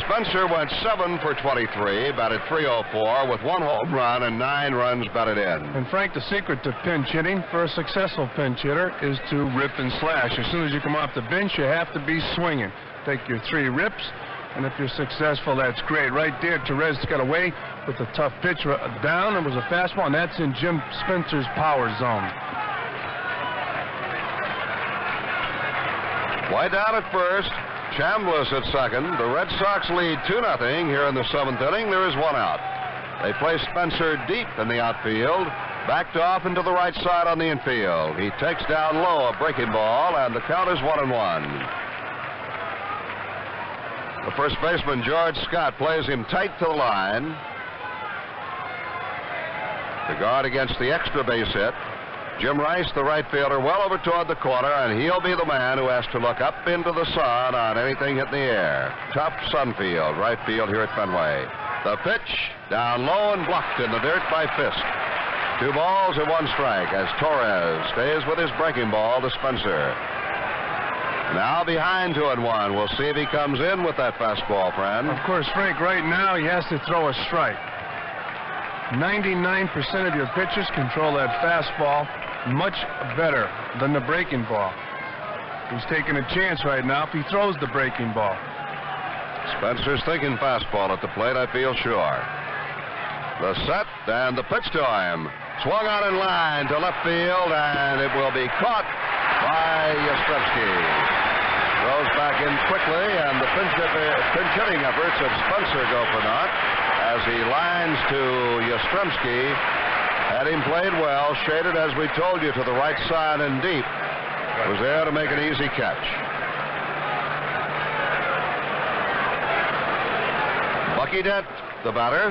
Spencer went 7 for 23, batted .304 with 1 home run and 9 runs batted in. And Frank, the secret to pinch hitting for a successful pinch hitter is to rip and slash. As soon as you come off the bench, you have to be swinging. Take your 3 rips, and if you're successful, that's great. Right there, Torres got away with a tough pitch down. It was a fastball, and that's in Jim Spencer's power zone. White down at first, Chambliss at second. The Red Sox lead 2-0 here in the 7th inning. There is 1 out. They play Spencer deep in the outfield, backed off into the right side on the infield. He takes down low a breaking ball, and the count is 1-1. The first baseman, George Scott, plays him tight to the line. The guard against the extra base hit. Jim Rice, the right fielder, well over toward the corner, and he'll be the man who has to look up into the sun on anything hit in the air. Tough sun field, right field here at Fenway. The pitch, down low and blocked in the dirt by Fisk. 2 balls and 1 strike as Torres stays with his breaking ball to Spencer. Now behind 2-1. We'll see if he comes in with that fastball, friend. Of course, Frank, right now he has to throw a strike. 99% of your pitchers control that fastball much better than the breaking ball. He's taking a chance right now if he throws the breaking ball. Spencer's thinking fastball at the plate, I feel sure. The set and the pitch to him. Swung on in line to left field, and it will be caught by Yastrzemski. Throws back in quickly, and the pinch hitting efforts of Spencer go for naught as he lines to Yastrzemski. Had him played well, shaded as we told you to the right side and deep. Was there to make an easy catch. Bucky Dent, the batter.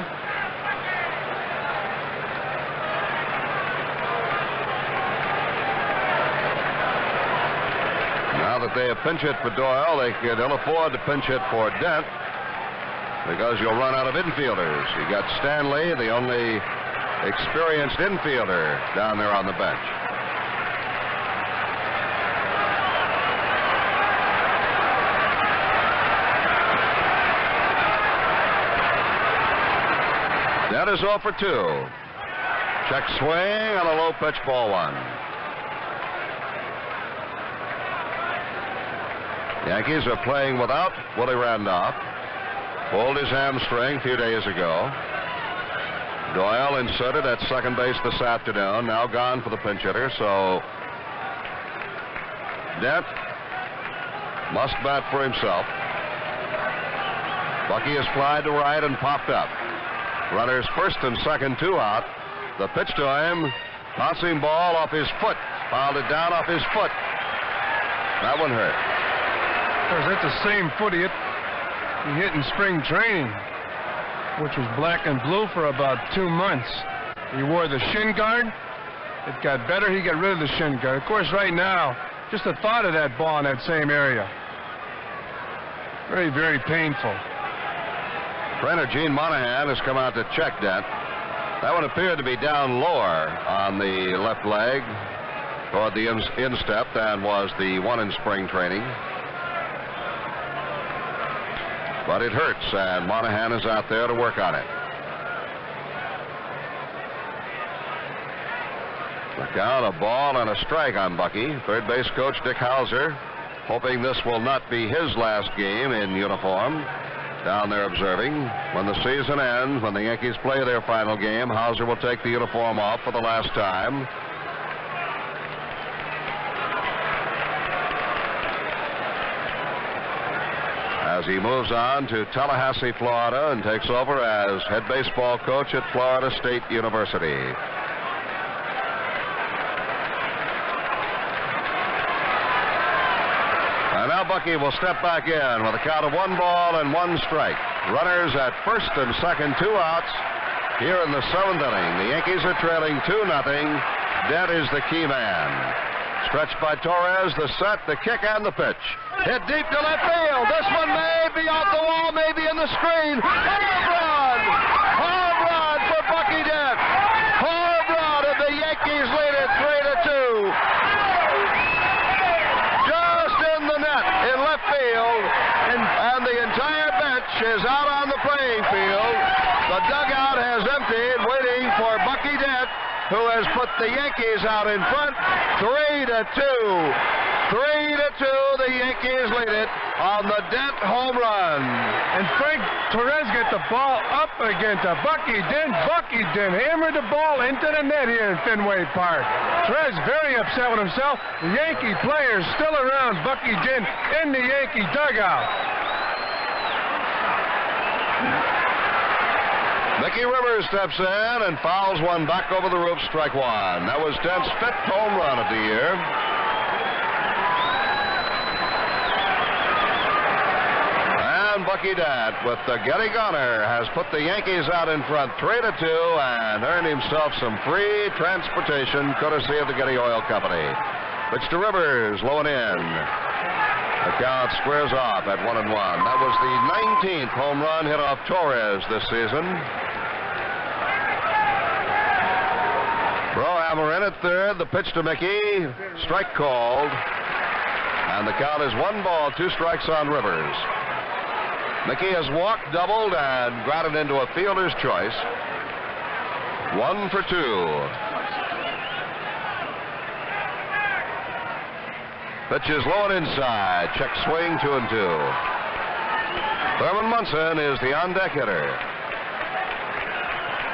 Now that they have pinch hit for Doyle, they can ill afford to pinch hit for Dent because you'll run out of infielders. You got Stanley, the only experienced infielder down there on the bench. That is 0 for 2. Check swing on a low pitch, ball 1. Yankees are playing without Willie Randolph. Pulled his hamstring a few days ago. Doyle inserted at second base this afternoon, now gone for the pinch hitter, so Dent must bat for himself. Bucky has flied to right and popped up. Runners first and second, 2 out. The pitch to him, bouncing ball off his foot, fouled it down off his foot. That one hurt. That's the same foot he hit in spring training, which was black and blue for about 2 months. He wore the shin guard. It got better. He got rid of the shin guard. Of course, right now, just the thought of that ball in that same area. Very, very painful. Trainer Gene Monahan has come out to check Dent. That one appeared to be down lower on the left leg toward the instep than was the one in spring training. But it hurts, and Monahan is out there to work on it. The count, a ball and a strike on Bucky. Third base coach Dick Hauser hoping this will not be his last game in uniform. Down there observing. When the season ends, when the Yankees play their final game, Hauser will take the uniform off for the last time. As he moves on to Tallahassee, Florida, and takes over as head baseball coach at Florida State University. And now Bucky will step back in with a count of 1 ball and 1 strike. Runners at first and second, 2 outs. Here in the 7th inning, the Yankees are trailing 2-0. Dent is the key man. Stretched by Torres, the set, the kick, and the pitch. Hit deep to left field. This one may be off the wall, maybe in the screen. Home run! Home run for Bucky Dent. Home run, and the Yankees lead it 3-2. Just in the net in left field, and the entire bench is out on the playing field. The dugout has emptied, waiting for Bucky Dent, who has put the Yankees out in front. 3-2. 3-2, the Yankees lead it on the Dent home run. And Frank Torres got the ball up again to Bucky Dent. Bucky Dent hammered the ball into the net here in Fenway Park. Torres very upset with himself. The Yankee players still around Bucky Dent in the Yankee dugout. Mickey Rivers steps in and fouls one back over the roof, strike 1. That was Dent's 5th home run of the year. And Bucky Dent, with the Getty Gunner, has put the Yankees out in front 3-2 and earned himself some free transportation courtesy of the Getty Oil Company. Pitch to Rivers, low and in. The count squares off at 1-1. That was the 19th home run hit off Torres this season. Brohammer in at third. The pitch to Mickey. Strike called. And the count is 1 ball, 2 strikes on Rivers. Mickey has walked, doubled, and grounded into a fielder's choice. 1 for 2. Pitch is low and inside. Check swing, 2-2. Thurman Munson is the on-deck hitter.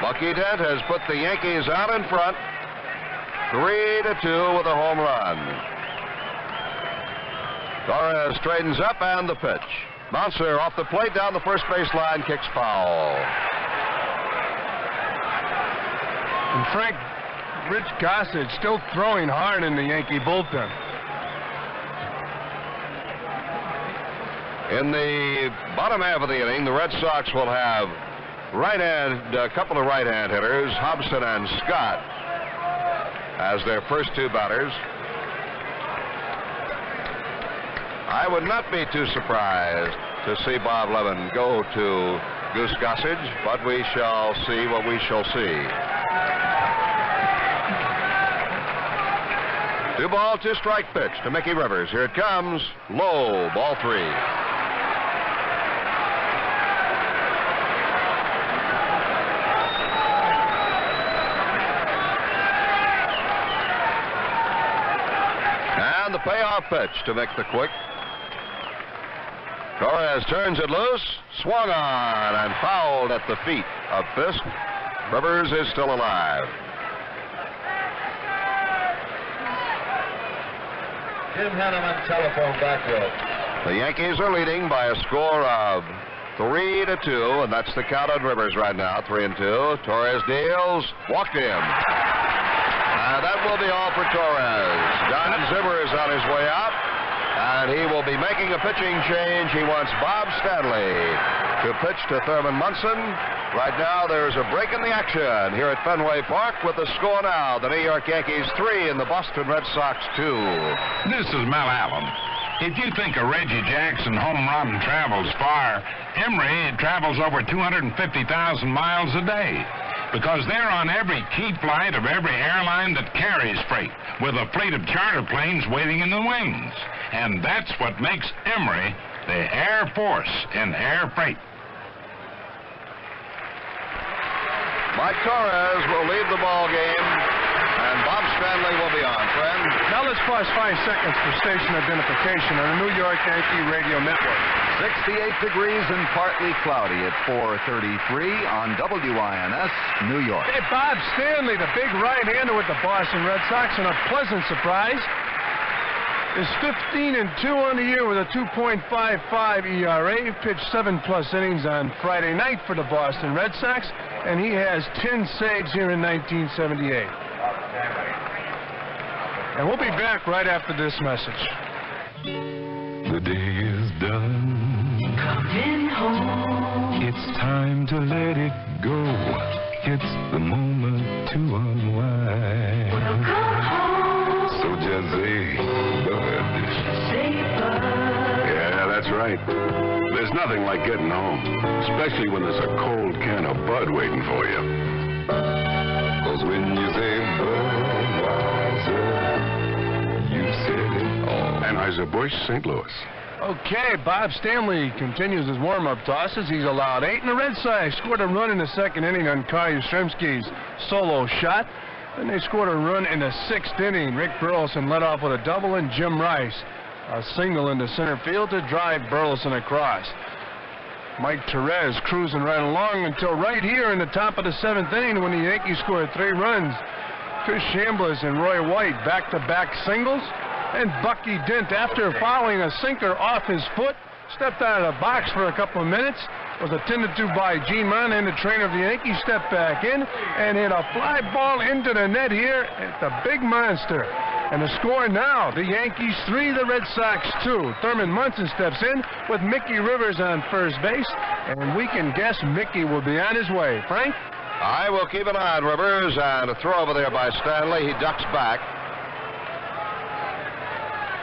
Bucky Dent has put the Yankees out in front 3-2 with a home run. Torres straightens up and the pitch. Bouncer off the plate down the first baseline, kicks foul. And Frank, Rich Gossett still throwing hard in the Yankee bullpen. In the bottom half of the inning, the Red Sox will have a couple of right-hand hitters, Hobson and Scott, as their first 2 batters. I would not be too surprised to see Bob Levin go to Goose Gossage, but we shall see what we shall see. 2 ball, 2 strike pitch to Mickey Rivers. Here it comes. Low, ball 3. And the payoff pitch to make the quick. Torres turns it loose, swung on, and fouled at the feet of Fisk. Rivers is still alive. Jim Henneman, telephone back row. The Yankees are leading by a score of 3-2, and that's the count on Rivers right now, 3-2. Torres deals, walked him. That will be all for Torres. Don Zimmer is on his way out, and he will be making a pitching change. He wants Bob Stanley to pitch to Thurman Munson. Right now, there's a break in the action here at Fenway Park with the score now. The New York Yankees 3 and the Boston Red Sox 2. This is Mel Allen. If you think a Reggie Jackson home run travels far, Emery travels over 250,000 miles a day because they're on every key flight of every airline that carries freight with a fleet of charter planes waiting in the wings. And that's what makes Emery the Air Force in air freight. Mike Torres will lead the ball game, and Bob Stanley will be on. Friend? Now let's pause 5 seconds for station identification on the New York Yankee Radio Network. 68 degrees and partly cloudy at 4:33 on WINS, New York. Hey, Bob Stanley, the big right-hander with the Boston Red Sox, and a pleasant surprise, is 15-2 on the year with a 2.55 ERA. Pitched 7+ innings on Friday night for the Boston Red Sox, and he has 10 saves here in 1978. And we'll be back right after this message. The day is done. Coming home. It's time to let it go. It's the moment to unwind. Welcome home. So just say bud. Say bud. Yeah, that's right. There's nothing like getting home, especially when there's a cold can of Bud waiting for you. 'Cause when you say Budweiser, you said it all. Anheuser-Busch, St. Louis. Okay, Bob Stanley continues his warm-up tosses. He's allowed 8, and the Red Sox scored a run in the second inning on Carl Yastrzemski's solo shot. Then they scored a run in the 6th inning. Rick Burleson led off with a double, and Jim Rice a single into center field to drive Burleson across. Mike Torres cruising right along until right here in the top of the 7th inning when the Yankees scored 3 runs. Chris Chambliss and Roy White back-to-back singles. And Bucky Dent, after fouling a sinker off his foot, stepped out of the box for a couple of minutes, was attended to by Gene Monahan, the trainer of the Yankees, stepped back in and hit a fly ball into the net here at the big monster. And the score now, the Yankees 3, the Red Sox 2. Thurman Munson steps in with Mickey Rivers on first base, and we can guess Mickey will be on his way. Frank? I will keep an eye on Rivers, and a throw over there by Stanley. He ducks back.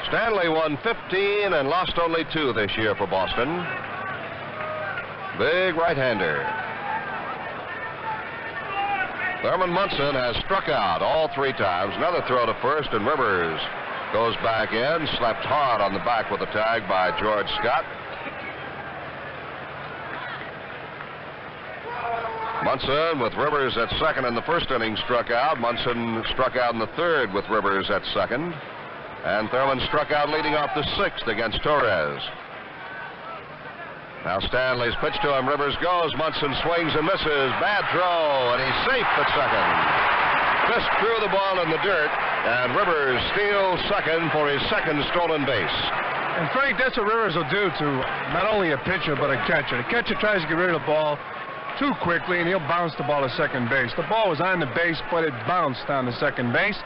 Stanley won 15 and lost only 2 this year for Boston. Big right-hander. Thurman Munson has struck out all 3 times. Another throw to first, and Rivers goes back in, slapped hard on the back with a tag by George Scott. Munson with Rivers at second in the first inning struck out. Munson struck out in the 3rd with Rivers at second. And Thurman struck out leading off the 6th against Torres. Now Stanley's pitch to him. Rivers goes. Munson swings and misses. Bad throw, and he's safe at second. Fisk threw the ball in the dirt, and Rivers steals second for his 2nd stolen base. And Frank, that's what Rivers will do to not only a pitcher but a catcher. The catcher tries to get rid of the ball too quickly, and he'll bounce the ball to second base. The ball was on the base, but it bounced on the second base.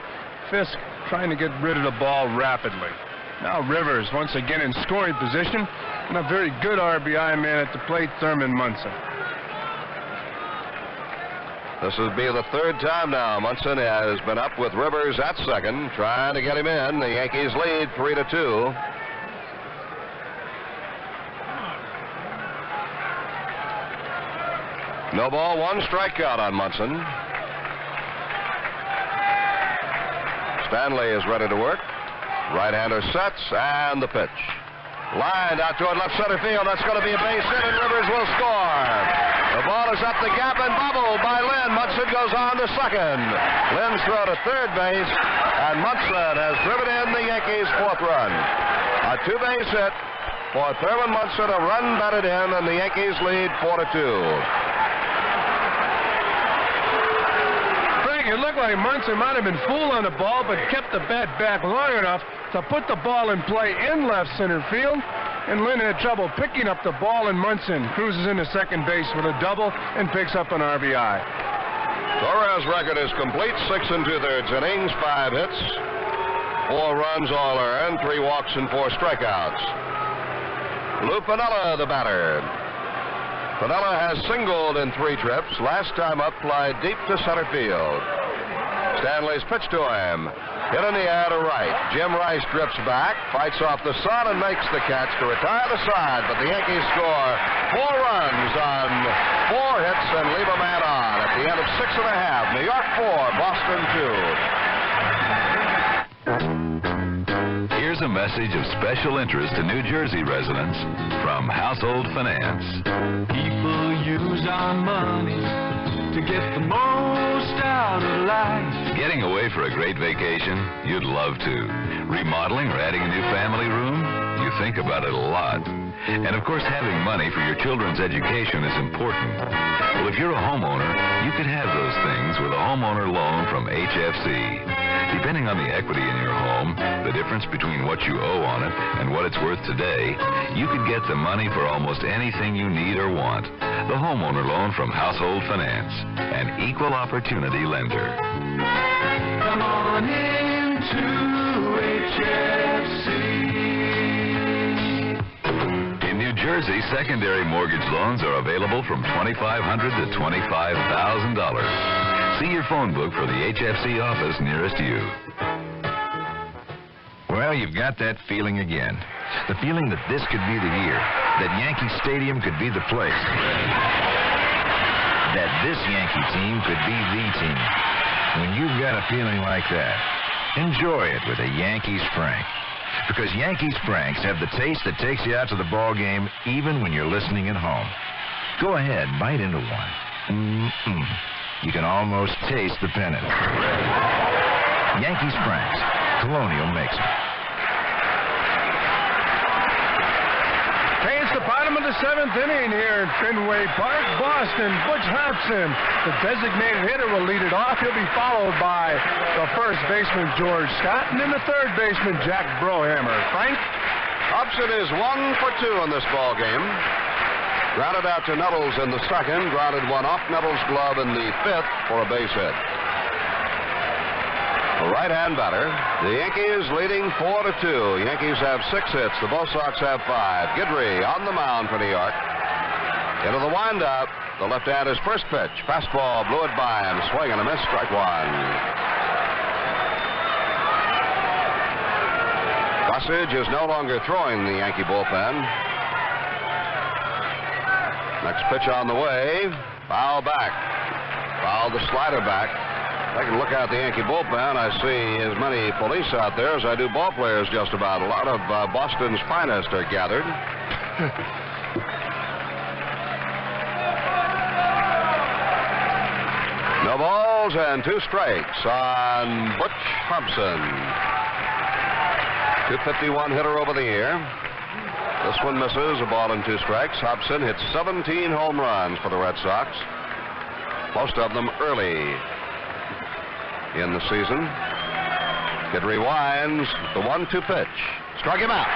Fisk trying to get rid of the ball rapidly. Now Rivers once again in scoring position, and a very good RBI man at the plate, Thurman Munson. This will be the 3rd time now Munson has been up with Rivers at second, trying to get him in. The Yankees lead 3-2. No ball, 1 strikeout on Munson. Stanley is ready to work. Right-hander sets, and the pitch. Lined out toward left center field. That's going to be a base hit, and Rivers will score. The ball is up the gap and bobbled by Lynn. Munson goes on to second. Lynn's throw to third base, and Munson has driven in the Yankees' 4th run. A 2-base hit for Thurman Munson, a run batted in, and the Yankees lead 4-2. it looked like Munson might have been fooled on the ball, but kept the bat back long enough to put the ball in play in left center field. And Lynn had trouble picking up the ball, and Munson cruises into second base with a double and picks up an RBI. Torres' record is complete, 6 2/3 innings, 5 hits, 4 runs all earned, 3 walks and 4 strikeouts. Lou Piniella, the batter. Piniella has singled in 3 trips. Last time up, fly deep to center field. Stanley's pitch to him. Hit in the air to right. Jim Rice drifts back, fights off the sun, and makes the catch to retire the side. But the Yankees score 4 runs on 4 hits and leave a man on at the end of 6 1/2. New York 4, Boston 2. Here's a message of special interest to New Jersey residents from Household Finance. People use our money to get the most out of life. Getting away for a great vacation? You'd love to. Remodeling or adding a new family room? You think about it a lot. And of course, having money for your children's education is important. Well, if you're a homeowner, you could have those things with a homeowner loan from HFC. Depending on the equity in your home, the difference between what you owe on it and what it's worth today, you could get the money for almost anything you need or want. The homeowner loan from Household Finance, an equal opportunity lender. Come on into HFC. In New Jersey, secondary mortgage loans are available from $2,500 to $25,000. See your phone book for the HFC office nearest you. Well, you've got that feeling again. The feeling that this could be the year. That Yankee Stadium could be the place. That this Yankee team could be the team. When you've got a feeling like that, enjoy it with a Yankees Frank. Because Yankees Franks have the taste that takes you out to the ball game even when you're listening at home. Go ahead, bite into one. You can almost taste the pennant. Yankees Franks. Colonial makes them. Hey, it's the bottom of the 7th inning here at Fenway Park. Boston, Butch Hobson, the designated hitter, will lead it off. He'll be followed by the first baseman, George Scott, and then the third baseman, Jack Brohammer. Frank? Hobson is 1 for 2 in this ball game. Grounded out to Nettles in the second, grounded one off Nettles' glove in the 5th for a base hit. A right-hand batter. The Yankees leading 4 to 2. Yankees have 6 hits. The Bo Sox have 5. Guidry on the mound for New York. Into the windup. The left-hander's first pitch. Fastball blew it by him. Swing and a miss. Strike 1. Gossage is no longer throwing the Yankee bullpen. Next pitch on the way. Foul back. Foul the slider back. I can look out the Yankee bullpen. I see as many police out there as I do ball players just about. A lot of Boston's finest are gathered. No balls and 2 strikes on Butch Hobson. 251 hitter over the year. This one misses, a ball and 2 strikes. Hobson hit 17 home runs for the Red Sox. Most of them early in the season. Guidry winds the 1-2 pitch. Struck him out.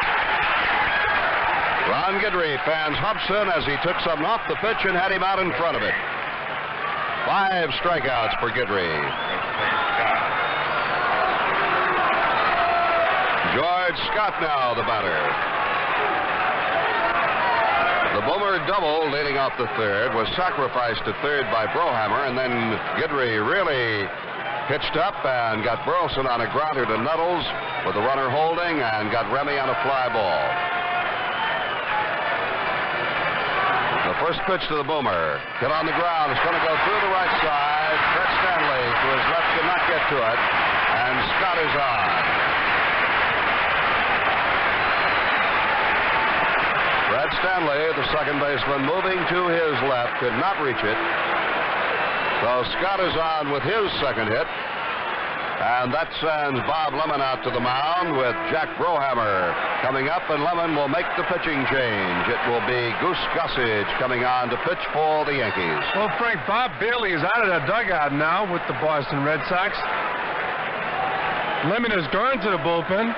Ron Guidry fans Hobson as he took something off the pitch and had him out in front of it. 5 strikeouts for Guidry. George Scott now the batter. The Boomer double leading off the 3rd was sacrificed to 3rd by Brohammer, and then Guidry really pitched up and got Burleson on a grounder to Nettles with the runner holding and got Remy on a fly ball. The first pitch to the Boomer. Hit on the ground. It's going to go through the right side. Fred Stanley to his left could not get to it, and Scott is on. Fred Stanley, the second baseman, moving to his left, could not reach it. So Scott is on with his second hit. And that sends Bob Lemon out to the mound with Jack Brohammer coming up, and Lemon will make the pitching change. It will be Goose Gossage coming on to pitch for the Yankees. Well, Frank, Bob Bailey is out of the dugout now with the Boston Red Sox. Lemon has gone to the bullpen.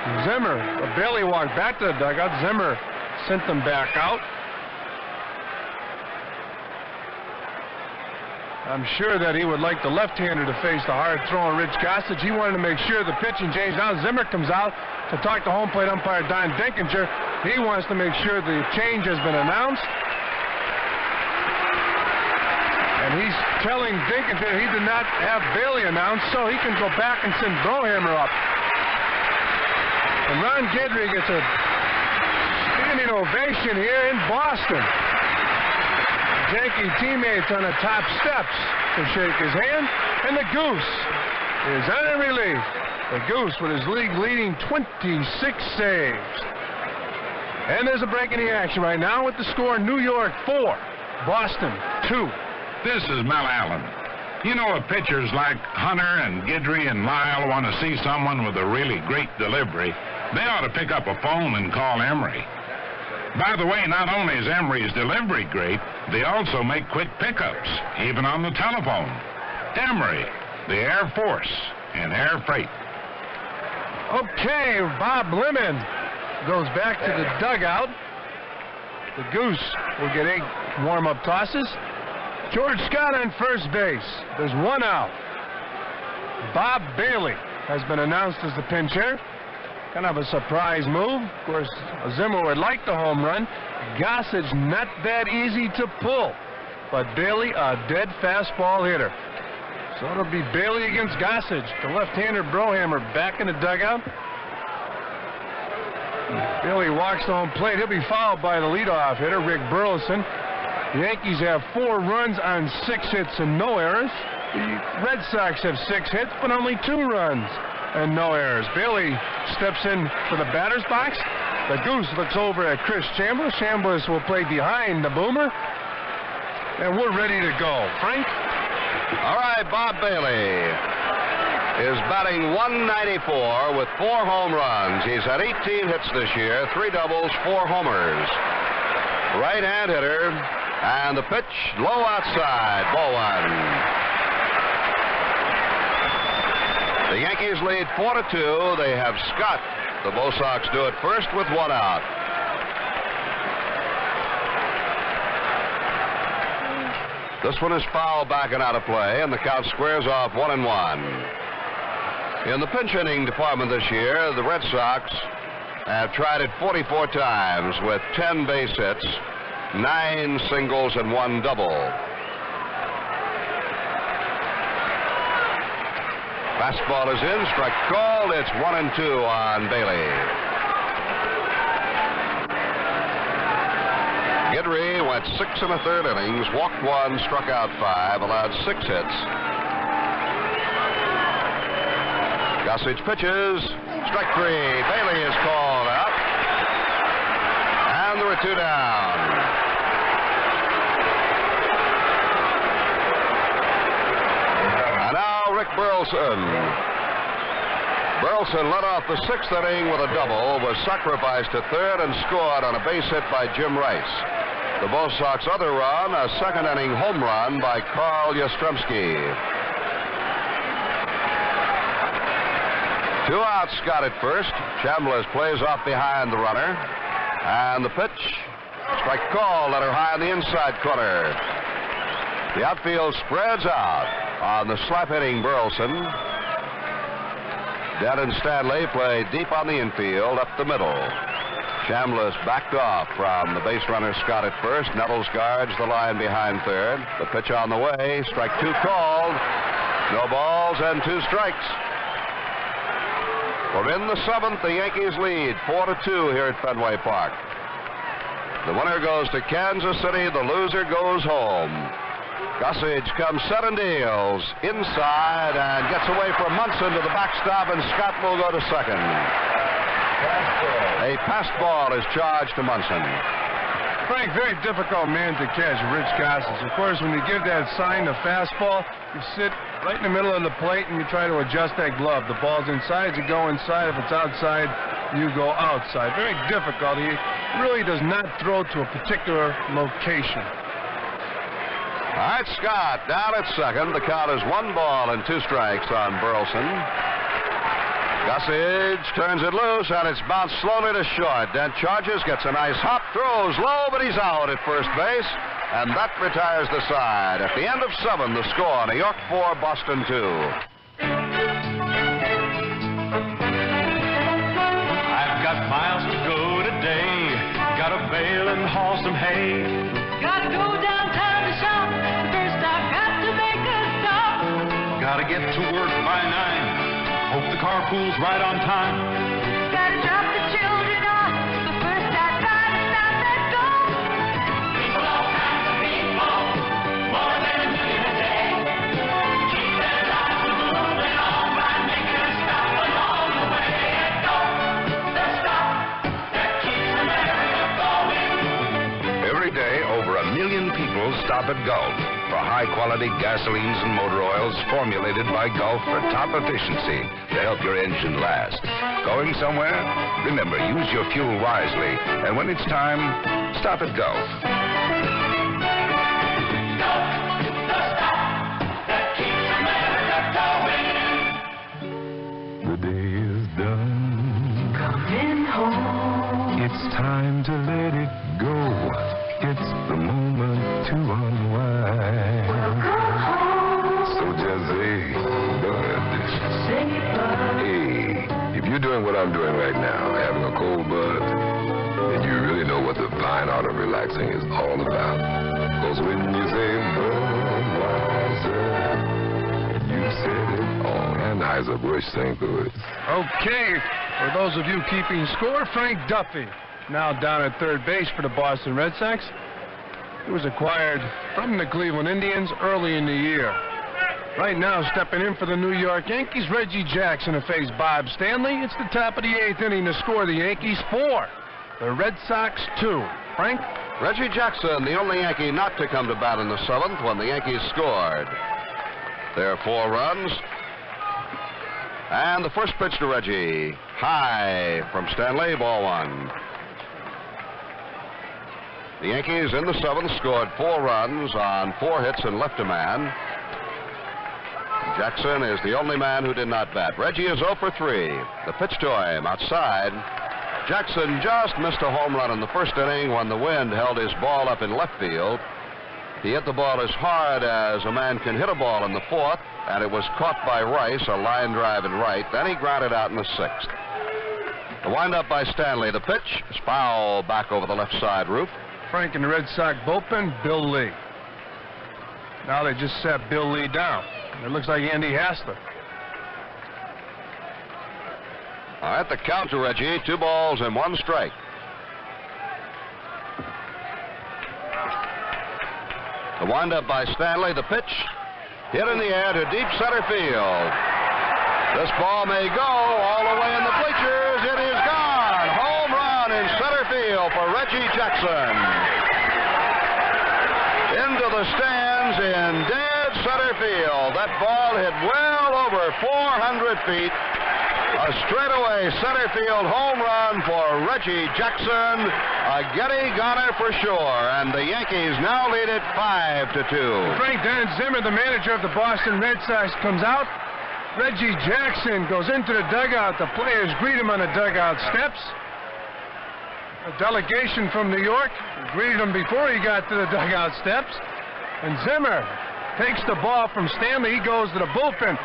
Bailey walked back to the dugout. Zimmer sent them back out. I'm sure that he would like the left-hander to face the hard-throwing Rich Gossage. He wanted to make sure the pitching change. Now Zimmer comes out to talk to home plate umpire Don Dinkinger. He wants to make sure the change has been announced. And he's telling Dinkinger he did not have Bailey announced, so he can go back and send Brohammer up. And Ron Guidry gets a standing ovation here in Boston. Yankee teammates on the top steps to shake his hand, and the Goose is on relief. The Goose with his league-leading 26 saves. And there's a break in the action right now with the score: New York 4, Boston 2. This is Mel Allen. You know, if pitchers like Hunter and Guidry and Lyle want to see someone with a really great delivery, they ought to pick up a phone and call Emery. By the way, not only is Emery's delivery great, they also make quick pickups, even on the telephone. Emery, the Air Force and Air Freight. Okay, Bob Lemon goes back to the dugout. The Goose will get 8 warm-up tosses. George Scott on first base. There's 1 out. Bob Bailey has been announced as the pinch hitter. Kind of a surprise move. Of course, Zimmer would like the home run. Gossage not that easy to pull. But Bailey, a dead fastball hitter. So it'll be Bailey against Gossage. The left-hander Brohammer back in the dugout. Bailey walks to home plate. He'll be fouled by the leadoff hitter, Rick Burleson. The Yankees have 4 runs on 6 hits and no errors. The Red Sox have 6 hits, but only 2 runs and no errors. Bailey steps in for the batter's box. The Goose looks over at Chris Chambliss. Chambliss will play behind the boomer. And we're ready to go. Frank? All right, Bob Bailey is batting .194 with 4 home runs. He's had 18 hits this year, 3 doubles, 4 homers. Right-hand hitter, and the pitch low outside, ball 1. The Yankees lead 4-2. They have Scott. The Bo Sox do it first with 1 out. This one is foul back and out of play, and the count squares off 1-1. In the pinch hitting department this year, the Red Sox have tried it 44 times with 10 base hits, 9 singles, and 1 double. Fastball is in, strike called. It's 1-2 on Bailey. Guidry went 6 1/3 innings, walked 1, struck out 5, allowed 6 hits. Gossage pitches, strike 3. Bailey is called out, and there were 2 down. Rick Burleson. Burleson led off the 6th inning with a double, was sacrificed to third and scored on a base hit by Jim Rice. The Bo Sox other run, a 2nd inning home run by Carl Yastrzemski. 2 outs, Scott at first. Chambliss plays off behind the runner. And the pitch, strike call, let her high in the inside corner. The outfield spreads out on the slap-hitting Burleson. Dent and Stanley play deep on the infield, up the middle. Chambliss backed off from the base runner Scott at first. Nettles guards the line behind third. The pitch on the way, strike 2 called. No balls and 2 strikes. We're in the 7th. The Yankees lead 4-2 here at Fenway Park. The winner goes to Kansas City. The loser goes home. Gossage comes 7 deals inside and gets away from Munson to the backstop, and Scott will go to second. A passed ball is charged to Munson. Frank, very difficult man to catch, Rich Gossage. Of course, when you give that sign, the fastball, you sit right in the middle of the plate and you try to adjust that glove. The ball's inside, you go inside. If it's outside, you go outside. Very difficult. He really does not throw to a particular location. All right, Scott down at second. The count is 1 ball and 2 strikes on Burleson. Gossage turns it loose, and it's bounced slowly to short. Dent charges, gets a nice hop, throws low, but he's out at first base, and that retires the side. At the end of 7, the score, New York 4, Boston 2. I've got miles to go today. Gotta bail and haul some hay. Gotta go downtown to shop. First I've got to make a stop. Gotta get to work by 9. Hope the car pulls right on time. Gotta drop the children off. But first I've got to stop that golf. People, all kinds of people, more than a million a day. Keep their lives moving on by making a stop along the way. And golf, the stop that keeps America going. Every day, over 1 million people stop at Gulf for high-quality gasolines and motor oils formulated by Gulf for top efficiency to help your engine last. Going somewhere? Remember, use your fuel wisely. And when it's time, stop at Gulf. The day is done. Coming home. It's time to let it go. It's the moment to unwind. So just say, bud. Hey, if you're doing what I'm doing right now, having a cold bud, then you really know what the fine art of relaxing is all about. Because when you say Budweiser, you said it all. Anheuser-Busch St. Louis. Okay, for those of you keeping score, Frank Duffy now down at third base for the Boston Red Sox. He was acquired from the Cleveland Indians early in the year. Right now, stepping in for the New York Yankees, Reggie Jackson to face Bob Stanley. It's the top of the 8th inning to score. The Yankees 4, the Red Sox 2. Frank? Reggie Jackson, the only Yankee not to come to bat in the 7th when the Yankees scored. There are 4 runs. And the first pitch to Reggie. High from Stanley, ball 1. The Yankees in the 7th scored 4 runs on 4 hits and left a man. Jackson is the only man who did not bat. Reggie is 0 for 3. The pitch to him outside. Jackson just missed a home run in the first inning when the wind held his ball up in left field. He hit the ball as hard as a man can hit a ball in the 4th, and it was caught by Rice, a line drive in right. Then he grounded out in the 6th. The windup by Stanley. The pitch is foul back over the left side roof. Frank in the Red Sox bullpen, Bill Lee. Now they just set Bill Lee down. It looks like Andy Hassler. All right, the count to Reggie, 2 balls and 1 strike. The windup by Stanley. The pitch hit in the air to deep center field. This ball may go all the way in the bleachers. It is gone. Home run in center field for Reggie Jackson. Into the stands in dead center field. That ball hit well over 400 feet. A straightaway center field home run for Reggie Jackson. A Getty gunner for sure. And the Yankees now lead it 5-2. Frank Don Zimmer, the manager of the Boston Red Sox, comes out. Reggie Jackson goes into the dugout. The players greet him on the dugout steps. A delegation from New York greeted him before he got to the dugout steps. And Zimmer takes the ball from Stanley. He goes to the bullpen.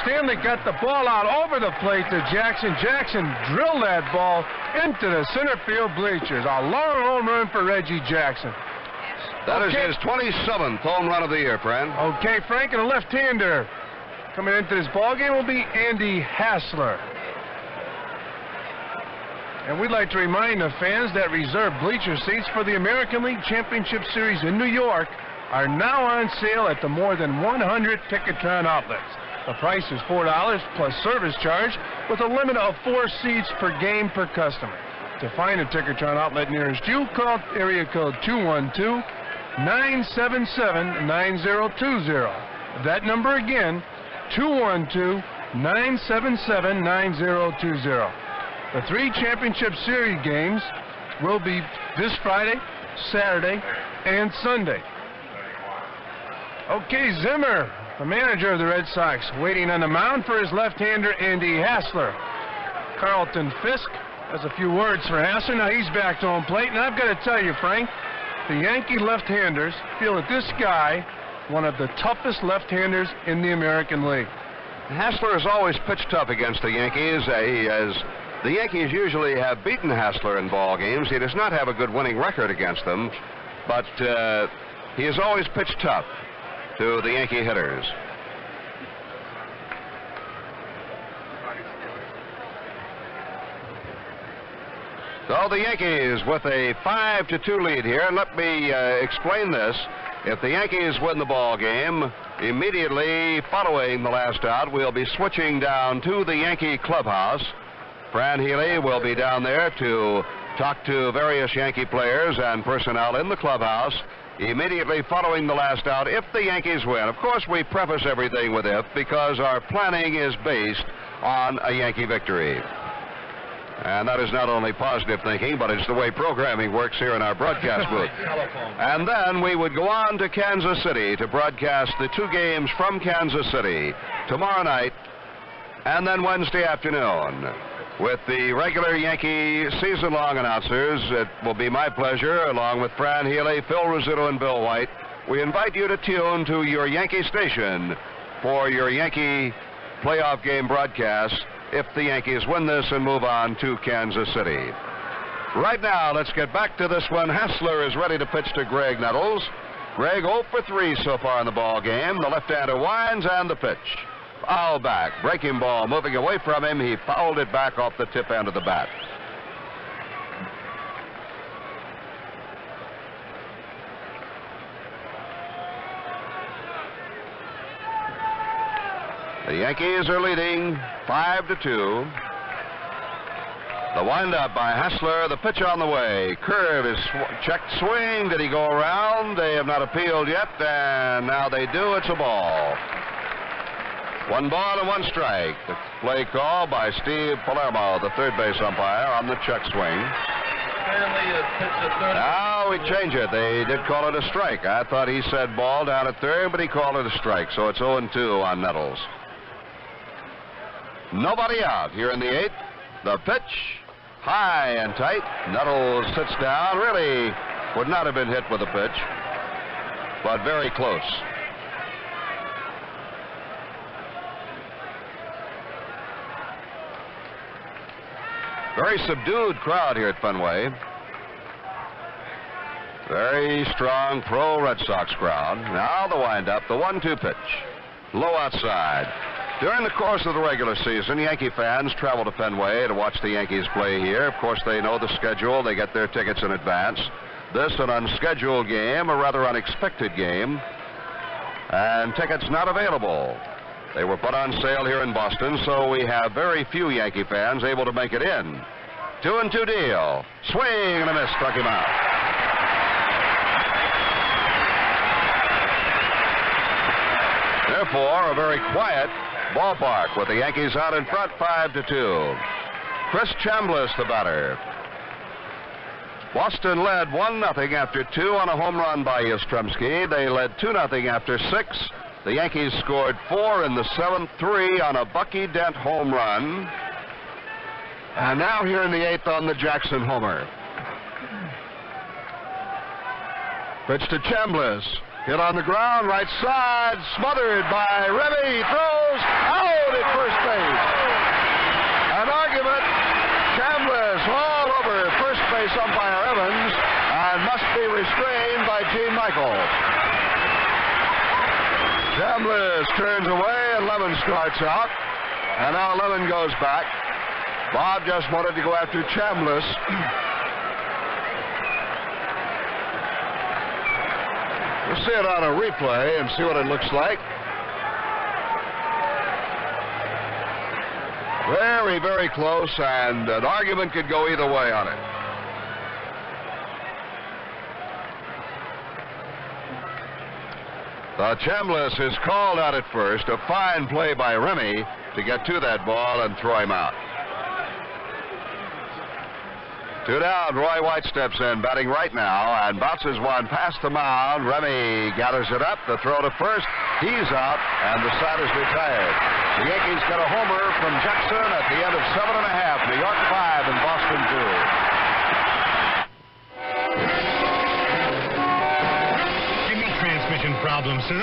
Stanley got the ball out over the plate to Jackson. Jackson drilled that ball into the center field bleachers. A long home run for Reggie Jackson. That is his 27th home run of the year, friend. Okay, Frank, and a left-hander coming into this ballgame will be Andy Hassler. And we'd like to remind the fans that reserved bleacher seats for the American League Championship Series in New York are now on sale at the more than 100 Ticketron outlets. The price is $4 plus service charge with a limit of 4 seats per game per customer. To find a Ticketron outlet nearest you, call area code 212-977-9020. That number again, 212-977-9020. The 3 Championship Series games will be this Friday, Saturday, and Sunday. Okay, Zimmer, the manager of the Red Sox, waiting on the mound for his left-hander, Andy Hassler. Carlton Fisk has a few words for Hassler. Now he's back to home plate, and I've got to tell you, Frank, the Yankee left-handers feel that this guy, one of the toughest left-handers in the American League. Hassler has always pitched tough against the Yankees. The Yankees usually have beaten Hassler in ball games. He does not have a good winning record against them, but he has always pitched tough to the Yankee hitters. So the Yankees with a 5-2 lead here. And let me explain this. If the Yankees win the ball game, immediately following the last out, we'll be switching down to the Yankee clubhouse. Fran Healy will be down there to talk to various Yankee players and personnel in the clubhouse immediately following the last out if the Yankees win. Of course, we preface everything with if because our planning is based on a Yankee victory. And that is not only positive thinking, but it's the way programming works here in our broadcast booth. And then we would go on to Kansas City to broadcast the 2 games from Kansas City tomorrow night and then Wednesday afternoon. With the regular Yankee season-long announcers, it will be my pleasure, along with Fran Healy, Phil Rizzuto, and Bill White. We invite you to tune to your Yankee station for your Yankee playoff game broadcast if the Yankees win this and move on to Kansas City. Right now, let's get back to this one. Hassler is ready to pitch to Greg Nettles. Greg 0 for 3 so far in the ball game. The left-hander winds and the pitch. Foul back. Breaking ball moving away from him. He fouled it back off the tip end of the bat. The Yankees are leading 5-2. The windup by Hassler. The pitch on the way. Curve is checked swing. Did he go around? They have not appealed yet, and now they do. It's a ball. 1 ball and 1 strike. The play call by Steve Palermo, the third base umpire, on the check swing. Now we change it. They did call it a strike. I thought he said ball down at third, but he called it a strike. So it's 0-2 on Nettles. Nobody out here in the 8th. The pitch, high and tight. Nettles sits down. Really would not have been hit with a pitch, but very close. Very subdued crowd here at Fenway. Very strong pro-Red Sox crowd. Now the windup, the 1-2 pitch. Low outside. During the course of the regular season, Yankee fans travel to Fenway to watch the Yankees play here. Of course, they know the schedule. They get their tickets in advance. This, an unscheduled game, a rather unexpected game, and tickets not available. They were put on sale here in Boston, so we have very few Yankee fans able to make it in. 2-2 deal. Swing and a miss, struck him out. Therefore, a very quiet ballpark with the Yankees out in front, 5-2. Chris Chambliss, the batter. Boston led 1-0 after 2 on a home run by Yastrzemski. They led 2-0 after 6. The Yankees scored 4 in the 7th, 3 on a Bucky Dent home run. And now here in the 8th on the Jackson homer. Pitch to Chambliss. Hit on the ground, right side, smothered by Revy. Throws out at first base. An argument. Chambliss all over first base umpire Evans and must be restrained by Gene Michael. Chambliss turns away and Lemon starts out. And now Lemon goes back. Bob just wanted to go after Chambliss. We'll see it on a replay and see what it looks like. Very, very close, and an argument could go either way on it. Chambliss is called out at first. A fine play by Remy to get to that ball and throw him out. 2 down. Roy White steps in, batting right now, and bounces one past the mound. Remy gathers it up. The throw to first. He's out, and the side is retired. The Yankees get a homer from Jackson at the end of 7.5. New York 5 and Boston 2. Give me transmission problems, sir.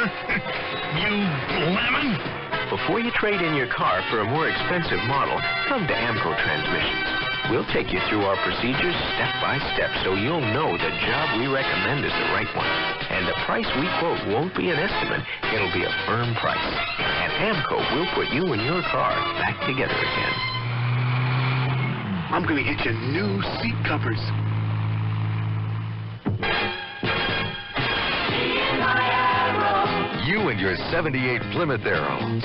You lemon. Before you trade in your car for a more expensive model, come to AMCO Transmissions. We'll take you through our procedures step by step so you'll know the job we recommend is the right one. And the price we quote won't be an estimate. It'll be a firm price. At AMCO, we'll put you and your car back together again. I'm going to get you new seat covers. You and your 78 Plymouth Arrow.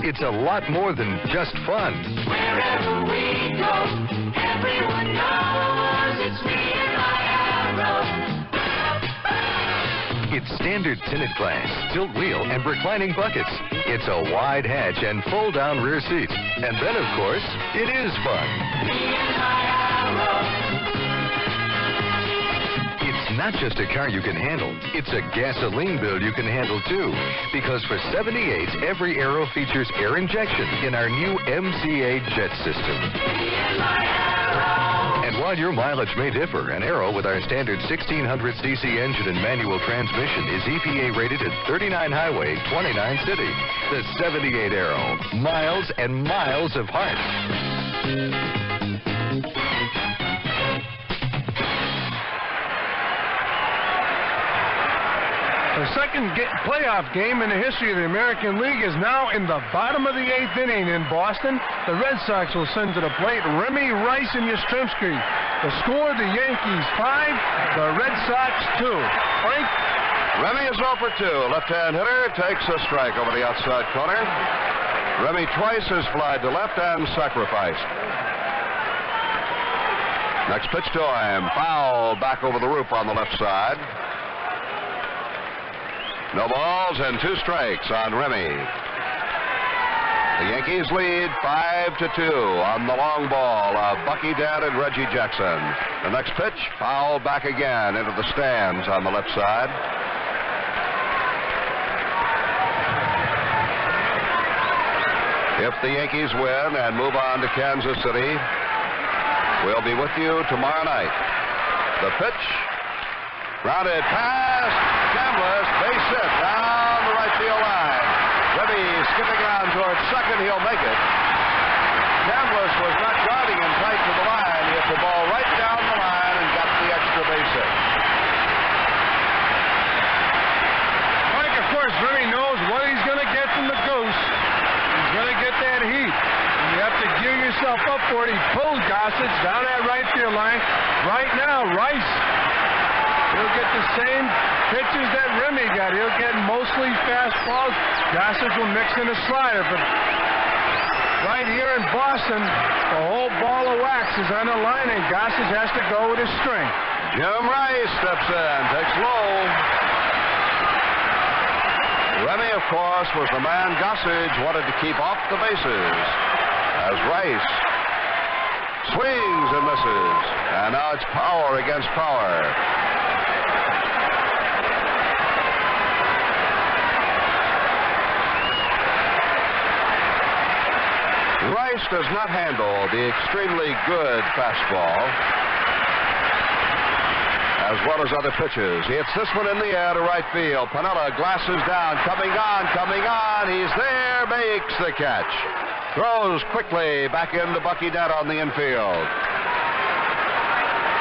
It's a lot more than just fun. Wherever we go, everyone knows it's me and my Arrow. It's standard tinted glass, tilt wheel, and reclining buckets. It's a wide hatch and fold-down rear seat. And then, of course, it is fun. Me and my Arrow. It's not just a car you can handle. It's a gasoline bill you can handle, too. Because for 78s, every Arrow features air injection in our new MCA jet system. And while your mileage may differ, an Arrow with our standard 1600cc engine and manual transmission is EPA rated at 39 highway, 29 city. The 78 Arrow. Miles and miles of heart. The second playoff game in the history of the American League is now in the bottom of the 8th inning in Boston. The Red Sox will send to the plate Remy, Rice, and Yastrzemski. The score, the Yankees 5, the Red Sox 2. Frank? Remy is 0 for 2. Left-hand hitter takes a strike over the outside corner. Remy twice has flied to left and sacrificed. Next pitch to him. Foul back over the roof on the left side. No balls and 2 strikes on Remy. The Yankees lead 5-2 on the long ball of Bucky Dent and Reggie Jackson. The next pitch, foul back again into the stands on the left side. If the Yankees win and move on to Kansas City, we'll be with you tomorrow night. The pitch, grounded past Chambliss, base hit down the right field line. Remy skipping on towards second, he'll make it. Chambliss was not driving him tight to the line. He hit the ball right down the line and got the extra base hit. Mike, of course, Remy knows what he's going to get from the goose. He's going to get that heat. You have to gear yourself up for it. He pulls Gossage down that right field line. Right now, Rice, he'll get the same pitches that Remy got. He'll get mostly fastballs. Gossage will mix in a slider. But right here in Boston, the whole ball of wax is on the line, and Gossage has to go with his strength. Jim Rice steps in, takes low. Remy, of course, was the man Gossage wanted to keep off the bases. As Rice swings and misses. And now it's power against power. Rice does not handle the extremely good fastball as well as other pitches. He hits this one in the air to right field. Piniella glasses down, coming on. He's there, makes the catch. Throws quickly back into Bucky Dent on the infield.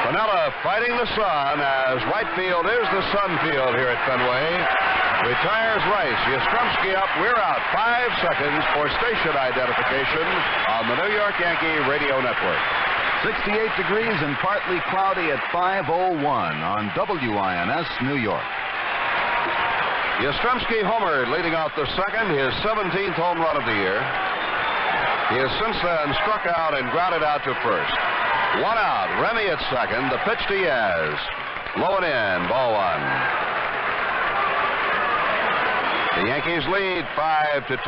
Piniella fighting the sun as right field is the sun field here at Fenway. Retires Rice. Yastrzemski up. We're out. 5 seconds for station identification on the New York Yankee Radio Network. 68 degrees and partly cloudy at 5:01 on WINS New York. Yastrzemski homered, leading out the second, his 17th home run of the year. He has since then struck out and grounded out to first. One out. Remy at second. The pitch to Yaz. Low and in. Ball one. The Yankees lead 5-2.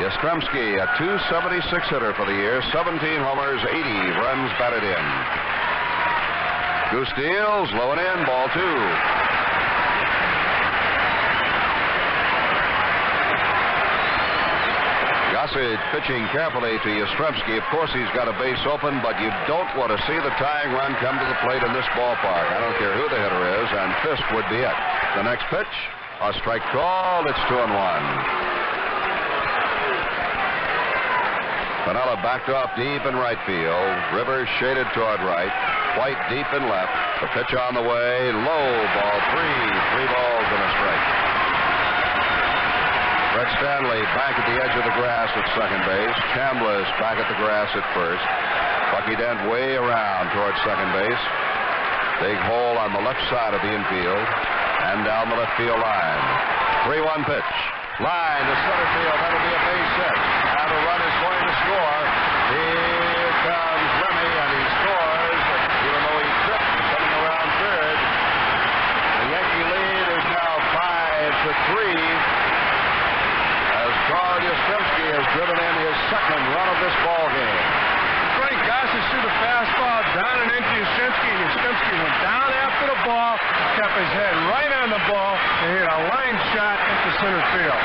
Yastrzemski, a .276 hitter for the year. 17 homers, 80 runs batted in. Goose deals. Low and in. Ball two. Gossage pitching carefully to Yastrzemski. Of course, he's got a base open, but you don't want to see the tying run come to the plate in this ballpark. I don't care who the hitter is, and Fisk would be it. The next pitch, a strike called. It's 2-1. Piniella backed off deep in right field. Rivers shaded toward right. White deep in left. The pitch on the way. Low. Ball three. 3 balls and a strike. Fred Stanley back at the edge of the grass at second base. Chambliss back at the grass at first. Bucky Dent way around towards second base. Big hole on the left side of the infield and down the left field line. 3-1 pitch. Line to center field. That'll be a base hit. And a run is going to score. Here comes Remy, and he scores. Even though he tripped coming around third. The Yankee lead is now 5-3. Carl Yastrzemski has driven in his second run of this ball game. Frank Gossage threw the fastball down and into Yastrzemski, and Yastrzemski went down after the ball, kept his head right on the ball, and hit a line shot into center field.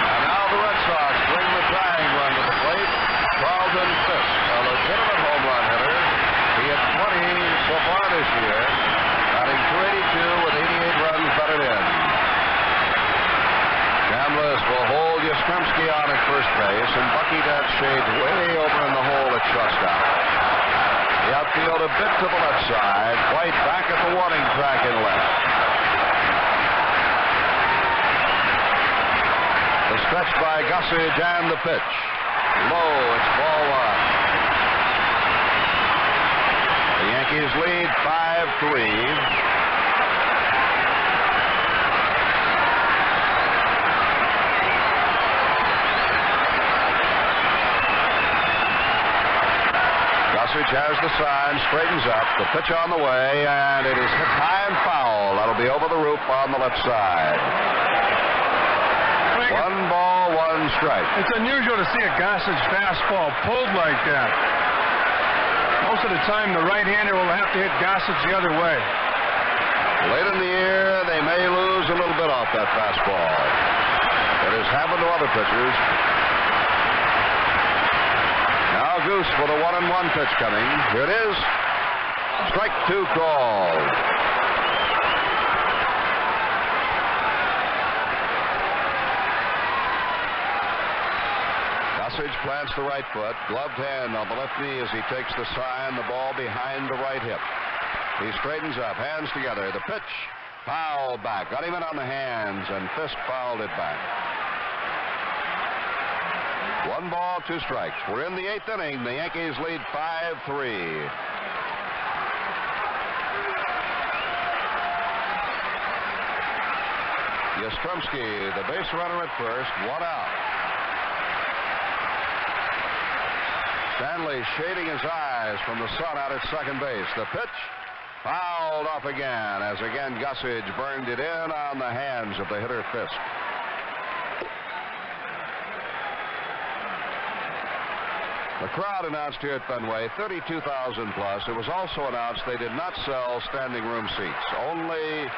And now the Red Sox bring the tying run to the plate. Carlton Fisk, a legitimate home run hitter. He hit 20 so far this year. Batting .282 with 88 runs batted in. Chambliss will hold Yastrzemski on at first base, and Bucky Dent shades way over in the hole at shortstop. The outfield a bit to the left side. White back at the warning track in left. The stretch by Gossage and the pitch. Low, it's ball one. The Yankees lead 5-3. Gossage has the sign, straightens up, the pitch on the way, and it is hit high and foul. That'll be over the roof on the left side. 1 ball, 1 strike. It's unusual to see a Gossage fastball pulled like that. Most of the time, the right-hander will have to hit Gossage the other way. Late in the year, they may lose a little bit off that fastball. It has happened to other pitchers. Now Goose for the 1-1 pitch coming. Here it is. Strike 2 called. Gossage plants the right foot, gloved hand on the left knee as he takes the sign, the ball behind the right hip. He straightens up, hands together. The pitch, foul back. Got him in on the hands, and Fisk fouled it back. 1 ball, 2 strikes. We're in the 8th inning. The Yankees lead 5-3. Yastrzemski, the base runner at first, 1 out. Stanley shading his eyes from the sun out at second base. The pitch fouled off again as again Gossage burned it in on the hands of the hitter Fisk. The crowd announced here at Fenway 32,000 plus. It was also announced they did not sell standing room seats. Only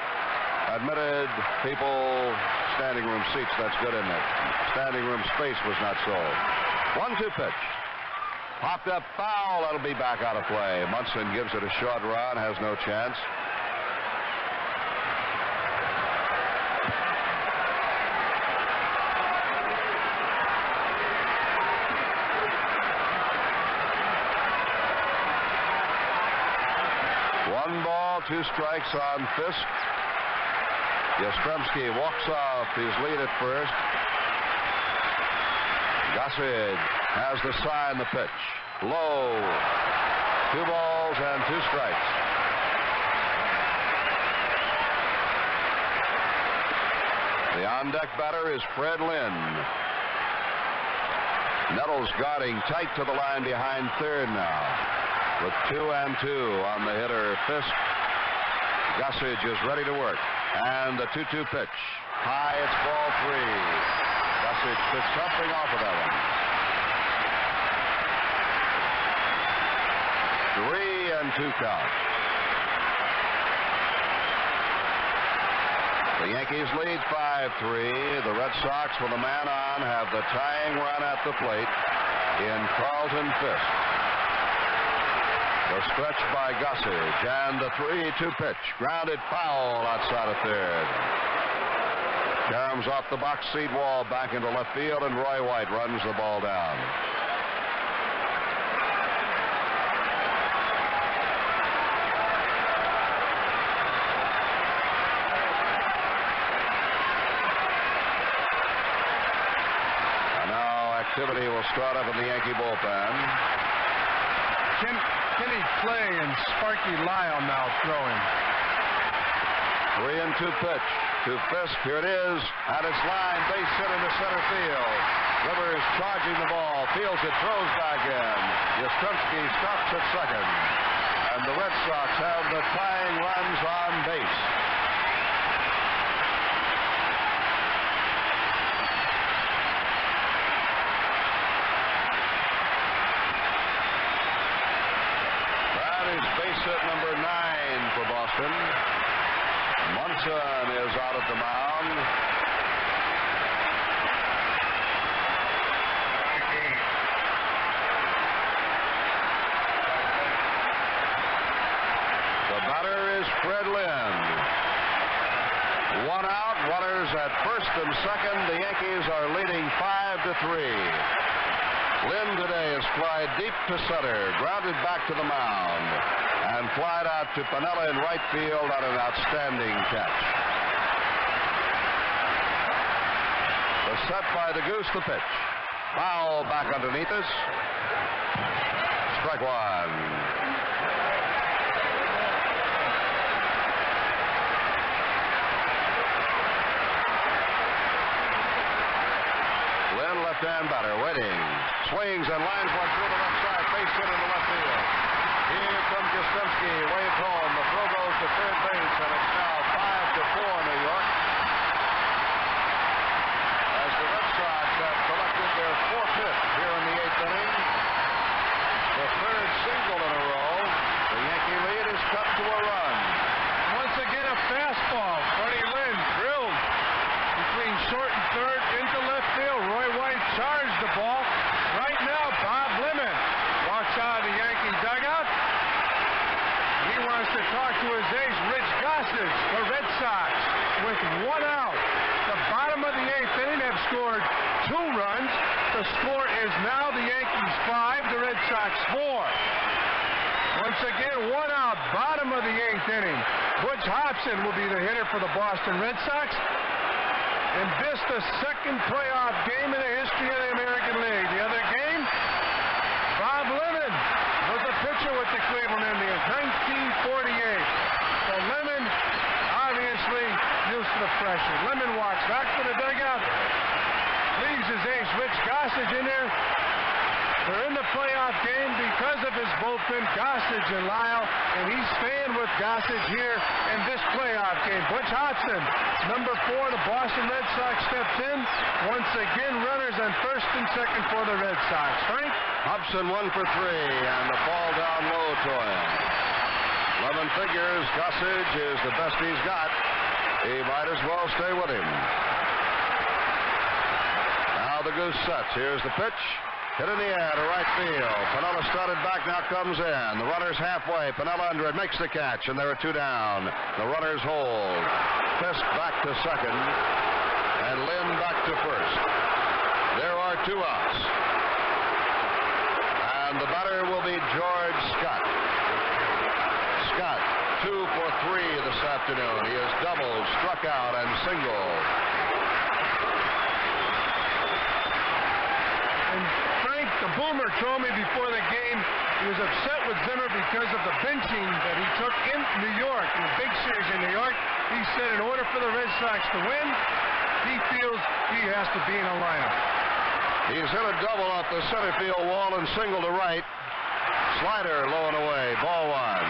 admitted people standing room seats. That's good, isn't it? Standing room space was not sold. 1-2 pitch. Popped up foul. That'll be back out of play. Munson gives it a short run. Has no chance. One ball, 2 strikes on Fisk. Yastrzemski walks off his lead at first. Gossage has the sign, the pitch. Low. 2 balls and 2 strikes. The on-deck batter is Fred Lynn. Nettles guarding tight to the line behind third now. With 2 and 2 on the hitter Fisk. Gossage is ready to work. And the 2-2 pitch. High, it's ball 3. Gossage picks something off of that one. 3 and 2 count. The Yankees lead 5-3. The Red Sox, with a man on, have the tying run at the plate in Carlton Fisk. The stretch by Gossage, and the 3-2 pitch. Grounded foul outside of third. Caroms off the box seat wall back into left field, and Roy White runs the ball down. Activity will start up in the Yankee bullpen. Kenny Clay and Sparky Lyle now throwing. 3 and 2 pitch to Fisk. Here it is. At its line, base hit into center field. Rivers charging the ball, fields it, throws back in. Yastrzemski stops at second. And the Red Sox have the tying runs on base. Base hit number 9 for Boston. Munson is out at the mound. The batter is Fred Lynn. 1 out, runners at first and second. The Yankees are leading 5-3. Lynn today has flied deep to center, grounded back to the mound, and flied out to Piniella in right field on an outstanding catch. The set by the Goose, the pitch. Foul back underneath us. Strike 1. Left-hand batter waiting. Swings and lines one through the left side. Base hit into left field. Here comes Yastrzemski. Waves home. The throw goes to third base, and it's now 5-4 New York. As the Red Sox have collected their 4th hit here in the 8th inning. The 3rd single in a row. The Yankee lead is cut to a run. Once again, a fastball. Freddie Lynn drilled between short and third into left field. Roy White charged the ball. Right now, Bob Lemon walks out of the Yankee dugout. He wants to talk to his ace, Rich Gossage, the Red Sox, with 1 out. The bottom of the 8th inning have scored 2 runs. The score is now the Yankees 5, the Red Sox 4. Once again, 1 out, bottom of the 8th inning. Butch Hobson will be the hitter for the Boston Red Sox. And this, the 2nd playoff game in the history of the American League. The other game, Bob Lemon was a pitcher with the Cleveland Indians, 1948. So Lemon, obviously, used to the pressure. Lemon walks back to the dugout, leaves his ace, Rich Gossage, in there. They're in the playoff game because of his bullpen, Gossage and Lyle, and he's staying with Gossage here in this playoff game. Butch Hobson, number 4, the Boston Red Sox steps in. Once again, runners on first and second for the Red Sox. Frank? Hobson 1 for 3, and the ball down low to him. Lemon figures Gossage is the best he's got. He might as well stay with him. Now the Goose sets. Here's the pitch. Hit in the air to right field. Piniella started back, now comes in. The runner's halfway. Piniella under it, makes the catch, and there are 2 down. The runners hold. Fisk back to second, and Lynn back to first. There are 2 outs. And the batter will be George Scott. Scott, 2 for 3 this afternoon. He has doubled, struck out, and singled. The Boomer told me before the game he was upset with Zimmer because of the benching that he took in New York, in the big series in New York. He said in order for the Red Sox to win, he he feels he has to be in a lineup. He's hit a double off the center field wall and single to right. Slider low and away. Ball one.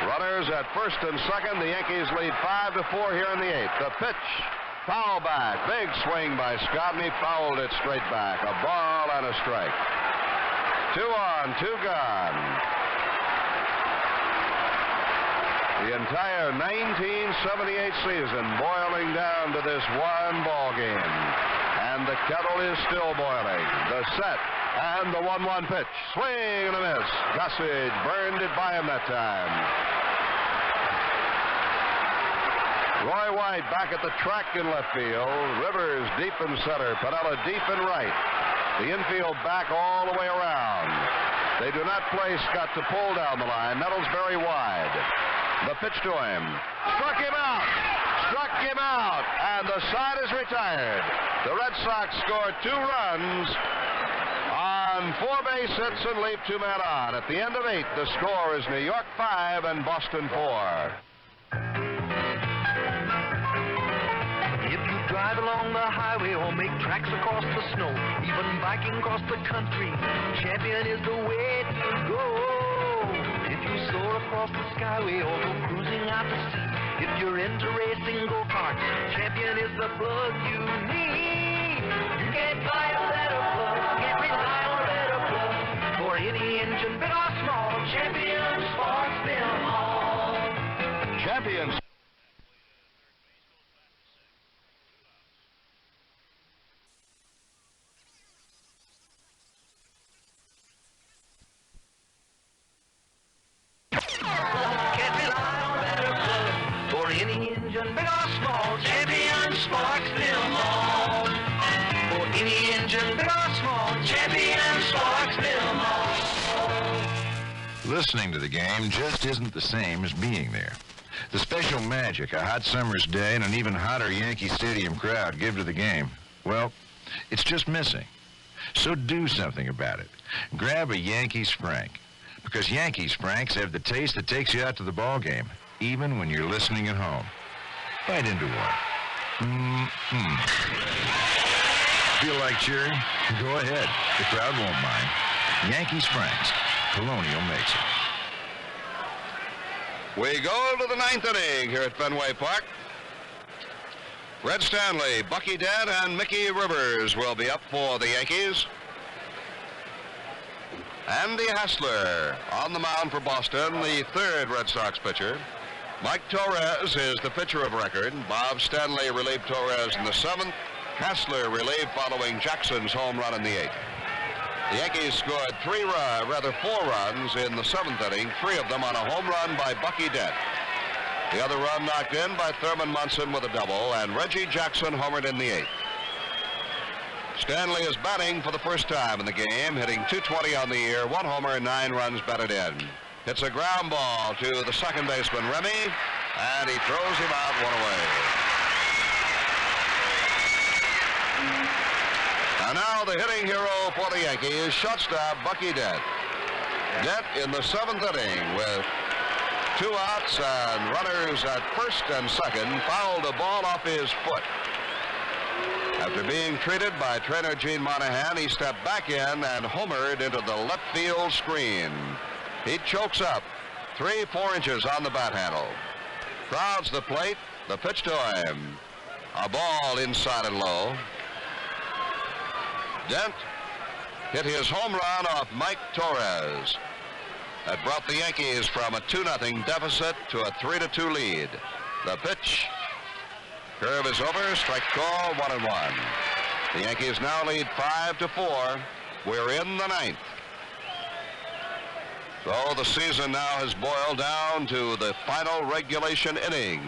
Runners at first and second. The Yankees lead 5-4 here in the eighth. The pitch. Foul back. Big swing by Scott, and he fouled it straight back. A ball and a strike. 2 on, 2 gone. The entire 1978 season boiling down to this one ball game. And the kettle is still boiling. The set and the 1-1 pitch. Swing and a miss. Gossage burned it by him that time. Roy White back at the track in left field. Rivers deep in center. Piniella deep in right. The infield back all the way around. They do not play Scott to pull down the line. Nettles very wide. The pitch to him. Struck him out. Struck him out. And the side is retired. The Red Sox scored 2 runs on 4 base hits and leave 2 men on. At the end of 8, the score is New York 5 and Boston 4. If you drive along the highway or make tracks across the snow, even biking across the country, Champion is the way to go. If you soar across the skyway or go cruising out to sea, if you're into racing go-karts, Champion is the plug you need. You can't buy a better plug, can't rely on a better plug. For any engine, big or small, Champion sparks them all. Champions. Listening to the game just isn't the same as being there. The special magic a hot summer's day and an even hotter Yankee Stadium crowd give to the game, well, it's just missing. So do something about it. Grab a Yankees Frank, because Yankees Franks have the taste that takes you out to the ball game, even when you're listening at home. Bite into one. Feel like cheering? Go ahead. The crowd won't mind. Yankees Franks. Colonial makes it. We go to the 9th inning here at Fenway Park. Red Stanley, Bucky Dent, and Mickey Rivers will be up for the Yankees. Andy Hassler on the mound for Boston, the 3rd Red Sox pitcher. Mike Torres is the pitcher of record. Bob Stanley relieved Torres in the 7th. Hassler relieved following Jackson's home run in the 8th. The Yankees scored 4 runs in the 7th inning, 3 of them on a home run by Bucky Dent. The other run knocked in by Thurman Munson with a double, and Reggie Jackson homered in the 8th. Stanley is batting for the first time in the game, hitting .220 on the year, 1 homer and 9 runs batted in. Hits a ground ball to the second baseman, Remy, and he throws him out 1 away. And now the hitting hero for the Yankees, shortstop Bucky Dent. Dent in the 7th inning with 2 outs and runners at first and second, fouled a ball off his foot. After being treated by trainer Gene Monahan, he stepped back in and homered into the left field screen. He chokes up 3-4 inches on the bat handle. Crowds the plate, the pitch to him. A ball inside and low. Dent hit his home run off Mike Torres. That brought the Yankees from a 2-0 deficit to a 3-2 lead. The pitch. Curve is over. Strike call, 1-1. The Yankees now lead 5-4. We're in the 9th. So the season now has boiled down to the final regulation inning.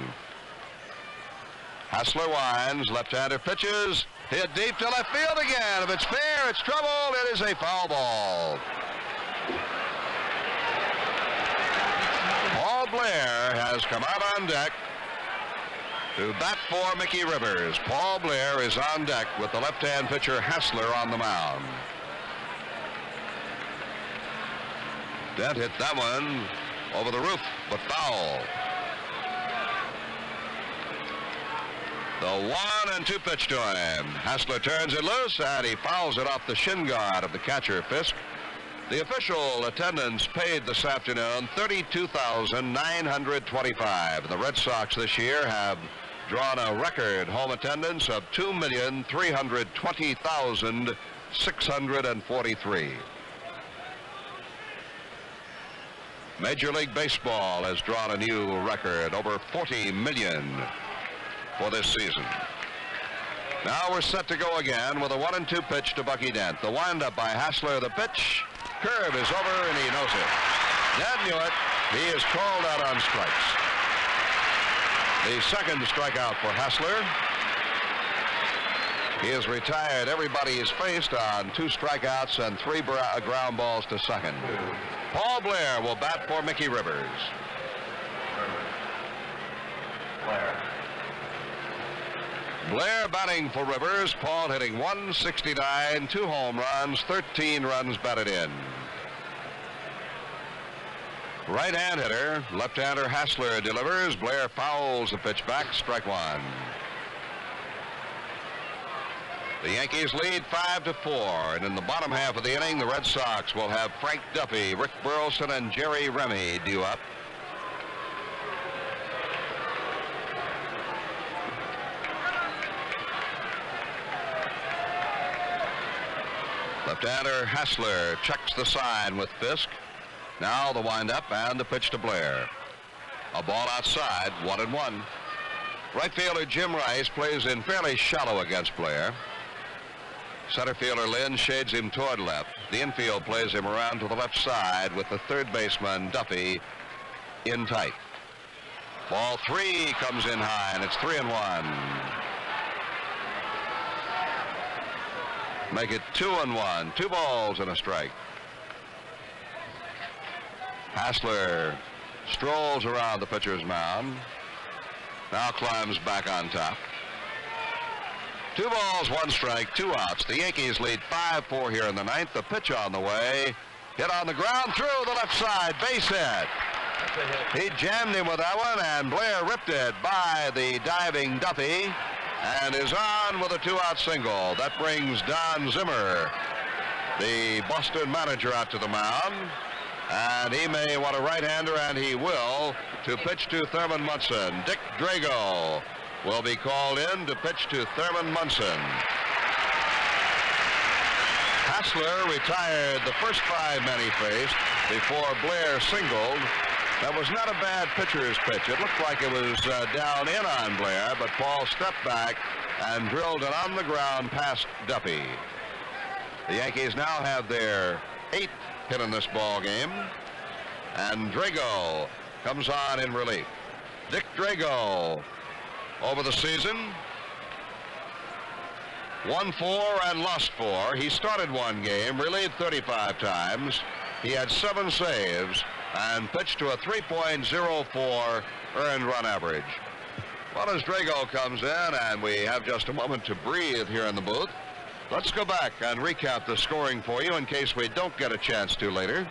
Hassler winds, left-hander pitches, hit deep to left field again. If it's fair, it's trouble. It is a foul ball. Paul Blair has come out on deck to bat for Mickey Rivers. Paul Blair is on deck with the left-hand pitcher Hassler on the mound. Dent hit that one over the roof, but foul. The 1-2 pitch to him. Hassler turns it loose, and he fouls it off the shin guard of the catcher, Fisk. The official attendance paid this afternoon $32,925. The Red Sox this year have drawn a record home attendance of 2,320,643. Major League Baseball has drawn a new record, over 40 million for this season. Now we're set to go again with a 1-2 pitch to Bucky Dent. The windup by Hassler, the pitch. Curve is over, and he knows it. Dent knew it. He is called out on strikes. The second strikeout for Hassler. He has retired everybody he's faced on 2 strikeouts and 3 ground balls to second. Paul Blair will bat for Mickey Rivers. Blair batting for Rivers. Paul hitting 169, 2 home runs, 13 runs batted in. Right-hand hitter, left-hander Hassler delivers. Blair fouls the pitch back, strike 1. The Yankees lead 5-4, and in the bottom half of the inning, the Red Sox will have Frank Duffy, Rick Burleson, and Jerry Remy due up. Left-hander Hassler checks the sign with Fisk. Now the windup and the pitch to Blair. A ball outside, 1-1. Right fielder Jim Rice plays in fairly shallow against Blair. Center fielder Lynn shades him toward left. The infield plays him around to the left side with the third baseman Duffy in tight. Ball 3 comes in high, and it's 3-1. Make it 2-1. 2 balls and a strike. Hassler strolls around the pitcher's mound. Now climbs back on top. 2 balls, 1 strike, 2 outs. The Yankees lead 5-4 here in the 9th. The pitch on the way. Hit on the ground through the left side. Base hit. He jammed him with that one, and Blair ripped it by the diving Duffy and is on with a 2-out single. That brings Don Zimmer, the Boston manager, out to the mound. And he may want a right-hander, and he will, to pitch to Thurman Munson. Dick Drago will be called in to pitch to Thurman Munson. Hassler retired the first 5 men he faced before Blair singled. That was not a bad pitcher's pitch. It looked like it was down in on Blair, but Paul stepped back and drilled it on the ground past Duffy. The Yankees now have their 8th hit in this ball game, and Drago comes on in relief. Dick Drago, over the season, won 4 and lost 4. He started 1 game, relieved 35 times. He had 7 saves and pitched to a 3.04 earned run average. Well, as Drago comes in, and we have just a moment to breathe here in the booth, let's go back and recap the scoring for you in case we don't get a chance to later.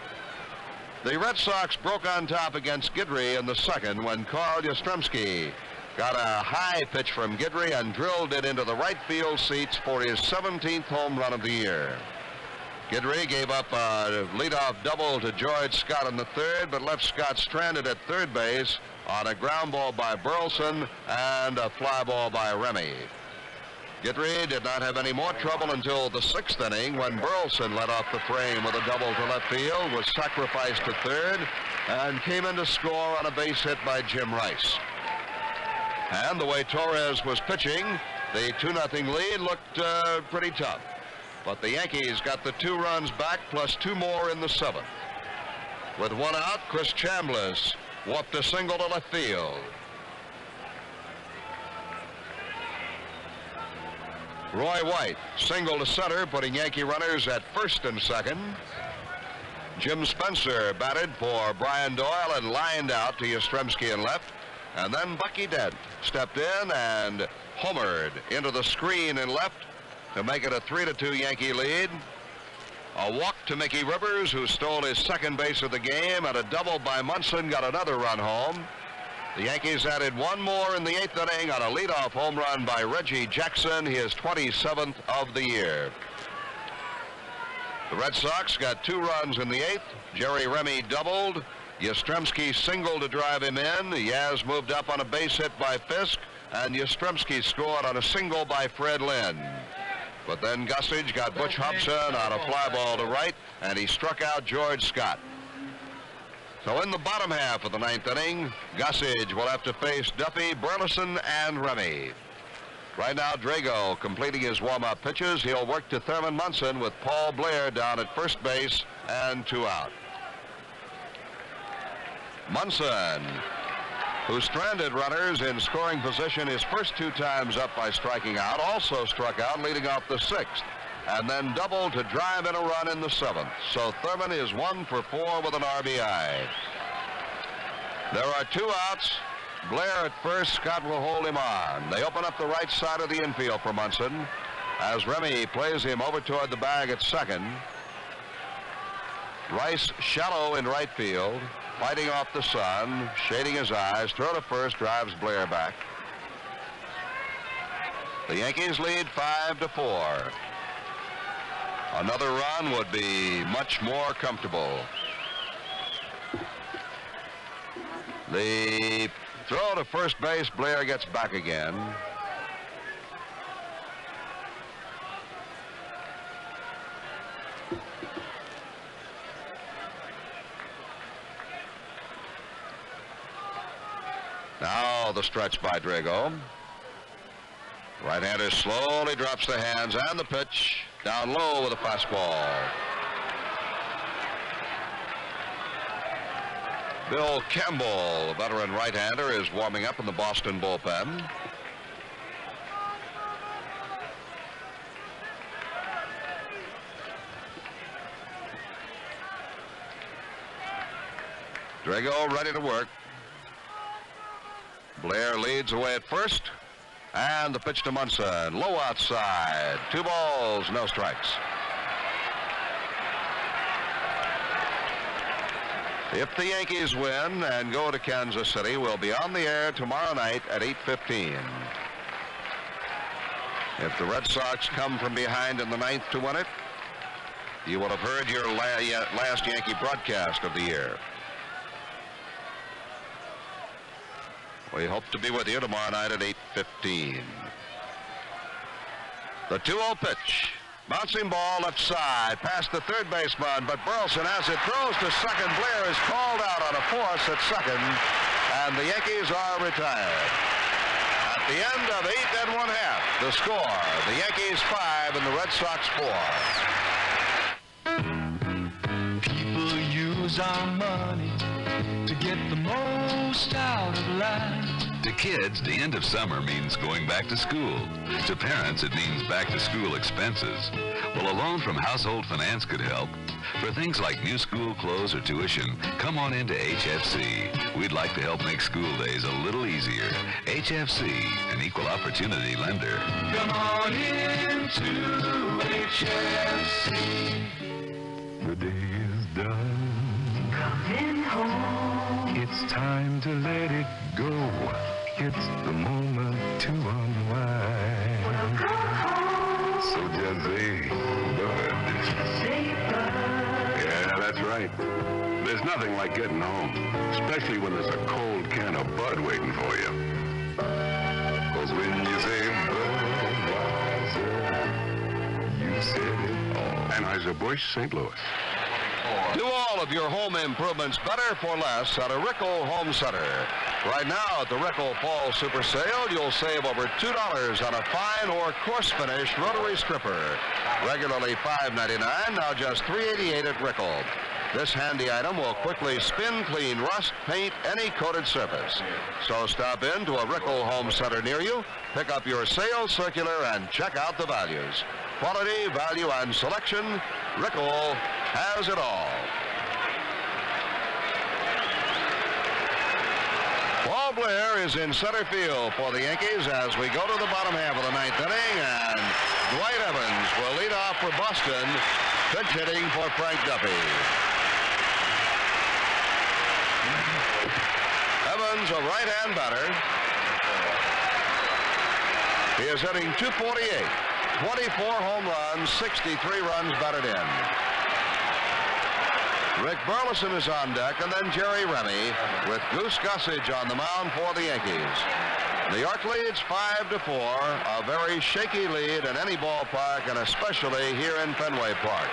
The Red Sox broke on top against Guidry in the 2nd when Carl Yastrzemski got a high pitch from Guidry and drilled it into the right field seats for his 17th home run of the year. Guidry gave up a leadoff double to George Scott in the 3rd, but left Scott stranded at 3rd base on a ground ball by Burleson and a fly ball by Remy. Guidry did not have any more trouble until the 6th inning when Burleson led off the frame with a double to left field, was sacrificed to 3rd, and came in to score on a base hit by Jim Rice. And the way Torres was pitching, the 2-0 lead looked pretty tough. But the Yankees got the 2 runs back plus 2 more in the 7th. With 1 out, Chris Chambliss whooped a single to left field. Roy White singled to center, putting Yankee runners at 1st and 2nd. Jim Spencer batted for Brian Doyle and lined out to Yastrzemski in left. And then Bucky Dent stepped in and homered into the screen in left to make it a 3-2 Yankee lead. A walk to Mickey Rivers, who stole his 2nd base of the game, and a double by Munson got another run home. The Yankees added one more in the 8th inning on a leadoff home run by Reggie Jackson, his 27th of the year. The Red Sox got 2 runs in the 8th. Jerry Remy doubled. Yastrzemski singled to drive him in. Yaz moved up on a base hit by Fisk, and Yastrzemski scored on a single by Fred Lynn. But then Gussage got Butch Hobson on a fly ball to right, and he struck out George Scott. So in the bottom half of the 9th inning, Gussage will have to face Duffy, Burleson, and Remy. Right now, Drago completing his warm-up pitches. He'll work to Thurman Munson with Paul Blair down at first base and 2 out. Munson, who stranded runners in scoring position his first 2 times up by striking out, also struck out leading off the 6th, and then doubled to drive in a run in the 7th. So Thurman is 1 for 4 with an RBI. There are 2 outs. Blair at first, Scott will hold him on. They open up the right side of the infield for Munson as Remy plays him over toward the bag at second. Rice shallow in right field, fighting off the sun, shading his eyes, throw to first, drives Blair back. The Yankees lead 5-4. Another run would be much more comfortable. The throw to first base, Blair gets back again. Now the stretch by Drago. Right-hander slowly drops the hands and the pitch down low with a fastball. Bill Campbell, a veteran right-hander, is warming up in the Boston bullpen. Drago ready to work. Blair leads away at first, and the pitch to Munson, low outside. 2 balls, no strikes. If the Yankees win and go to Kansas City, we'll be on the air tomorrow night at 8:15. If the Red Sox come from behind in the 9th to win it, you will have heard your last Yankee broadcast of the year. We hope to be with you tomorrow night at 8:15. The 2-0 pitch. Bouncing ball left side, past the third baseman, but Burleson, as it throws to second, Blair is called out on a force at second, and the Yankees are retired. At the end of 8 1/2, the score, the Yankees 5 and the Red Sox 4. People use our money to get the most out of life. To kids, the end of summer means going back to school. To parents, it means back-to-school expenses. Well, a loan from Household Finance could help. For things like new school clothes or tuition, come on into HFC. We'd like to help make school days a little easier. HFC, an equal opportunity lender. Come on into HFC. The day is done. Coming home. It's time to let it go. It's the moment to unwind. So just say bud. Yeah, that's right. There's nothing like getting home, especially when there's a cold can of Bud waiting for you. 'Cause when you say Budweiser, you said it all. Anheuser-Busch, St. Louis. Do all of your home improvements better for less at a Rickel Home Center. Right now at the Rickel Fall Super Sale, you'll save over $2 on a fine or coarse finish rotary stripper. Regularly $5.99, now just $3.88 at Rickel. This handy item will quickly spin clean rust, paint any coated surface. So stop in to a Rickel Home Center near you, pick up your sales circular, and check out the values. Quality, value, and selection, Rickel has it all. Paul Blair is in center field for the Yankees as we go to the bottom half of the 9th inning, and Dwight Evans will lead off for Boston, pinch hitting for Frank Duffy. Evans is a right-hand batter. He is hitting .248. 24 home runs, 63 runs batted in. Rick Burleson is on deck, and then Jerry Remy with Goose Gossage on the mound for the Yankees. New York leads 5-4, a very shaky lead in any ballpark, and especially here in Fenway Park.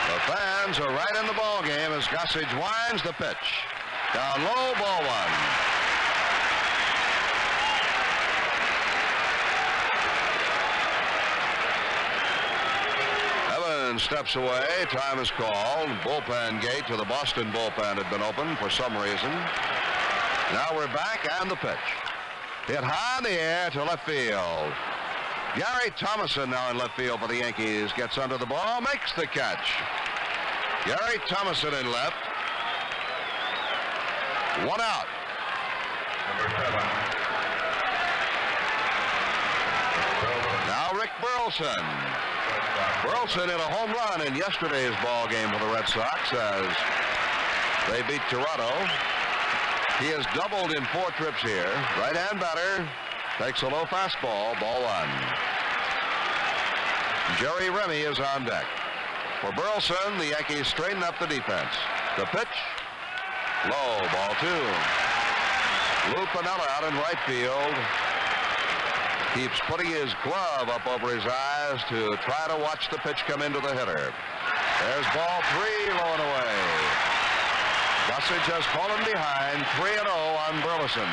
The fans are right in the ball game as Gossage winds the pitch. Down low, ball one. Steps away. Time is called. Bullpen gate to the Boston bullpen had been open for some reason. Now we're back, and the pitch. Hit high in the air to left field. Gary Thomason now in left field for the Yankees. Gets under the ball, makes the catch. Gary Thomason in left. One out. Number 7. Now Rick Burleson. Burleson hit a home run in yesterday's ball game for the Red Sox as they beat Toronto. He has doubled in 4 trips here. Right-hand batter takes a low fastball, ball one. Jerry Remy is on deck. For Burleson, the Yankees straighten up the defense. The pitch, low, ball two. Lou Piniella out in right field. Keeps putting his glove up over his eyes to try to watch the pitch come into the hitter. There's ball 3, low and away. Gossage has fallen behind, 3-0 on Burleson.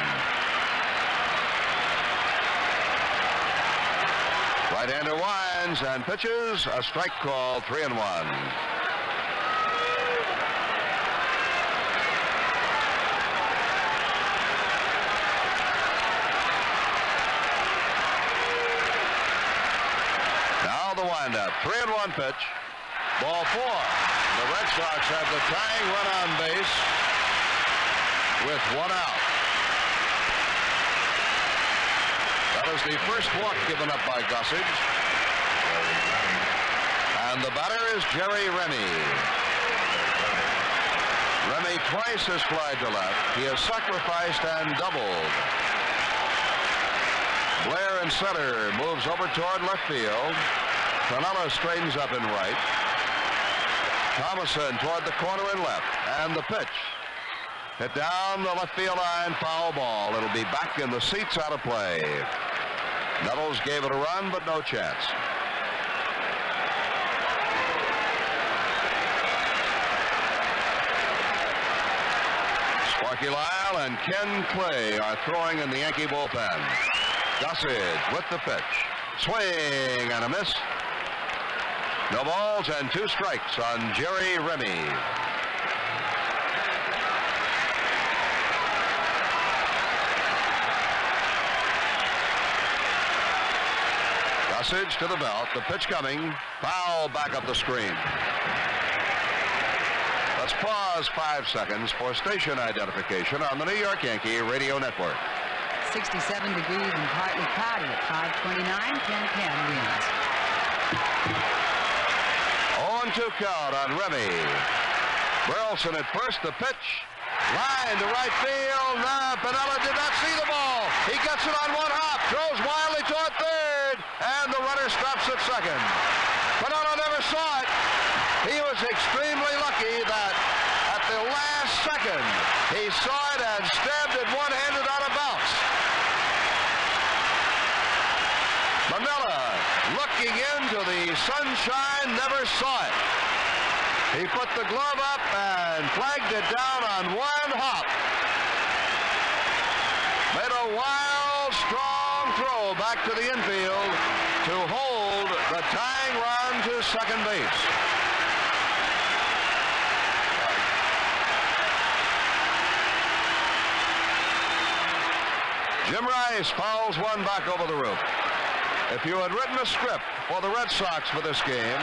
Right-hander winds and pitches. A strike call, 3-1. The windup. 3-1 pitch. Ball 4. The Red Sox have the tying run on base with 1 out. That is the first walk given up by Gossage. And the batter is Jerry Remy. Remy twice has flied to left. He has sacrificed and doubled. Blair in center moves over toward left field. Piniella straightens up in right. Thomason toward the corner in left. And the pitch. Hit down the left field line, foul ball. It'll be back in the seats, out of play. Nettles gave it a run, but no chance. Sparky Lyle and Ken Clay are throwing in the Yankee bullpen. Gossage with the pitch. Swing and a miss. No balls and 2 strikes on Jerry Remy. Gossage to the belt. The pitch coming. Foul back up the screen. Let's pause 5 seconds for station identification on the New York Yankee Radio Network. 67 degrees and partly cloudy at 5:29. 10-10 winds. 0-2 count on Remy. Burleson at first. The pitch. Line to right field. Now Piniella did not see the ball. He gets it on 1 hop. Throws wildly toward third. And the runner stops at second. Piniella never saw it. He was extremely lucky that at the last second he saw it and stabbed it one-handed out of bounds. Piniella, looking into the sunshine, never saw it. He put the glove up and flagged it down on 1 hop. Made a wild, strong throw back to the infield to hold the tying run to second base. Jim Rice fouls one back over the roof. If you had written a script for the Red Sox for this game,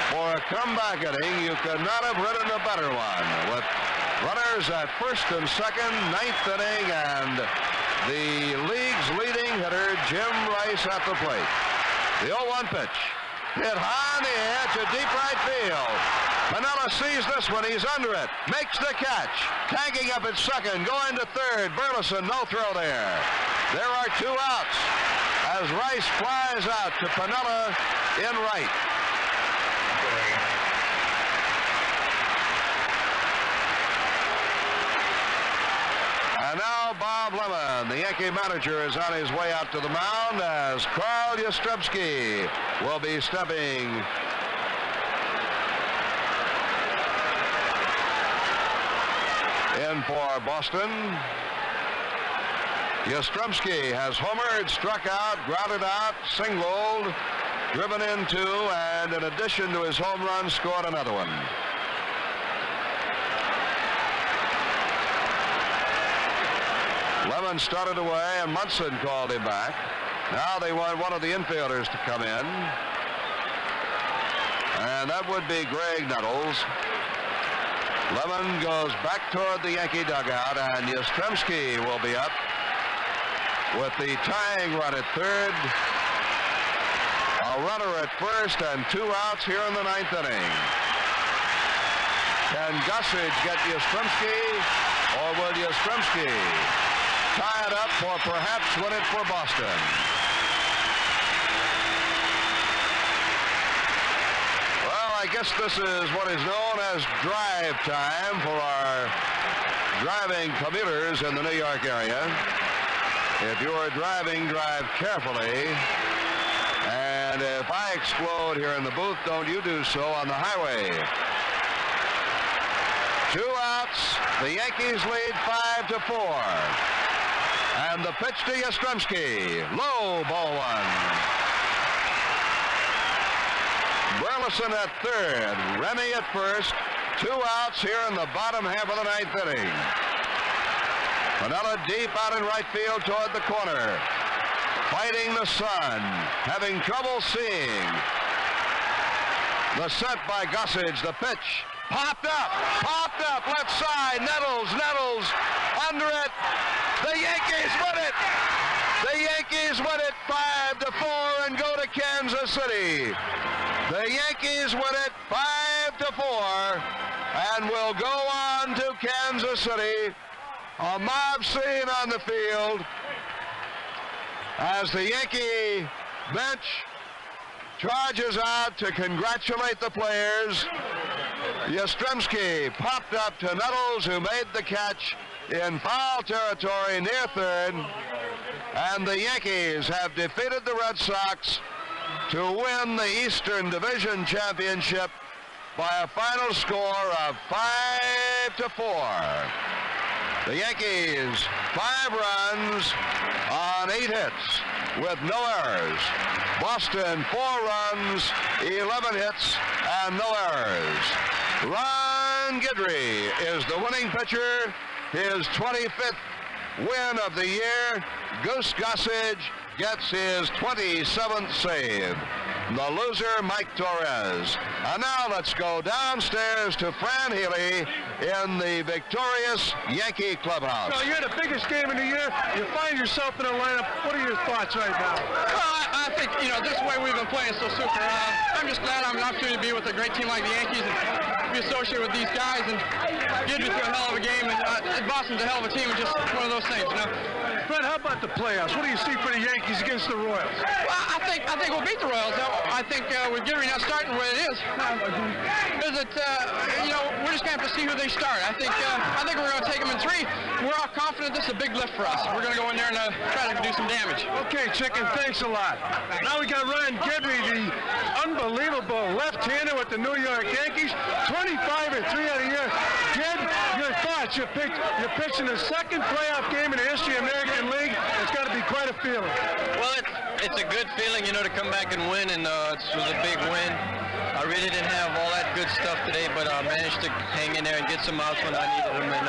for a comeback inning, you could not have written a better one. With runners at first and second, 9th inning, and the league's leading hitter, Jim Rice, at the plate. The 0-1 pitch. Hit high in the air to deep right field. Piniella sees this one. He's under it. Makes the catch. Tagging up at second. Going to third. Burleson, no throw there. There are 2 outs as Rice flies out to Piniella in right. And now Bob Lemon, the Yankee manager, is on his way out to the mound as Carl Yastrzemski will be stepping in for Boston. Yastrzemski has homered, struck out, grounded out, singled, driven in 2, and in addition to his home run, scored another one. Lemon started away, and Munson called him back. Now they want one of the infielders to come in, and that would be Greg Nettles. Lemon goes back toward the Yankee dugout, and Yastrzemski will be up with the tying run at third. A runner at first, and 2 outs here in the 9th inning. Can Gossage get Yastrzemski, or will Yastrzemski tie it up or perhaps win it for Boston? Well, I guess this is what is known as drive time for our driving commuters in the New York area. If you are driving, drive carefully. And if I explode here in the booth, don't you do so on the highway. 2 outs. The Yankees lead 5-4. And the pitch to Yastrzemski. Low, ball 1. Burleson at third. Remy at first. 2 outs here in the bottom half of the 9th inning. Piniella deep out in right field toward the corner. Fighting the sun. Having trouble seeing. The set by Gossage. The pitch. Popped up, left side. Nettles, under it. The Yankees win it. The Yankees win it 5-4 and go to Kansas City. The Yankees win it 5-4 and will go on to Kansas City. A mob scene on the field as the Yankee bench charges out to congratulate the players. Yastrzemski popped up to Nettles, who made the catch in foul territory near third. And the Yankees have defeated the Red Sox to win the Eastern Division Championship by a final score of 5-4. The Yankees, 5 runs on 8 hits with no errors. Boston, 4 runs, 11 hits, and no errors. Ron Guidry is the winning pitcher, his 25th win of the year. Goose Gossage gets his 27th save. The loser, Mike Torres. And now let's go downstairs to Fran Healy in the victorious Yankee clubhouse. So you're the biggest game of the year. You find yourself in a lineup. What are your thoughts right now? Well, I think, this way we've been playing so super. I'm just glad I'm an opportunity to be with a great team like the Yankees and be associated with these guys. And Guidry threw a hell of a game, and Boston's a hell of a team, and just one of those things, Fred, how about the playoffs? What do you see for the Yankees against the Royals? Well, I think we'll beat the Royals. I think with Guidry not starting where it is, we're just going to have to see who they start. I think we're going to take them in 3. We're all confident this is a big lift for us. We're going to go in there and try to do some damage. Okay, Chicken, thanks a lot. Now we got Ron Guidry, the unbelievable left-hander with the New York Yankees. 25 and 3 out of the year. Gid, your thoughts? You're pitching the second playoff game in the history of the American League. It's got to be quite a feeling. Well, it's a good feeling, to come back and win, and it was a big win. I really didn't have all that good stuff today, but I managed to hang in there and get some outs when I needed them. And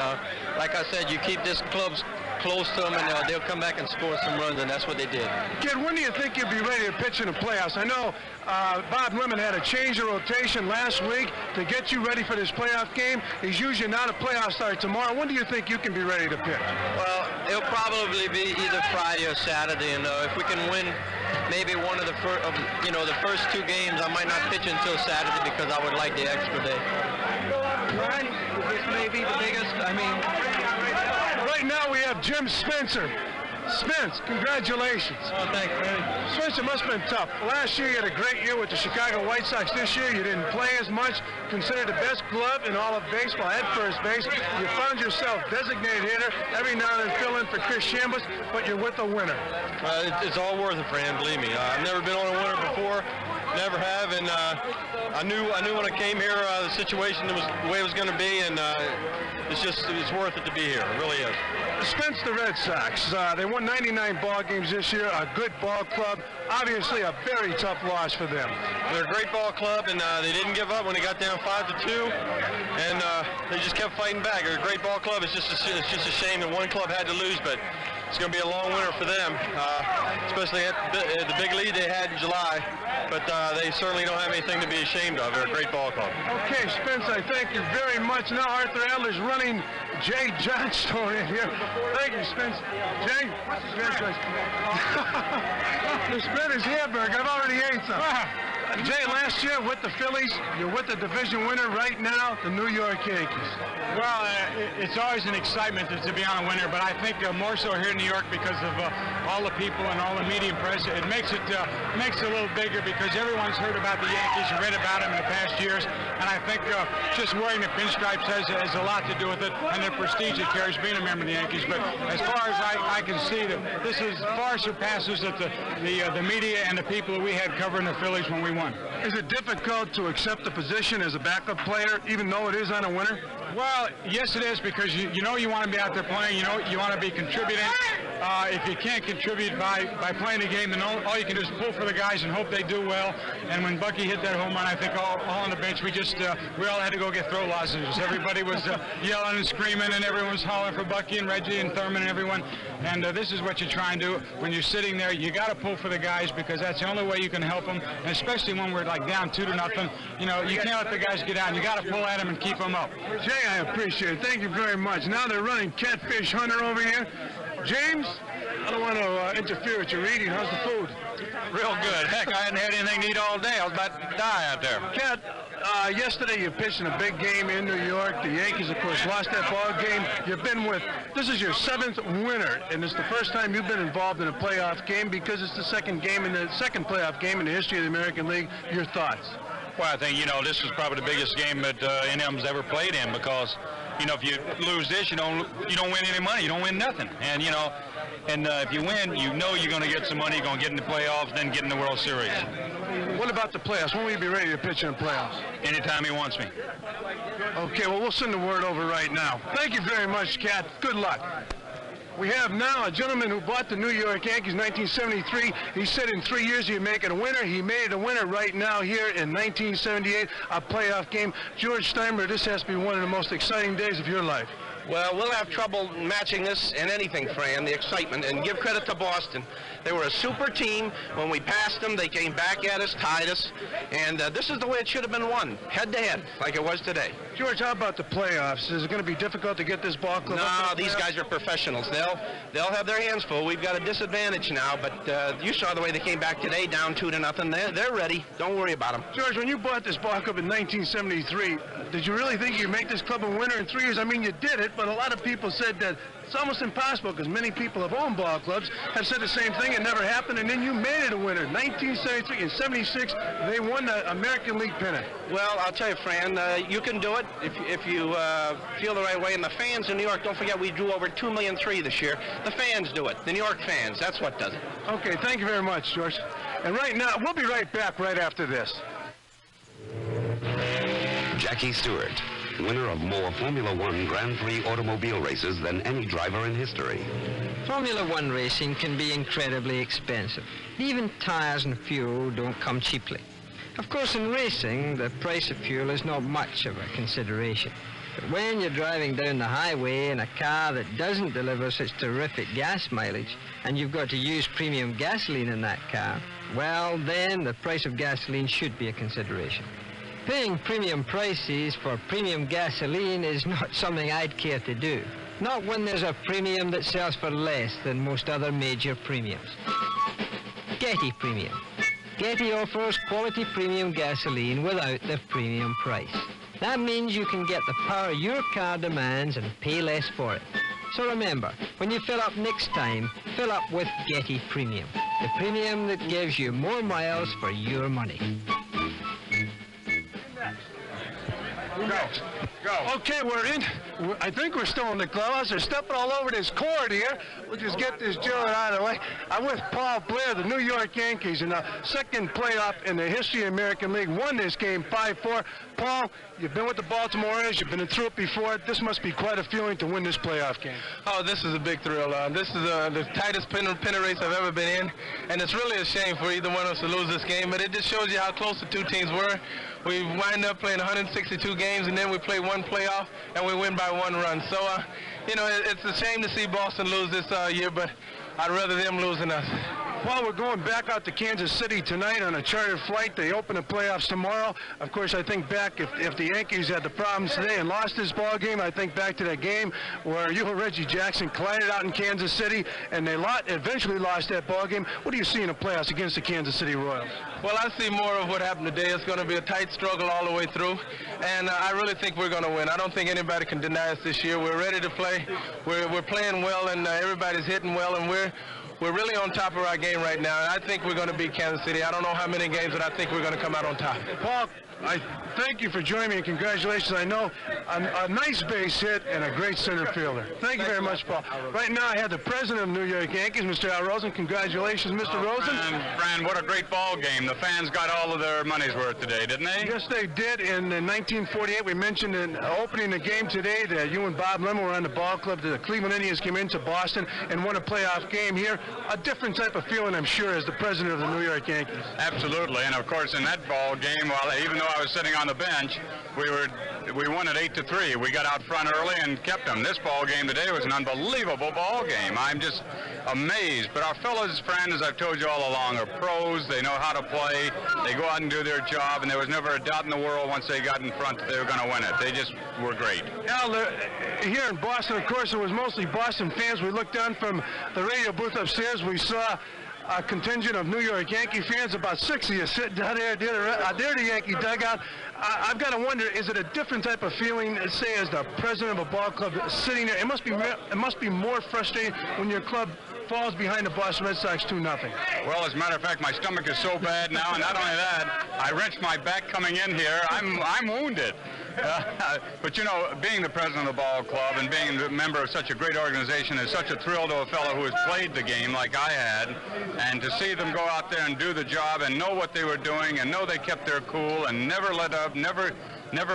like I said, you keep this club close to them, and they'll come back and score some runs, and that's what they did. Kid, when do you think you'll be ready to pitch in the playoffs? I know Bob Lemon had to change the rotation last week to get you ready for this playoff game. He's usually not a playoff start tomorrow. When do you think you can be ready to pitch? Well, it'll probably be either Friday or Saturday, and if we can win maybe one of the first 2 games, I might not pitch until Saturday because I would like the extra day. Ryan, this may be the biggest. Right now we have Jim Spencer. Spence, congratulations. Oh, thanks, man. Spencer, must have been tough. Last year you had a great year with the Chicago White Sox. This year you didn't play as much. Considered the best glove in all of baseball at first base. You found yourself designated hitter. Every now and then fill in for Chris Chambers, but you're with a winner. It's all worth it, Fran, believe me. I've never been on a winner before. Never have, and I knew when I came here the situation was the way it was going to be, and it's worth it to be here. It really is. Spence, the Red Sox, they won 99 ball games this year, a good ball club, obviously a very tough loss for them. They're a great ball club, and they didn't give up when they got down 5-2, and they just kept fighting back. They're a great ball club. It's just a shame that one club had to lose, but it's going to be a long winter for them, especially at the big lead they had in July, but they certainly don't have anything to be ashamed of. They're a great ball club. Okay, Spence, I thank you very much. Now Arthur Adler's running Jay Johnstone in here. Thank you, Spence. Jay, the Spence hamburger. I've already ate some. Jay, last year with the Phillies, you're with the division winner right now, the New York Yankees. Well, it's always an excitement to be on a winner, but I think more so here in New York because of all the people and all the media and press. It makes it a little bigger because everyone's heard about the Yankees and read about them in the past years, and I think just wearing the pinstripes has a lot to do with it, and the prestige it carries being a member of the Yankees. But as far as I can see, that this is far surpasses that the media and the people that we had covering the Phillies when we won. Is it difficult to accept the position as a backup player, even though it is on a winner? Well, yes, it is, because you know you want to be out there playing. You know you want to be contributing. If you can't contribute by playing the game, then all you can do is pull for the guys and hope they do well. And when Bucky hit that home run, I think all on the bench, we all had to go get throw lozenges. Everybody was yelling and screaming, and everyone was hollering for Bucky and Reggie and Thurman and everyone. And this is what you try and do when you're sitting there. You got to pull for the guys because that's the only way you can help them. And especially when we're like down 2-0, you know, you can't let the guys get out. You got to pull at them and keep them up. Jay, I appreciate it. Thank you very much. Now they're running Catfish Hunter over here. James, I don't want to interfere with your eating. How's the food? Real good. Heck, I hadn't had anything to eat all day. I was about to die out there. Cat, yesterday you pitched in a big game in New York. The Yankees, of course, lost that ball game. This is your 7th winner, and it's the first time you've been involved in a playoff game because it's the second playoff game in the history of the American League. Your thoughts? Well, I think, this is probably the biggest game that NM's ever played in because, if you lose this, you don't win any money. You don't win nothing. And, if you win, you know you're going to get some money. You're going to get in the playoffs, then get in the World Series. What about the playoffs? When will you be ready to pitch in the playoffs? Anytime he wants me. Okay, well, we'll send the word over right now. Thank you very much, Cat. Good luck. We have now a gentleman who bought the New York Yankees in 1973. He said in 3 years he'd make it a winner. He made it a winner right now here in 1978, a playoff game. George Steinbrenner, this has to be one of the most exciting days of your life. Well, we'll have trouble matching this in anything, Fran, the excitement, and give credit to Boston. They were a super team. When we passed them, they came back at us, tied us, and this is the way it should have been won, head-to-head, like it was today. George, how about the playoffs? Is it going to be difficult to get this ball club up? No, these guys are professionals. They'll have their hands full. We've got a disadvantage now, but you saw the way they came back today, down 2-0. They're ready. Don't worry about them. George, when you bought this ball club in 1973, did you really think you'd make this club a winner in 3 years? I mean, you did it, but a lot of people said that it's almost impossible because many people have owned ball clubs have said the same thing. It never happened, and then you made it a winner. 1973 and 76, they won the American League pennant. Well, I'll tell you, Fran, you can do it if you feel the right way. And the fans in New York, don't forget, we drew over 2.3 million this year. The fans do it. The New York fans, that's what does it. Okay, thank you very much, George. And right now, we'll be right back right after this. Jackie Stewart, winner of more Formula One Grand Prix automobile races than any driver in history. Formula One racing can be incredibly expensive. Even tires and fuel don't come cheaply. Of course, in racing, the price of fuel is not much of a consideration. But when you're driving down the highway in a car that doesn't deliver such terrific gas mileage, and you've got to use premium gasoline in that car, well, then the price of gasoline should be a consideration. Paying premium prices for premium gasoline is not something I'd care to do. Not when there's a premium that sells for less than most other major premiums. Getty Premium. Getty offers quality premium gasoline without the premium price. That means you can get the power your car demands and pay less for it. So remember, when you fill up next time, fill up with Getty Premium. The premium that gives you more miles for your money. Go. Okay, we're in. I think we're still in the clubhouse. They're stepping all over this court here. We'll just get this drill out of the way. I'm with Paul Blair, the New York Yankees, in the second playoff in the history of the American League. Won this game 5-4. Paul, you've been with the Baltimore Orioles. You've been through it before. This must be quite a feeling to win this playoff game. Oh, this is a big thrill. This is the tightest pennant race I've ever been in, and it's really a shame for either one of us to lose this game, but it just shows you how close the two teams were. We wind up playing 162 games, and then we play one playoff, and we win by 1 run. So, you know, it's a shame to see Boston lose this year, but I'd rather them lose than us. Well, we're going back out to Kansas City tonight on a chartered flight. They open the playoffs tomorrow. Of course, I think back, if the Yankees had the problems today and lost this ball game, I think back to that game where you and Reggie Jackson collided out in Kansas City, and they eventually lost that ball game. What do you see in the playoffs against the Kansas City Royals? Well, I see more of what happened today. It's going to be a tight struggle all the way through, and I really think we're going to win. I don't think anybody can deny us this year. We're ready to play. We're playing well, and everybody's hitting well, and we're really on top of our game right now, and I think we're going to beat Kansas City. I don't know how many games, but I think we're going to come out on top. Paul, I thank you for joining me, and congratulations. I know a nice base hit and a great center fielder. Thank you very much, Paul. Right now, I have the president of the New York Yankees, Mr. Al Rosen. Congratulations, Mr. Rosen. Fran, what a great ball game. The fans got all of their money's worth today, didn't they? Yes, they did. In 1948, we mentioned in opening the game today that you and Bob Lemon were on the ball club. The Cleveland Indians came into Boston and won a playoff game here. A different type of feeling, I'm sure, as the president of the New York Yankees. Absolutely, and of course in that ball game, even though I was sitting on the bench, we won it 8-3. We got out front early and kept them. This ball game today was an unbelievable ball game. I'm just amazed. But our fellows, Fran, as I've told you all along, are pros. They know how to play. They go out and do their job, and there was never a doubt in the world once they got in front that they were going to win it. They just were great. Al, here in Boston, of course, it was mostly Boston fans. We looked down from the radio booth upstairs. We saw a contingent of New York Yankee fans, about 6 of you sitting down there near the Yankee dugout. I've got to wonder, is it a different type of feeling, say, as the president of a ball club sitting there? It must be more frustrating when your club falls behind the Boston Red Sox 2-0. Well, as a matter of fact, my stomach is so bad now, and not only that, I wrenched my back coming in here. I'm wounded. But, you know, being the president of the ball club and being a member of such a great organization is such a thrill to a fellow who has played the game like I had, and to see them go out there and do the job and know what they were doing and know they kept their cool and never let up, never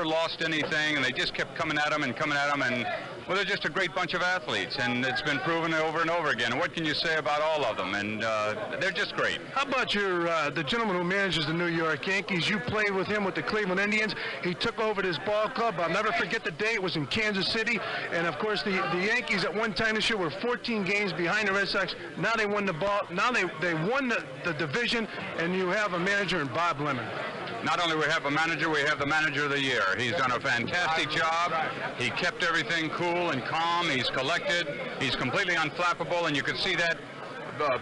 lost anything, and they just kept coming at them, and well, they're just a great bunch of athletes, and it's been proven over and over again. And what can you say about all of them? And they're just great. How about the gentleman who manages the New York Yankees? You played with him with the Cleveland Indians. He took over this ball club. I'll never forget the day. It was in Kansas City. And, of course, the Yankees at one time this year were 14 games behind the Red Sox. Now they won the ball. Now they won the division, and you have a manager in Bob Lemon. Not only we have a manager, we have the manager of the year. He's done a fantastic job. He kept everything cool and calm. He's collected. He's completely unflappable, and you can see that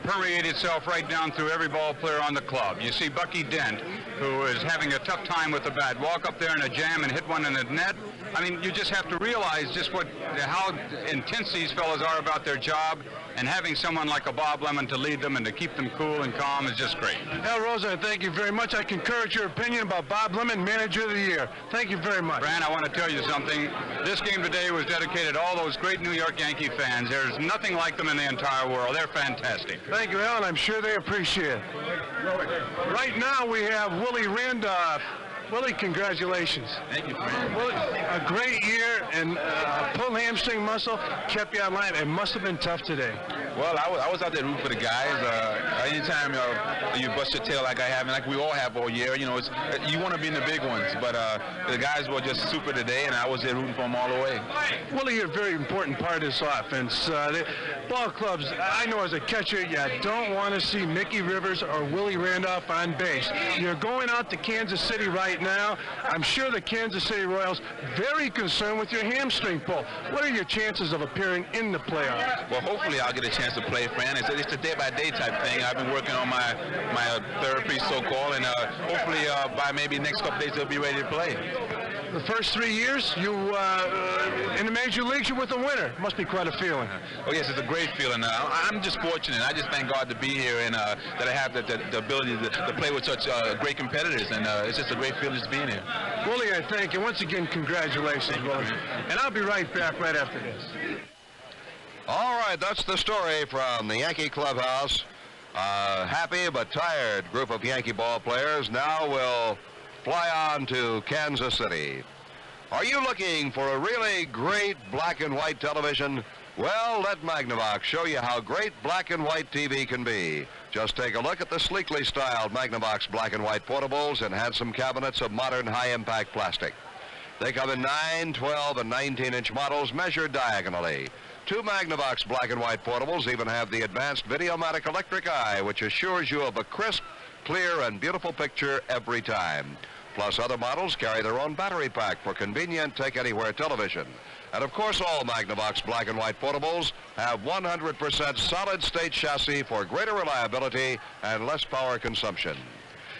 permeate itself right down through every ball player on the club. You see Bucky Dent, who is having a tough time with the bat, walk up there in a jam and hit one in the net. I mean, you just have to realize just how intense these fellows are about their job, and having someone like a Bob Lemon to lead them and to keep them cool and calm is just great. Al Rosa, thank you very much. I concur with your opinion about Bob Lemon, manager of the year. Thank you very much. Fran, I want to tell you something. This game today was dedicated to all those great New York Yankee fans. There's nothing like them in the entire world. They're fantastic. Thank you, Al, and I'm sure they appreciate it. Right now we have Willie Randolph. Willie, congratulations. Thank you, Fran. Willie, a great year, and pulled hamstring muscle kept you online. It must have been tough today. Well, I was out there rooting for the guys. Anytime you bust your tail like I have, and like we all have all year, you know, you want to be in the big ones. But the guys were just super today, and I was there rooting for them all the way. Willie, you're a very important part of this offense. The ball clubs, I know as a catcher, you don't want to see Mickey Rivers or Willie Randolph on base. You're going out to Kansas City right now. I'm sure the Kansas City Royals very concerned with your hamstring pull. What are your chances of appearing in the playoffs? Well, hopefully I'll get a chance to play, Fran. It's a day-by-day type thing. I've been working on my therapy, so-called, and hopefully by maybe next couple days they'll be ready to play. The first 3 years, you in the major leagues, you're with a winner. Must be quite a feeling. Oh yes, it's a great feeling. I'm just fortunate. I just thank God to be here and that I have the ability to play with such great competitors, and it's just a great feeling just being here. Willie, I thank you. Once again, congratulations, Willie. And I'll be right back right after this. All right, that's the story from the Yankee clubhouse. Happy but tired group of Yankee ball players now will fly on to Kansas City. Are you looking for a really great black and white television? Well, let Magnavox show you how great black and white TV can be. Just take a look at the sleekly styled Magnavox black and white portables and handsome cabinets of modern high-impact plastic. They come in 9, 12, and 19-inch models measured diagonally. Two Magnavox black and white portables even have the advanced Videomatic electric eye, which assures you of a crisp, clear, and beautiful picture every time. Plus, other models carry their own battery pack for convenient take-anywhere television. And of course, all Magnavox black and white portables have 100% solid-state chassis for greater reliability and less power consumption.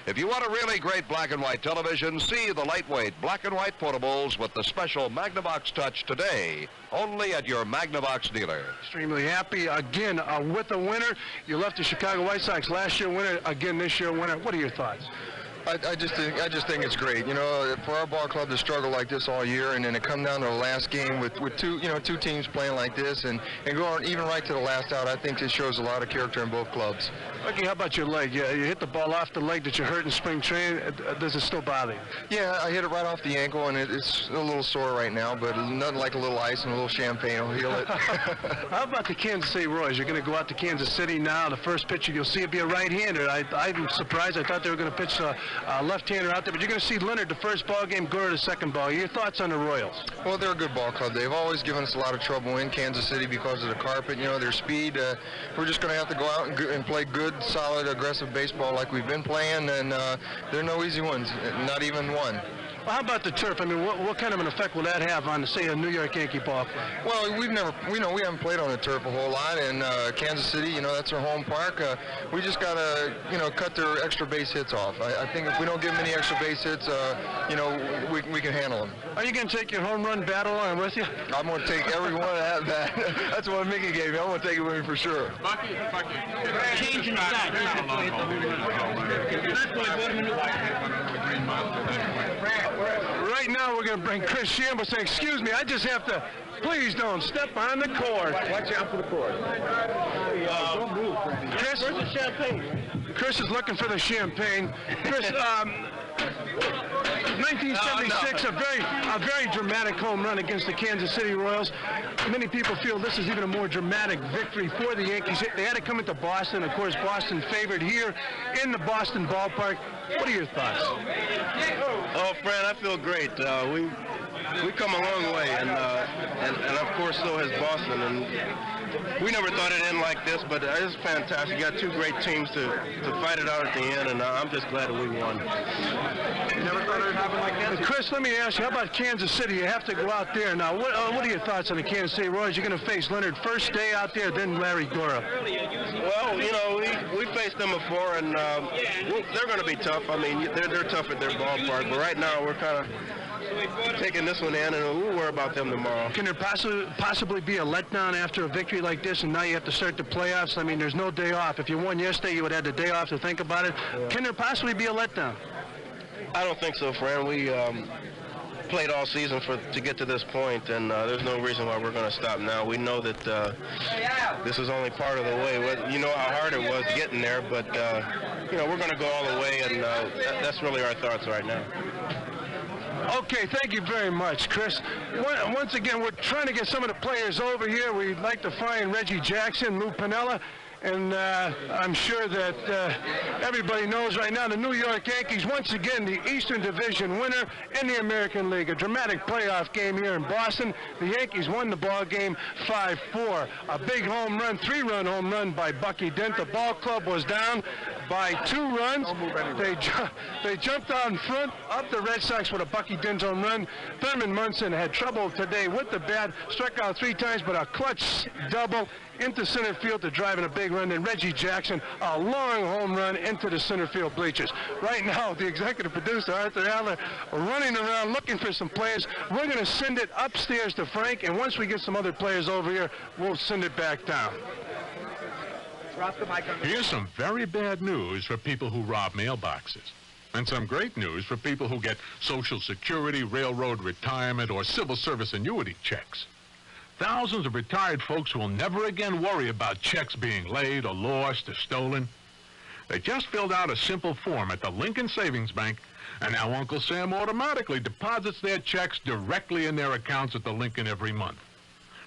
If you want a really great black and white television, see the lightweight black and white portables with the special Magnavox Touch today, only at your Magnavox dealer. Extremely happy again with the winner. You left the Chicago White Sox last year winner, again this year winner. What are your thoughts? I just think it's great. You know, for our ball club to struggle like this all year, and then to come down to the last game with two teams playing like this, and go on even right to the last out, I think it shows a lot of character in both clubs. Bucky, how about your leg? You hit the ball off the leg that you hurt in spring training. Does it still bother you? Yeah, I hit it right off the ankle, and it's a little sore right now, but nothing like a little ice and a little champagne will heal it. How about the Kansas City Royals? You're going to go out to Kansas City now. The first pitcher you'll see will be a right-hander. I'm surprised. I thought they were going to pitch a left-hander out there, but you're going to see Leonard the first ball game, Gore the second ball. Your thoughts on the Royals? Well, they're a good ball club. They've always given us a lot of trouble in Kansas City because of the carpet. You know, their speed. We're just going to have to go out and play good, solid, aggressive baseball like we've been playing, and there are no easy ones, not even one. Well, how about the turf? I mean, what kind of an effect will that have on, say, a New York Yankee ball club? Well, we haven't played on the turf a whole lot, and Kansas City, you know, that's our home park. We just got to, cut their extra base hits off. I think if we don't give them any extra base hits, we can handle them. Are you going to take your home run battle on with you? I'm going to take every one of that. That's what Mickey gave me. I'm going to take it with me for sure. Bucky. Changing the side. Right now, we're going to bring Chris Shambo saying, excuse me, I just have to, please don't step on the court. Watch out for the court. Don't move. Chris, where's the champagne? Chris is looking for the champagne. Chris, 1976, a very dramatic home run against the Kansas City Royals. Many people feel this is even a more dramatic victory for the Yankees. They had to come into Boston. Of course, Boston favored here in the Boston ballpark. What are your thoughts? Oh, Fran, I feel great. We come a long way, and of course so has Boston. And we never thought it'd end like this, but it's fantastic. You got two great teams to fight it out at the end, and I'm just glad that we won. You never thought it would happen like that? Chris, let me ask you, how about Kansas City? You have to go out there. Now, what are your thoughts on the Kansas City Royals? You're going to face Leonard first day out there, then Larry Gora. Well, we faced them before, and they're going to be tough. I mean, they're tough at their ballpark, but right now we're kind of taking this one in, and we'll worry about them tomorrow. Can there possibly be a letdown after a victory like this, and now you have to start the playoffs? I mean, there's no day off. If you won yesterday, you would have had the day off to think about it. Yeah. Can there possibly be a letdown? I don't think so, Fran. We played all season to get to this point, and there's no reason why we're going to stop now. We know that this is only part of the way. You know how hard it was getting there, but we're going to go all the way, and that's really our thoughts right now. Okay, thank you very much, Chris. Once again, we're trying to get some of the players over here. We'd like to find Reggie Jackson, Lou Piniella, And I'm sure that everybody knows right now the New York Yankees, once again, the Eastern Division winner in the American League. A dramatic playoff game here in Boston. The Yankees won the ball game 5-4. A big home run, 3-run home run by Bucky Dent. The ball club was down by 2 runs. They jumped out in front of the Red Sox with a Bucky Dent home run. Thurman Munson had trouble today with the bat, struck out 3 times, but a clutch double into center field to drive in a big run. Then Reggie Jackson, a long home run into the center field bleachers. Right now, the executive producer, Arthur Adler, running around looking for some players. We're going to send it upstairs to Frank, and once we get some other players over here, we'll send it back down. Here's some very bad news for people who rob mailboxes, and some great news for people who get Social Security, railroad retirement, or civil service annuity checks. Thousands of retired folks will never again worry about checks being laid or lost or stolen. They just filled out a simple form at the Lincoln Savings Bank, and now Uncle Sam automatically deposits their checks directly in their accounts at the Lincoln every month.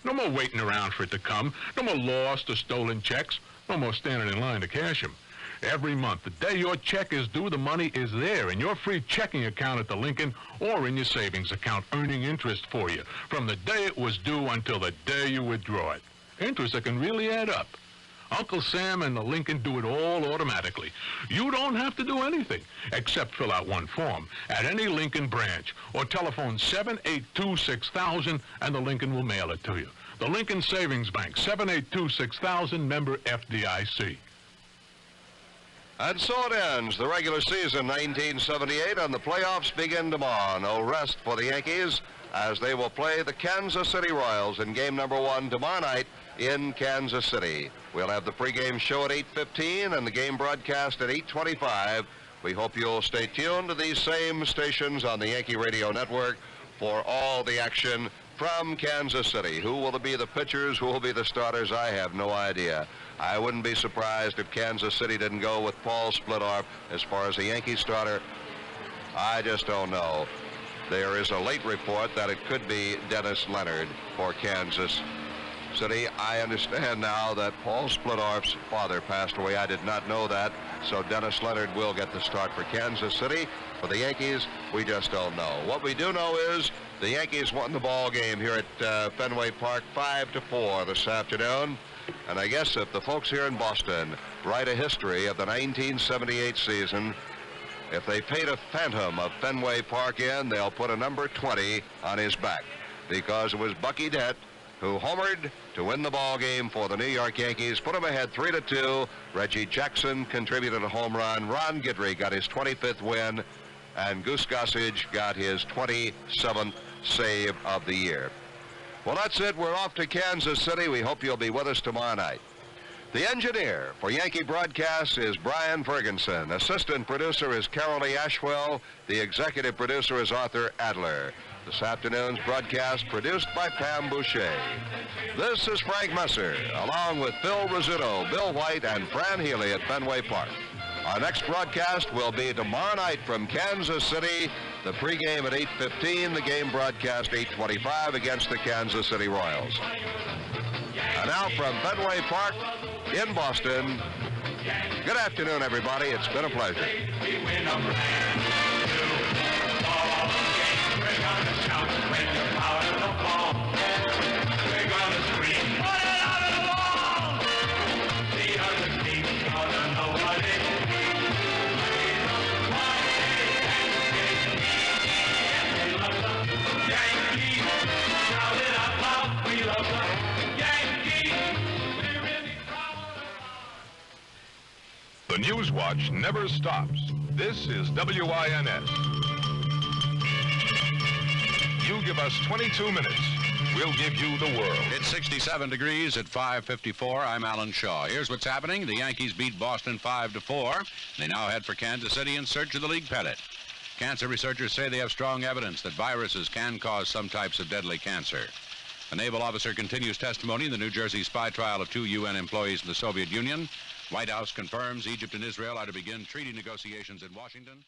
No more waiting around for it to come. No more lost or stolen checks. No more standing in line to cash them. Every month, the day your check is due, the money is there in your free checking account at the Lincoln or in your savings account, earning interest for you from the day it was due until the day you withdraw it. Interest that can really add up. Uncle Sam and the Lincoln do it all automatically. You don't have to do anything except fill out one form at any Lincoln branch or telephone 782-6000 and the Lincoln will mail it to you. The Lincoln Savings Bank, 782-6000, member FDIC. And so it ends the regular season 1978, and the playoffs begin tomorrow. No rest for the Yankees as they will play the Kansas City Royals in game number 1 tomorrow night in Kansas City. We'll have the pregame show at 8:15 and the game broadcast at 8:25. We hope you'll stay tuned to these same stations on the Yankee Radio Network for all the action from Kansas City. Who will be the pitchers? Who will be the starters? I have no idea. I wouldn't be surprised if Kansas City didn't go with Paul Splittorff as far as the Yankee starter. I just don't know. There is a late report that it could be Dennis Leonard for Kansas City. I understand now that Paul Splittorff's father passed away. I did not know that. So Dennis Leonard will get the start for Kansas City. For the Yankees, we just don't know. What we do know is the Yankees won the ball game here at Fenway Park 5-4 this afternoon. And I guess if the folks here in Boston write a history of the 1978 season, if they paint a phantom of Fenway Park in, they'll put a number 20 on his back, because it was Bucky Dent who homered to win the ball game for the New York Yankees, put them ahead 3-2. Reggie Jackson contributed a home run. Ron Guidry got his 25th win, and Goose Gossage got his 27th save of the year. Well, that's it. We're off to Kansas City. We hope you'll be with us tomorrow night. The engineer for Yankee Broadcasts is Brian Ferguson. Assistant producer is Carol Lee Ashwell. The executive producer is Arthur Adler. This afternoon's broadcast produced by Pam Boucher. This is Frank Messer, along with Phil Rizzuto, Bill White, and Fran Healy at Fenway Park. Our next broadcast will be tomorrow night from Kansas City. The pregame at 8:15, the game broadcast 8:25 against the Kansas City Royals. And now from Fenway Park in Boston, good afternoon, everybody. It's been a pleasure. The News Watch never stops. This is WINS. You give us 22 minutes, we'll give you the world. It's 67 degrees at 5:54. I'm Alan Shaw. Here's what's happening. The Yankees beat Boston 5-4. They now head for Kansas City in search of the league pennant. Cancer researchers say they have strong evidence that viruses can cause some types of deadly cancer. A naval officer continues testimony in the New Jersey spy trial of 2 UN employees in the Soviet Union. White House confirms Egypt and Israel are to begin treaty negotiations in Washington.